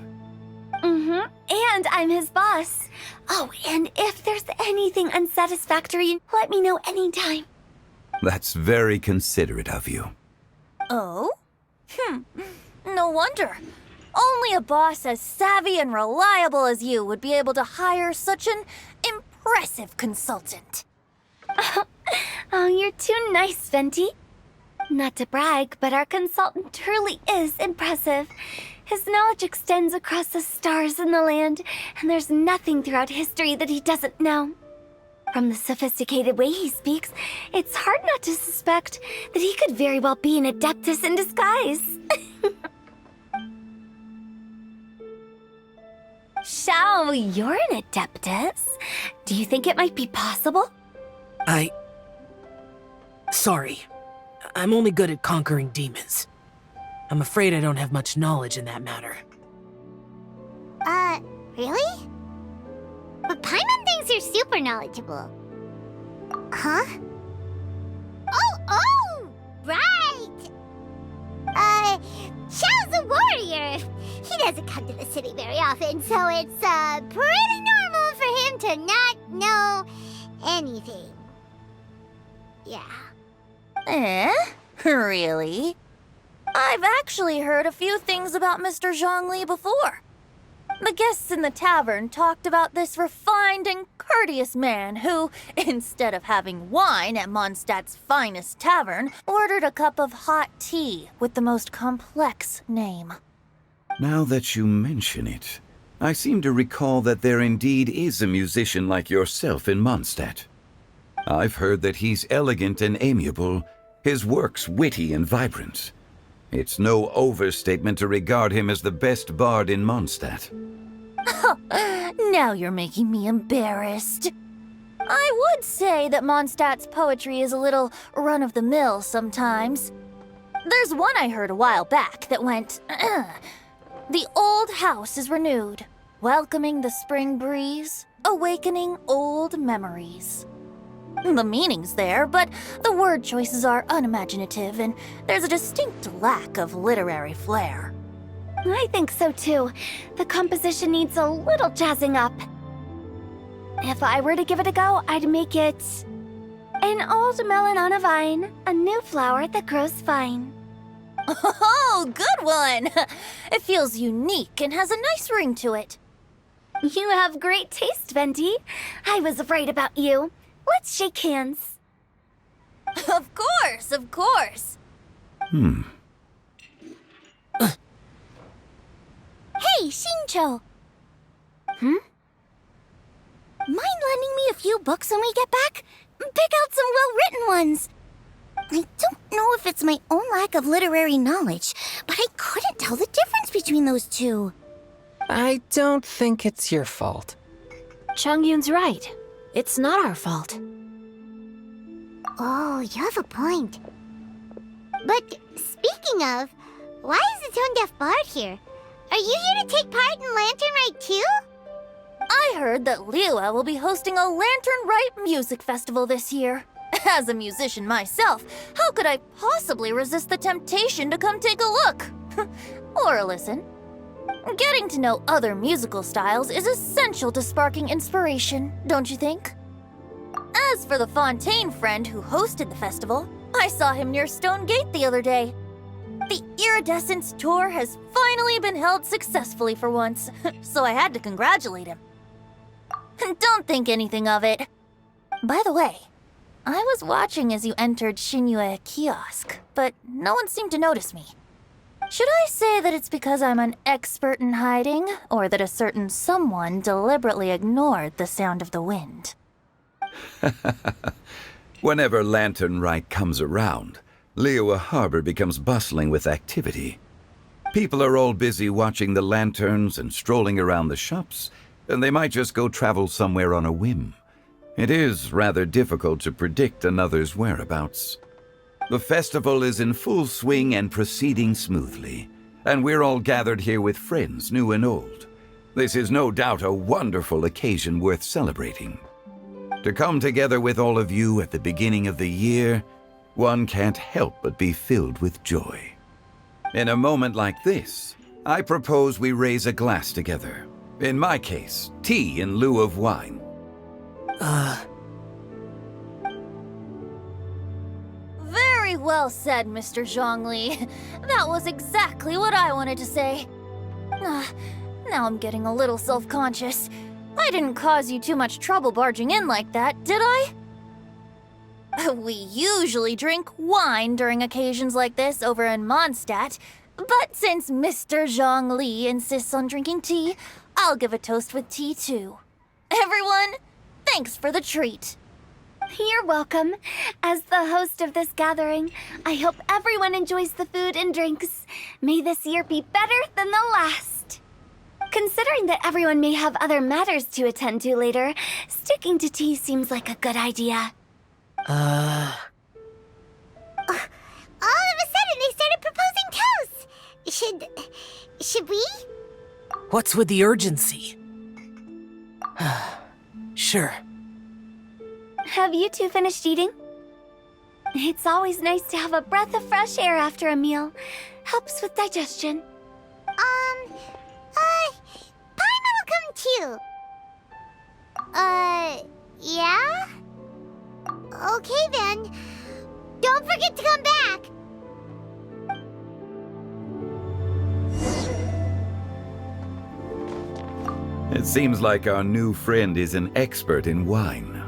And I'm his boss. Oh, and if there's anything unsatisfactory, let me know anytime. That's very considerate of you. Oh? No wonder. Only a boss as savvy and reliable as you would be able to hire such an impressive consultant. Oh, you're too nice, Venti. Not to brag, but our consultant truly is impressive. His knowledge extends across the stars and the land, and there's nothing throughout history that he doesn't know. From the sophisticated way he speaks, it's hard not to suspect that he could very well be an adeptus in disguise. Shao, you're an adeptus. Do you think it might be possible? Sorry. I'm only good at conquering demons. I'm afraid I don't have much knowledge in that matter. Really? But Paimon thinks you're super knowledgeable. Huh? Oh, right! Xiao's a warrior. He doesn't come to the city very often, so it's, pretty normal for him to not know anything. Yeah. Really? I've actually heard a few things about Mr. Zhongli before. The guests in the tavern talked about this refined and courteous man who, instead of having wine at Mondstadt's finest tavern, ordered a cup of hot tea with the most complex name. Now that you mention it, I seem to recall that there indeed is a musician like yourself in Mondstadt. I've heard that he's elegant and amiable, his works witty and vibrant. It's no overstatement to regard him as the best bard in Mondstadt. Now you're making me embarrassed. I would say that Mondstadt's poetry is a little run-of-the-mill sometimes. There's one I heard a while back that went, The old house is renewed, welcoming the spring breeze, awakening old memories. The meaning's there, but the word choices are unimaginative, and there's a distinct lack of literary flair. I think so too. The composition needs a little jazzing up. If I were to give it a go, I'd make it an old melon on a vine, a new flower that grows fine. Oh, good one! It feels unique and has a nice ring to it. You have great taste, Venti. I was right about you. Let's shake hands. Of course, of course. Hey, Xingqiu! Mind lending me a few books when we get back? Pick out some well-written ones. I don't know if it's my own lack of literary knowledge, but I couldn't tell the difference between those two. I don't think it's your fault. Chongyun's right. It's not our fault. Oh, you have a point. But speaking of, why is the tone-deaf bard here? Are you here to take part in Lantern Rite too? I heard that Liyue will be hosting a Lantern Rite music festival this year. As a musician myself, how could I possibly resist the temptation to come take a look? Or listen. Getting to know other musical styles is essential to sparking inspiration, don't you think? As for the Fontaine friend who hosted the festival, I saw him near Stone Gate the other day. The Iridescence tour has finally been held successfully for once, so I had to congratulate him. Don't think anything of it. By the way, I was watching as you entered Shinyue Kiosk, but no one seemed to notice me. Should I say that it's because I'm an expert in hiding, or that a certain someone deliberately ignored the sound of the wind? Whenever Lantern Rite comes around, Liyue Harbor becomes bustling with activity. People are all busy watching the lanterns and strolling around the shops, and they might just go travel somewhere on a whim. It is rather difficult to predict another's whereabouts. The festival is in full swing and proceeding smoothly, and we're all gathered here with friends, new and old. This is no doubt a wonderful occasion worth celebrating. To come together with all of you at the beginning of the year, one can't help but be filled with joy. In a moment like this, I propose we raise a glass together. In my case, tea in lieu of wine. Very well said, Mr. Zhongli. That was exactly what I wanted to say. Now I'm getting a little self-conscious. I didn't cause you too much trouble barging in like that, did I? We usually drink wine during occasions like this over in Mondstadt, but since Mr. Zhongli insists on drinking tea, I'll give a toast with tea too. Everyone, thanks for the treat. You're welcome. As the host of this gathering, I hope everyone enjoys the food and drinks. May this year be better than the last. Considering that everyone may have other matters to attend to later, sticking to tea seems like a good idea. All of a sudden, they started proposing toasts. Should we? What's with the urgency? Sure. Have you two finished eating? It's always nice to have a breath of fresh air after a meal. Helps with digestion. Paimon will come too. Yeah? Okay then. Don't forget to come back. It seems like our new friend is an expert in wine.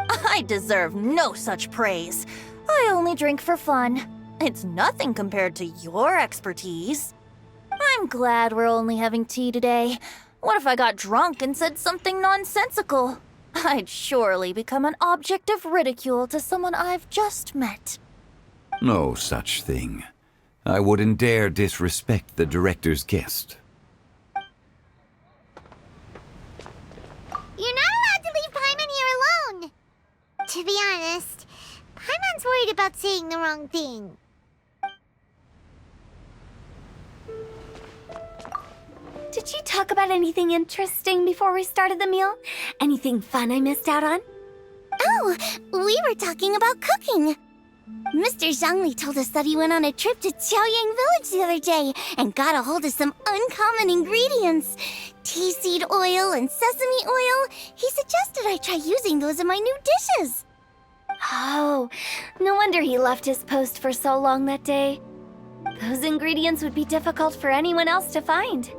I deserve no such praise. I only drink for fun. It's nothing compared to your expertise. I'm glad we're only having tea today. What if I got drunk and said something nonsensical? I'd surely become an object of ridicule to someone I've just met. No such thing. I wouldn't dare disrespect the director's guest. You're not allowed to leave Paimon here alone. To be honest, Paimon's worried about saying the wrong thing. Did you talk about anything interesting before we started the meal? Anything fun I missed out on? Oh, we were talking about cooking. Mr. Zhongli told us that he went on a trip to Qiaoyang Village the other day and got a hold of some uncommon ingredients. Tea seed oil and sesame oil. He suggested I try using those in my new dishes. Oh, no wonder he left his post for so long that day. Those ingredients would be difficult for anyone else to find.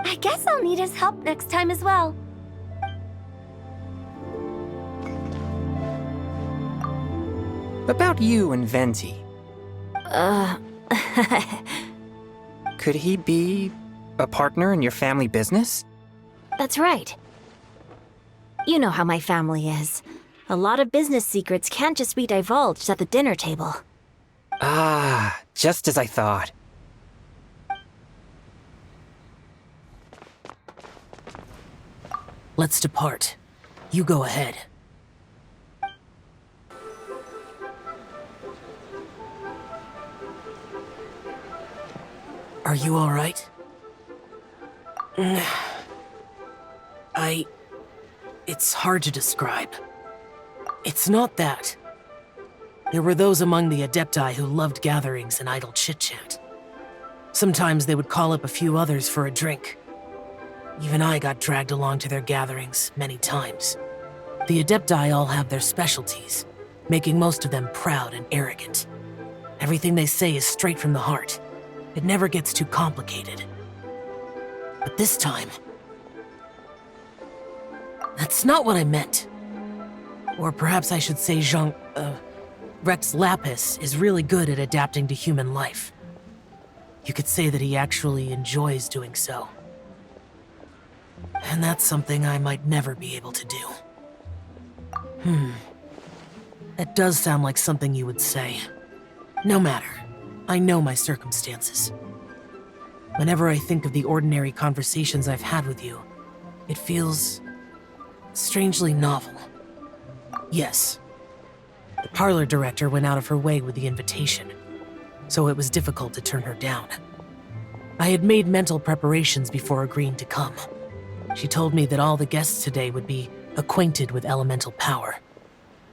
I guess I'll need his help next time as well. About you and Venti. Could he be a partner in your family business? That's right. You know how my family is. A lot of business secrets can't just be divulged at the dinner table. Ah, just as I thought. Let's depart. You go ahead. Are you all right? It's hard to describe. It's not that. There were those among the Adepti who loved gatherings and idle chit-chat. Sometimes they would call up a few others for a drink. Even I got dragged along to their gatherings many times. The Adepti all have their specialties, making most of them proud and arrogant. Everything they say is straight from the heart. It never gets too complicated. But this time, that's not what I meant. Or perhaps I should say Rex Lapis is really good at adapting to human life. You could say that he actually enjoys doing so. And that's something I might never be able to do. That does sound like something you would say. No matter. I know my circumstances. Whenever I think of the ordinary conversations I've had with you, it feels strangely novel. Yes, the parlor director went out of her way with the invitation, so it was difficult to turn her down. I had made mental preparations before agreeing to come. She told me that all the guests today would be acquainted with elemental power,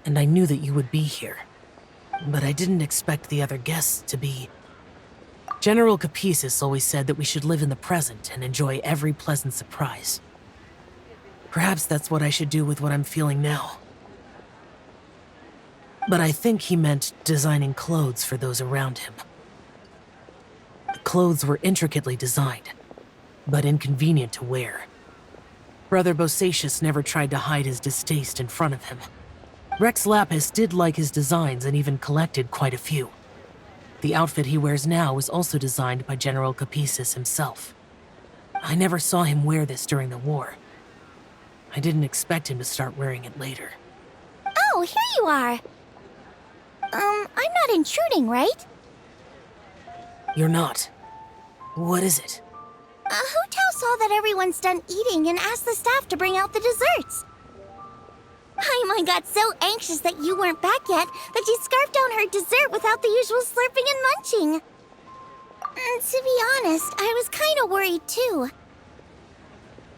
and I knew that you would be here. But I didn't expect the other guests to be... General Capisis always said that we should live in the present and enjoy every pleasant surprise. Perhaps that's what I should do with what I'm feeling now. But I think he meant designing clothes for those around him. The clothes were intricately designed, but inconvenient to wear. Brother Bosacius never tried to hide his distaste in front of him. Rex Lapis did like his designs and even collected quite a few. The outfit he wears now was also designed by General Capisis himself. I never saw him wear this during the war. I didn't expect him to start wearing it later. Oh, here you are. I'm not intruding, right? You're not. What is it? Hu Tao saw that everyone's done eating and asked the staff to bring out the desserts. Paimon got so anxious that you weren't back yet that she scarfed down her dessert without the usual slurping and munching. To be honest, I was kind of worried too.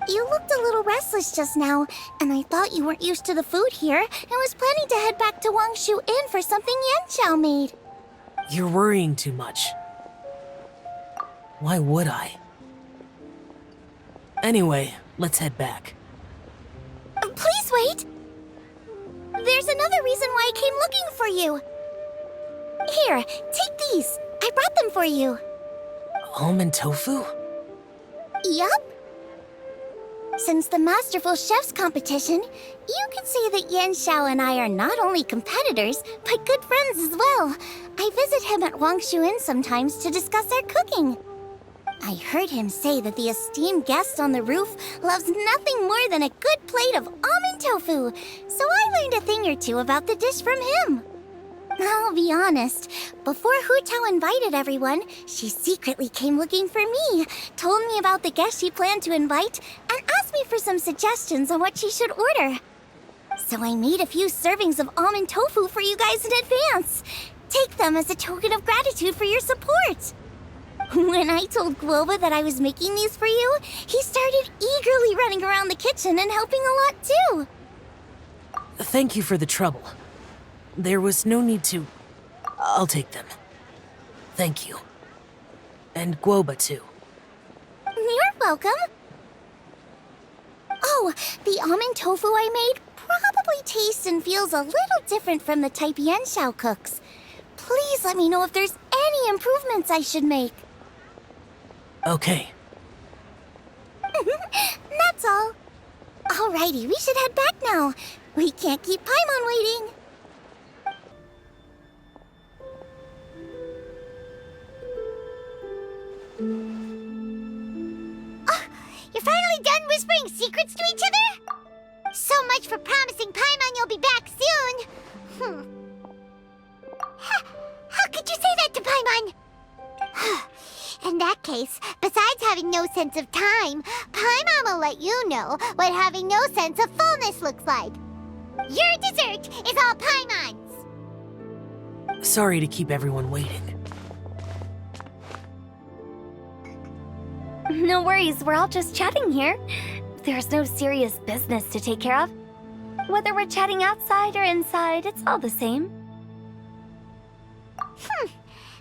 You looked a little restless just now, and I thought you weren't used to the food here and was planning to head back to Wangshu Inn for something Yanxiao made. You're worrying too much. Why would I? Anyway, let's head back. Please wait! There's another reason why I came looking for you. Here, take these. I brought them for you. Almond tofu? Yup. Since the Masterful Chef's competition, you could say that Yanxiao and I are not only competitors, but good friends as well. I visit him at Wangshu Inn sometimes to discuss our cooking. I heard him say that the esteemed guest on the roof loves nothing more than a good plate of almond tofu, so I learned a thing or two about the dish from him. I'll be honest, before Hu Tao invited everyone, she secretly came looking for me, told me about the guests she planned to invite, and asked me for some suggestions on what she should order. So I made a few servings of almond tofu for you guys in advance. Take them as a token of gratitude for your support. When I told Guoba that I was making these for you, he started eagerly running around the kitchen and helping a lot too. Thank you for the trouble. There was no need to... I'll take them. Thank you. And Guoba too. You're welcome. Oh, the almond tofu I made probably tastes and feels a little different from the type Yanxiao cooks. Please let me know if there's any improvements I should make. Okay. That's all. Alrighty, we should head back now. We can't keep Paimon waiting. Oh, you're finally done whispering secrets to each other? So much for promising Paimon you'll be back soon. How could you say that to Paimon? In that case, besides having no sense of time, Paimon will let you know what having no sense of fullness looks like. Your dessert is all Paimon's. Sorry to keep everyone waiting. No worries, we're all just chatting here. There's no serious business to take care of. Whether we're chatting outside or inside, it's all the same.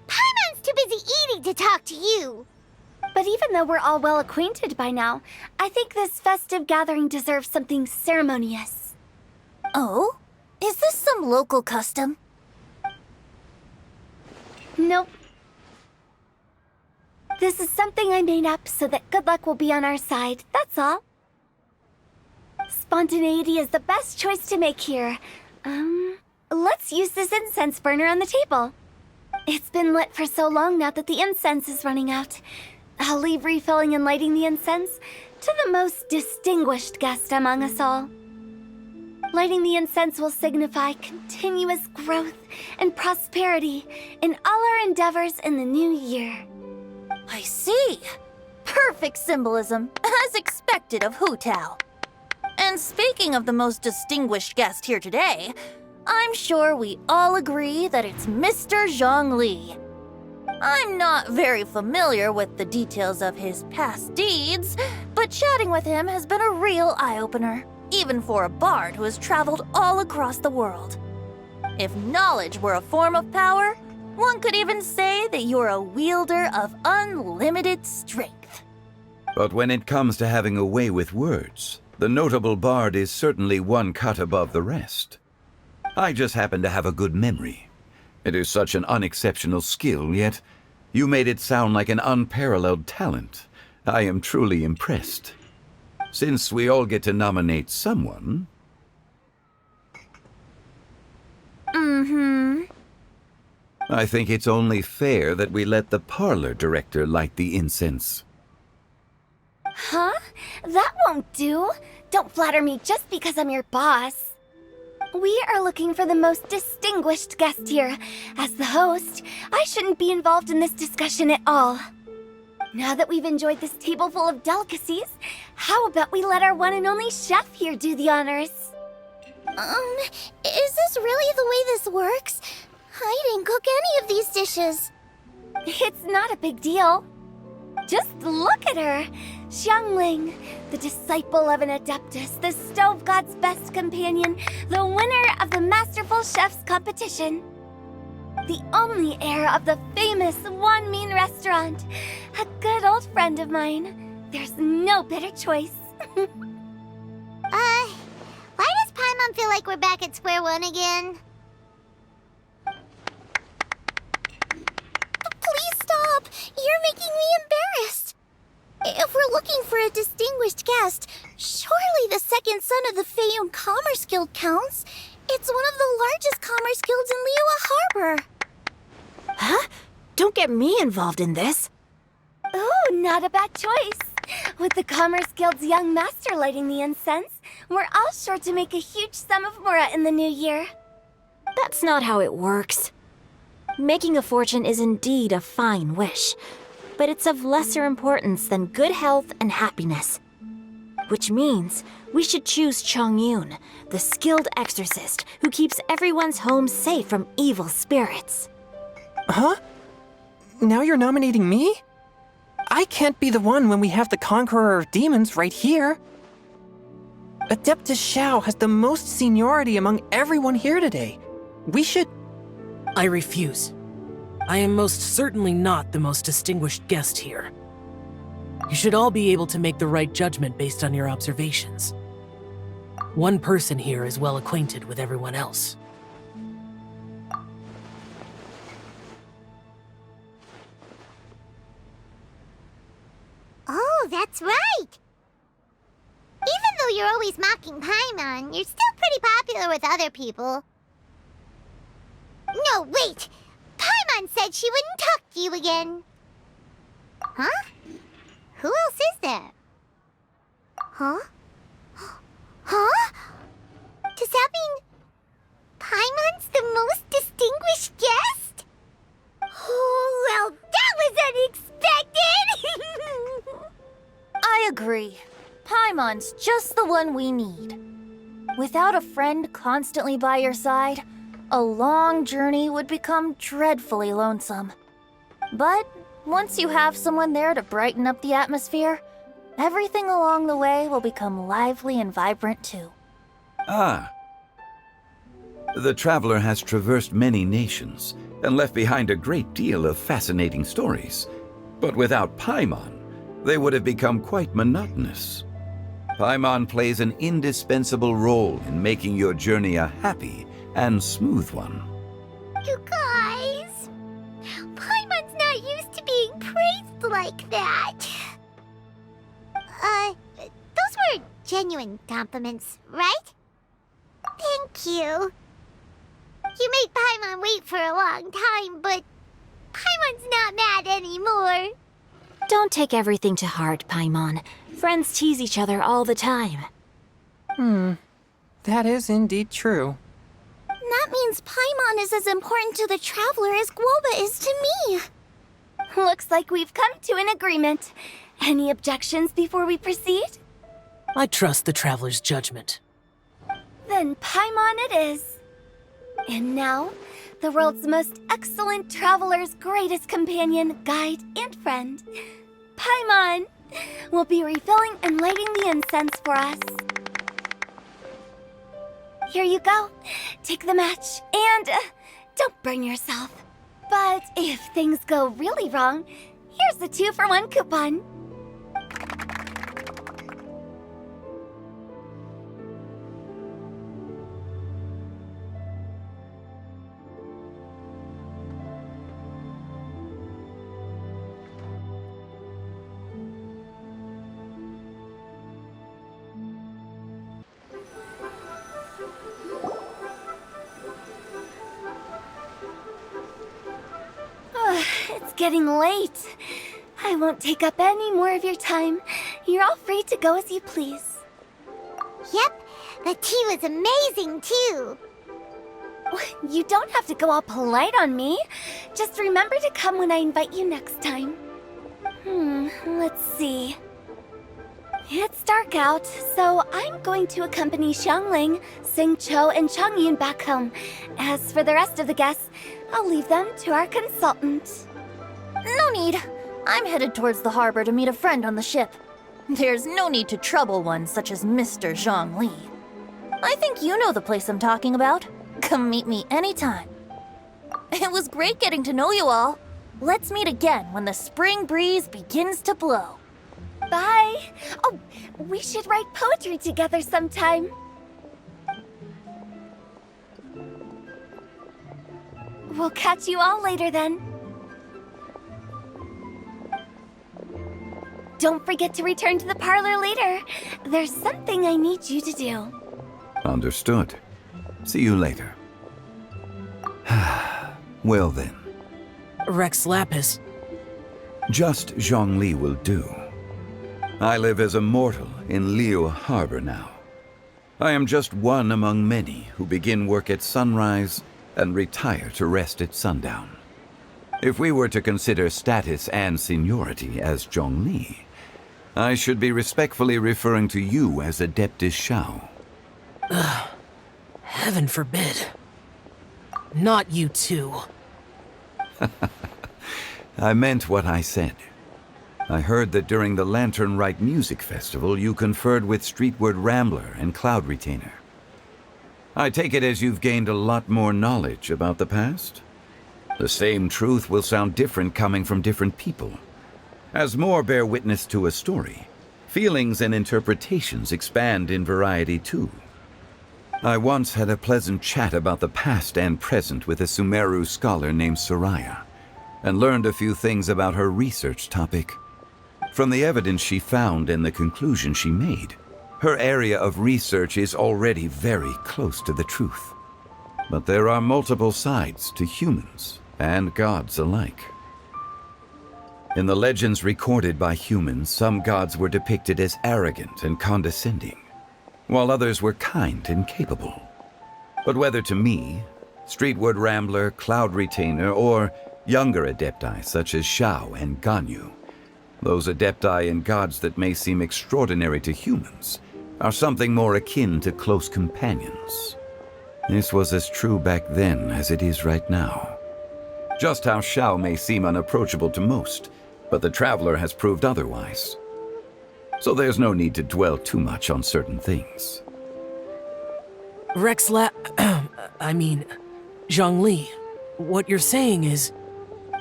Paimon's too busy eating to talk to you. But even though we're all well acquainted by now, I think this festive gathering deserves something ceremonious. Oh? Is this some local custom? Nope. This is something I made up so that good luck will be on our side, that's all. Spontaneity is the best choice to make here. Let's use this incense burner on the table. It's been lit for so long now that the incense is running out. I'll leave refilling and lighting the incense to the most distinguished guest among us all. Lighting the incense will signify continuous growth and prosperity in all our endeavors in the new year. I see. Perfect symbolism, as expected of Hu Tao. And speaking of the most distinguished guest here today, I'm sure we all agree that it's Mr. Zhongli. I'm not very familiar with the details of his past deeds, but chatting with him has been a real eye-opener, even for a bard who has traveled all across the world. If knowledge were a form of power, one could even say that you're a wielder of unlimited strength. But when it comes to having a way with words, the notable bard is certainly one cut above the rest. I just happen to have a good memory. It is such an unexceptional skill, yet you made it sound like an unparalleled talent. I am truly impressed. Since we all get to nominate someone... I think it's only fair that we let the parlor director light the incense. Huh? That won't do. Don't flatter me just because I'm your boss. We are looking for the most distinguished guest here. As the host, I shouldn't be involved in this discussion at all. Now that we've enjoyed this table full of delicacies, how about we let our one and only chef here do the honors? Is this really the way this works? I didn't cook any of these dishes. It's not a big deal. Just look at her. Xiangling, the disciple of an adeptus, the stove god's best companion, the winner of the Masterful Chef's competition. The only heir of the famous Wan Min restaurant. A good old friend of mine. There's no better choice. Why does Paimon feel like we're back at square one again? Please stop! You're making me embarrassed. If we're looking for a distinguished guest, surely the second son of the Feiyun Commerce Guild counts. It's one of the largest commerce guilds in Liyue Harbor. Huh? Don't get me involved in this. Ooh, not a bad choice. With the Commerce Guild's young master lighting the incense, we're all sure to make a huge sum of mora in the new year. That's not how it works. Making a fortune is indeed a fine wish, but it's of lesser importance than good health and happiness. Which means we should choose Chongyun, the skilled exorcist who keeps everyone's home safe from evil spirits. Huh? Now you're nominating me? I can't be the one when we have the Conqueror of Demons right here. Adeptus Xiao has the most seniority among everyone here today. We should... I refuse. I am most certainly not the most distinguished guest here. You should all be able to make the right judgment based on your observations. One person here is well acquainted with everyone else. Oh, that's right! Even though you're always mocking Paimon, you're still pretty popular with other people. No, wait! Paimon said she wouldn't talk to you again. Huh? Who else is there? Huh? Huh? Does that mean Paimon's the most distinguished guest? Oh, well, that was unexpected! I agree. Paimon's just the one we need. Without a friend constantly by your side, a long journey would become dreadfully lonesome. But once you have someone there to brighten up the atmosphere, everything along the way will become lively and vibrant too. Ah. The traveler has traversed many nations and left behind a great deal of fascinating stories. But without Paimon, they would have become quite monotonous. Paimon plays an indispensable role in making your journey a happy and smooth one. You guys, Paimon's not used to being praised like that. Those were genuine compliments, right? Thank you. You made Paimon wait for a long time, but Paimon's not mad anymore. Don't take everything to heart, Paimon. Friends tease each other all the time. That is indeed true. That means Paimon is as important to the Traveler as Guoba is to me. Looks like we've come to an agreement. Any objections before we proceed? I trust the Traveler's judgment. Then Paimon it is. And now, the world's most excellent traveler's greatest companion, guide, and friend, Paimon, will be refilling and lighting the incense for us. Here you go. Take the match, and don't burn yourself. But if things go really wrong, here's the 2-for-1 coupon. It's getting late. I won't take up any more of your time. You're all free to go as you please. Yep, the tea was amazing too. You don't have to go all polite on me. Just remember to come when I invite you next time. Let's see. It's dark out, so I'm going to accompany Xiangling, Xingqiu, and Changyun back home. As for the rest of the guests, I'll leave them to our consultant. No need. I'm headed towards the harbor to meet a friend on the ship. There's no need to trouble one such as Mr. Zhongli. I think you know the place I'm talking about. Come meet me anytime. It was great getting to know you all. Let's meet again when the spring breeze begins to blow. Bye. Oh, we should write poetry together sometime. We'll catch you all later then. Don't forget to return to the parlor later. There's something I need you to do. Understood. See you later. Well then. Rex Lapis. Just Zhongli will do. I live as a mortal in Liu Harbor now. I am just one among many who begin work at sunrise and retire to rest at sundown. If we were to consider status and seniority as Zhongli, I should be respectfully referring to you as Adeptus Shao. Heaven forbid. Not you too. I meant what I said. I heard that during the Lantern Rite Music Festival, you conferred with Streetward Rambler and Cloud Retainer. I take it as you've gained a lot more knowledge about the past? The same truth will sound different coming from different people. As more bear witness to a story, feelings and interpretations expand in variety too. I once had a pleasant chat about the past and present with a Sumeru scholar named Soraya, and learned a few things about her research topic. From the evidence she found and the conclusion she made, her area of research is already very close to the truth. But there are multiple sides to humans and gods alike. In the legends recorded by humans, some gods were depicted as arrogant and condescending, while others were kind and capable. But whether to me, Streetward Rambler, Cloud Retainer, or younger adepti such as Shao and Ganyu, those adepti and gods that may seem extraordinary to humans are something more akin to close companions. This was as true back then as it is right now. Just how Shao may seem unapproachable to most, but the Traveler has proved otherwise. So there's no need to dwell too much on certain things. Zhongli, what you're saying is...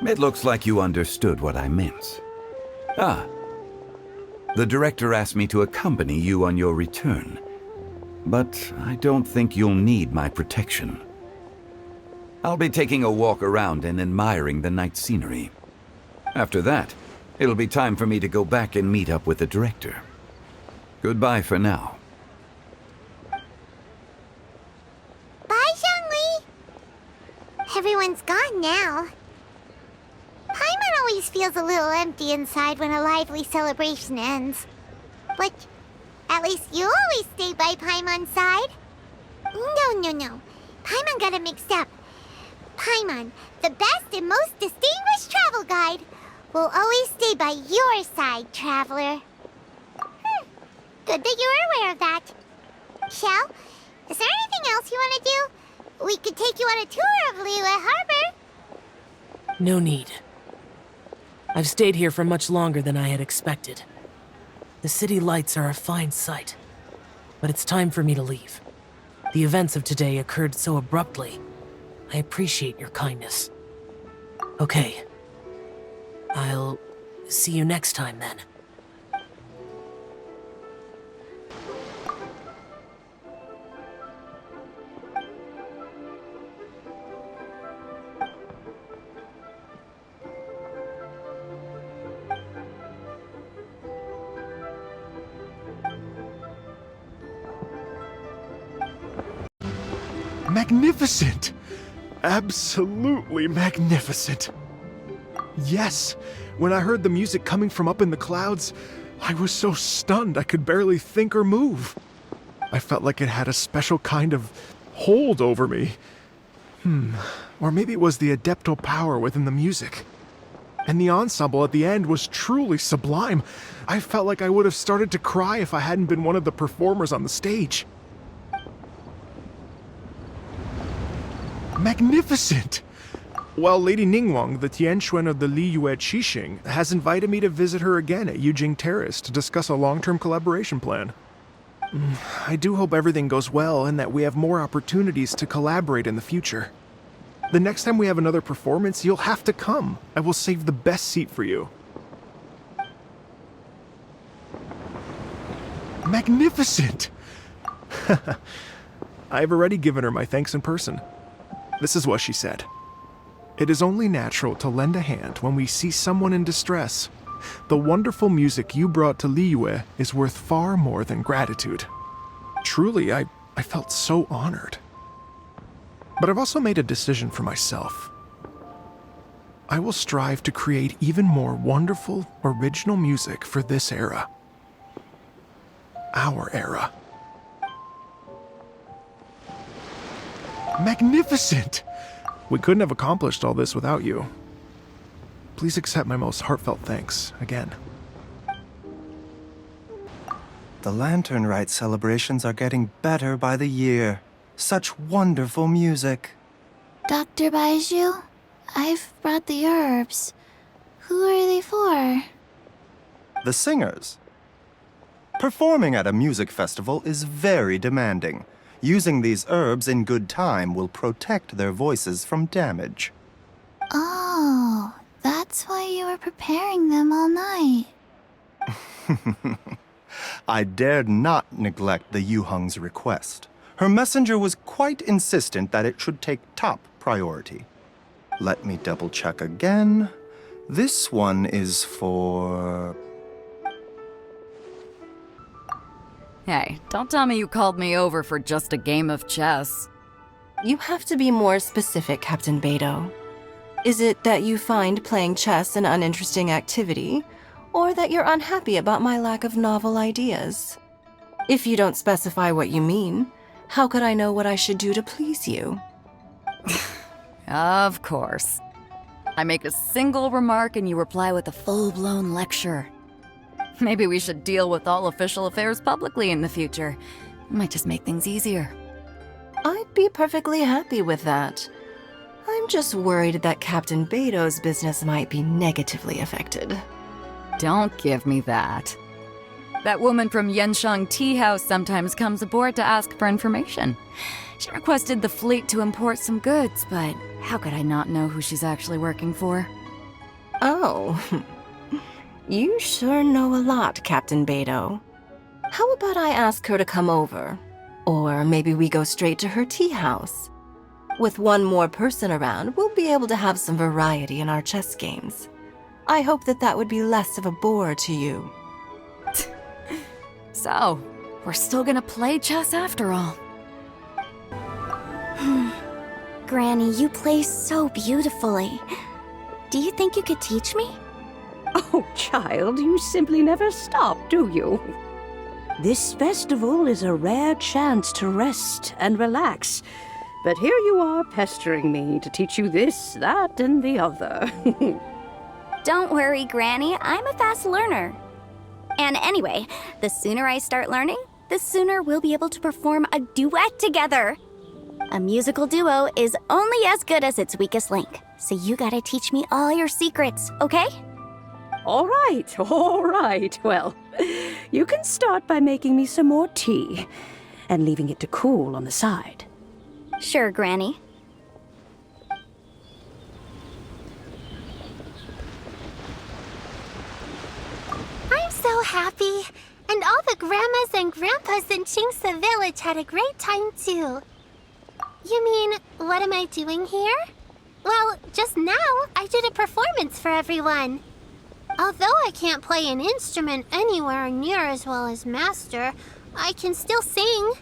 It looks like you understood what I meant. The director asked me to accompany you on your return, but I don't think you'll need my protection. I'll be taking a walk around and admiring the night scenery. After that, it'll be time for me to go back and meet up with the director. Goodbye for now. Bye, Zhongli! Everyone's gone now. Paimon always feels a little empty inside when a lively celebration ends. But at least you always stay by Paimon's side. No. Paimon got it mixed up. Paimon, the best and most distinguished travel guide, will always stay by your side, traveler. Good that you're aware of that. Shell, is there anything else you want to do? We could take you on a tour of Liyue Harbor. No need. I've stayed here for much longer than I had expected. The city lights are a fine sight, but it's time for me to leave. The events of today occurred so abruptly. I appreciate your kindness. Okay. I'll see you next time then. Magnificent! Absolutely magnificent! Yes, when I heard the music coming from up in the clouds, I was so stunned I could barely think or move. I felt like it had a special kind of hold over me. Or maybe it was the adeptal power within the music. And the ensemble at the end was truly sublime. I felt like I would have started to cry if I hadn't been one of the performers on the stage. Magnificent! Well, Lady Ningguang, the Tianquan of the Liyue Qixing, has invited me to visit her again at Yujing Terrace to discuss a long-term collaboration plan. I do hope everything goes well and that we have more opportunities to collaborate in the future. The next time we have another performance, you'll have to come. I will save the best seat for you. Magnificent! I've already given her my thanks in person. This is what she said. It is only natural to lend a hand when we see someone in distress. The wonderful music you brought to Liyue is worth far more than gratitude. Truly, I felt so honored. But I've also made a decision for myself. I will strive to create even more wonderful, original music for this era. Our era. Magnificent! We couldn't have accomplished all this without you. Please accept my most heartfelt thanks again. The Lantern Rite celebrations are getting better by the year. Such wonderful music. Dr. Baizhu, I've brought the herbs. Who are they for? The singers. Performing at a music festival is very demanding. Using these herbs in good time will protect their voices from damage. Oh, that's why you were preparing them all night. I dared not neglect the Yuheng's request. Her messenger was quite insistent that it should take top priority. Let me double check again. This one is for... Hey, don't tell me you called me over for just a game of chess. You have to be more specific, Captain Beidou. Is it that you find playing chess an uninteresting activity, or that you're unhappy about my lack of novel ideas? If you don't specify what you mean, how could I know what I should do to please you? Of course. I make a single remark and you reply with a full-blown lecture. Maybe we should deal with all official affairs publicly in the future. It might just make things easier. I'd be perfectly happy with that. I'm just worried that Captain Beidou's business might be negatively affected. Don't give me that. That woman from Yanshang Tea House sometimes comes aboard to ask for information. She requested the fleet to import some goods, but how could I not know who she's actually working for? Oh, you sure know a lot, Captain Beidou. How about I ask her to come over? Or maybe we go straight to her tea house? With one more person around, we'll be able to have some variety in our chess games. I hope that would be less of a bore to you. So, we're still gonna play chess after all. Granny, you play so beautifully. Do you think you could teach me? Oh, child, you simply never stop, do you? This festival is a rare chance to rest and relax. But here you are pestering me to teach you this, that, and the other. Don't worry, Granny. I'm a fast learner. And anyway, the sooner I start learning, the sooner we'll be able to perform a duet together. A musical duo is only as good as its weakest link. So you gotta teach me all your secrets, okay? All right. Well, you can start by making me some more tea and leaving it to cool on the side. Sure, Granny. I'm so happy. And all the grandmas and grandpas in Chingsa Village had a great time too. You mean, what am I doing here? Well, just now, I did a performance for everyone. Although I can't play an instrument anywhere near as well as Master, I can still sing.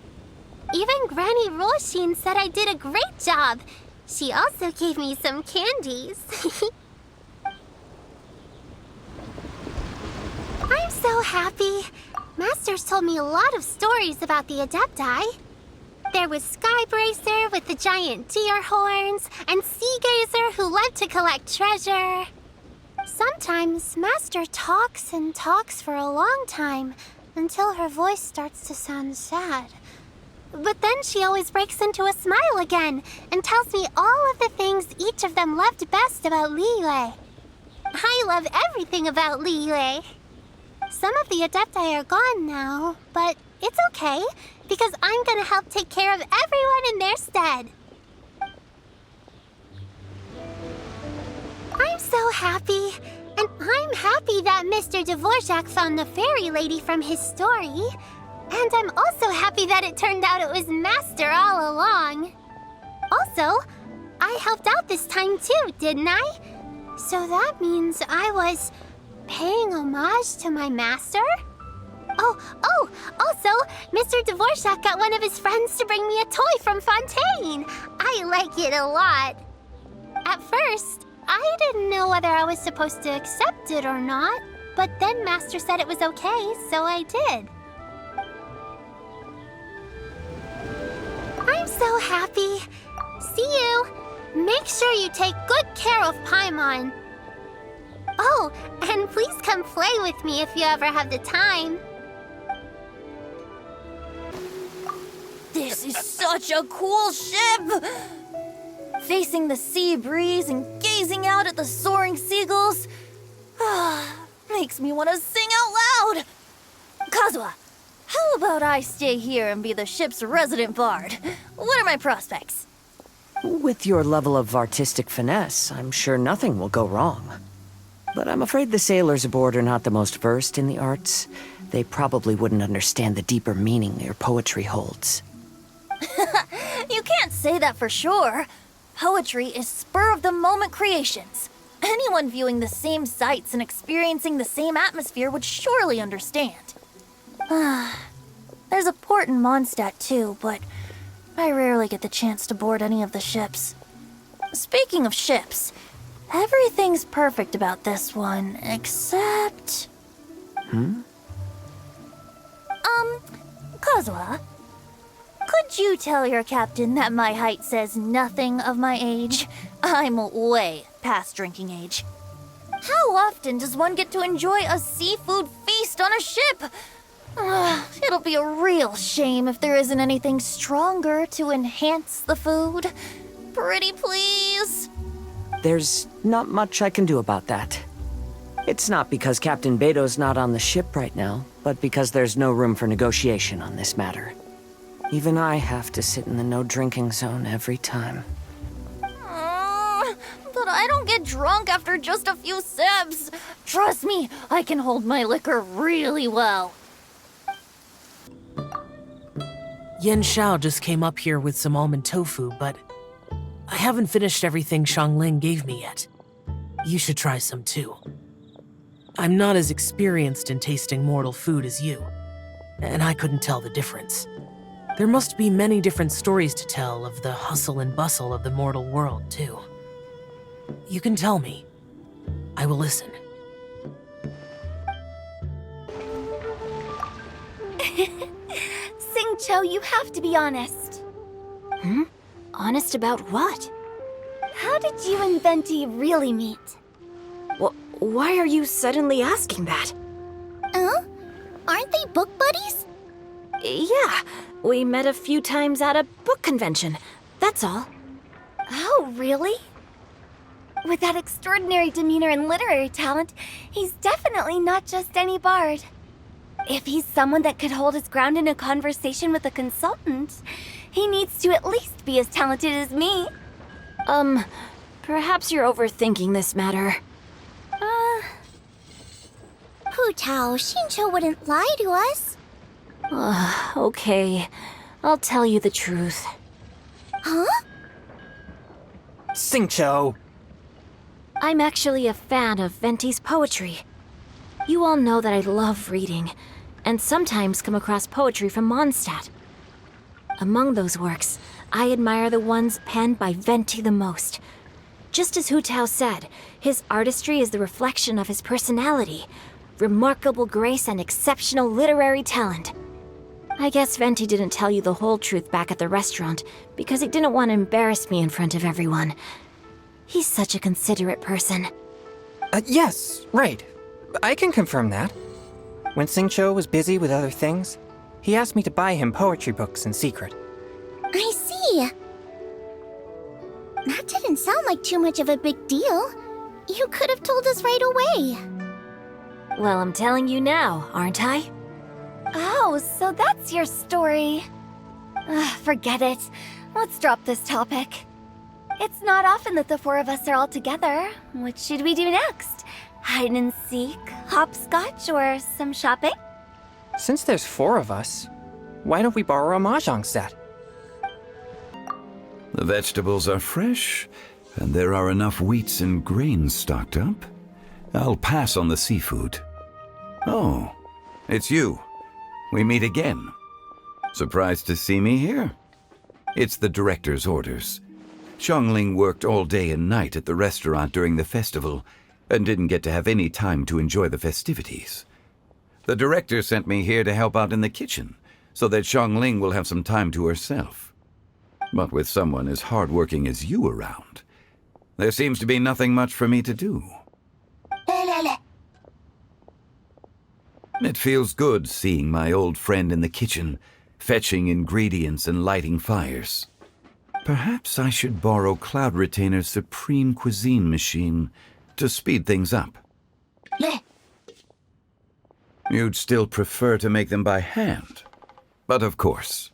Even Granny Roshin said I did a great job. She also gave me some candies. I'm so happy. Master's told me a lot of stories about the Adepti. There was Skybracer with the giant deer horns, and Seagazer who loved to collect treasure. Sometimes Master talks and talks for a long time until her voice starts to sound sad. But then she always breaks into a smile again and tells me all of the things each of them loved best about Liyue. I love everything about Liyue. Some of the Adepti are gone now, but it's okay, because I'm gonna help take care of everyone in their stead. I'm so happy, and I'm happy that Mr. Dvorak found the fairy lady from his story. And I'm also happy that it turned out it was Master all along. Also, I helped out this time too, didn't I? So that means I was paying homage to my master? Oh, also, Mr. Dvorak got one of his friends to bring me a toy from Fontaine. I like it a lot. At first, I didn't know whether I was supposed to accept it or not, but then Master said it was okay, so I did. I'm so happy. See you. Make sure you take good care of Paimon. Oh, and please come play with me if you ever have the time. This is such a cool ship! Facing the sea breeze and gazing out at the soaring seagulls, makes me want to sing out loud! Kazuha, how about I stay here and be the ship's resident bard? What are my prospects? With your level of artistic finesse, I'm sure nothing will go wrong. But I'm afraid the sailors aboard are not the most versed in the arts. They probably wouldn't understand the deeper meaning your poetry holds. You can't say that for sure. Poetry is spur-of-the-moment creations. Anyone viewing the same sights and experiencing the same atmosphere would surely understand. There's a port in Mondstadt too, but I rarely get the chance to board any of the ships. Speaking of ships, everything's perfect about this one, except... Kazuha, could you tell your captain that my height says nothing of my age? I'm way past drinking age. How often does one get to enjoy a seafood feast on a ship? It'll be a real shame if there isn't anything stronger to enhance the food. Pretty please? There's not much I can do about that. It's not because Captain Beto's not on the ship right now, but because there's no room for negotiation on this matter. Even I have to sit in the no-drinking zone every time. But I don't get drunk after just a few sips. Trust me, I can hold my liquor really well. Yen Xiao just came up here with some almond tofu, but I haven't finished everything Xiangling gave me yet. You should try some too. I'm not as experienced in tasting mortal food as you, and I couldn't tell the difference. There must be many different stories to tell of the hustle and bustle of the mortal world, too. You can tell me. I will listen. Xingqiu, you have to be honest. Hmm? Honest about what? How did you and Venti really meet? Why are you suddenly asking that? Huh? Aren't they book buddies? Yeah, we met a few times at a book convention. That's all. Oh, really? With that extraordinary demeanor and literary talent, he's definitely not just any bard. If he's someone that could hold his ground in a conversation with a consultant, he needs to at least be as talented as me. Perhaps you're overthinking this matter. Hu Tao, Xingqiu wouldn't lie to us. Okay. I'll tell you the truth. Huh? Xingqiu! I'm actually a fan of Venti's poetry. You all know that I love reading, and sometimes come across poetry from Mondstadt. Among those works, I admire the ones penned by Venti the most. Just as Hu Tao said, his artistry is the reflection of his personality, remarkable grace and exceptional literary talent. I guess Venti didn't tell you the whole truth back at the restaurant because he didn't want to embarrass me in front of everyone. He's such a considerate person. Yes, right. I can confirm that. When Xingqiu was busy with other things, he asked me to buy him poetry books in secret. I see. That didn't sound like too much of a big deal. You could have told us right away. Well, I'm telling you now, aren't I? Oh, so that's your story. Forget it. Let's drop this topic. It's not often that the four of us are all together. What should we do next? Hide and seek, hopscotch, or some shopping? Since there's 4 of us, why don't we borrow a mahjong set? The vegetables are fresh, and there are enough wheats and grains stocked up. I'll pass on the seafood. Oh, it's you. We meet again. Surprised to see me here? It's the director's orders. Xiangling worked all day and night at the restaurant during the festival and didn't get to have any time to enjoy the festivities. The director sent me here to help out in the kitchen so that Xiangling will have some time to herself. But with someone as hardworking as you around, there seems to be nothing much for me to do. It feels good seeing my old friend in the kitchen, fetching ingredients and lighting fires. Perhaps I should borrow Cloud Retainer's Supreme Cuisine machine to speed things up. You'd still prefer to make them by hand, but of course.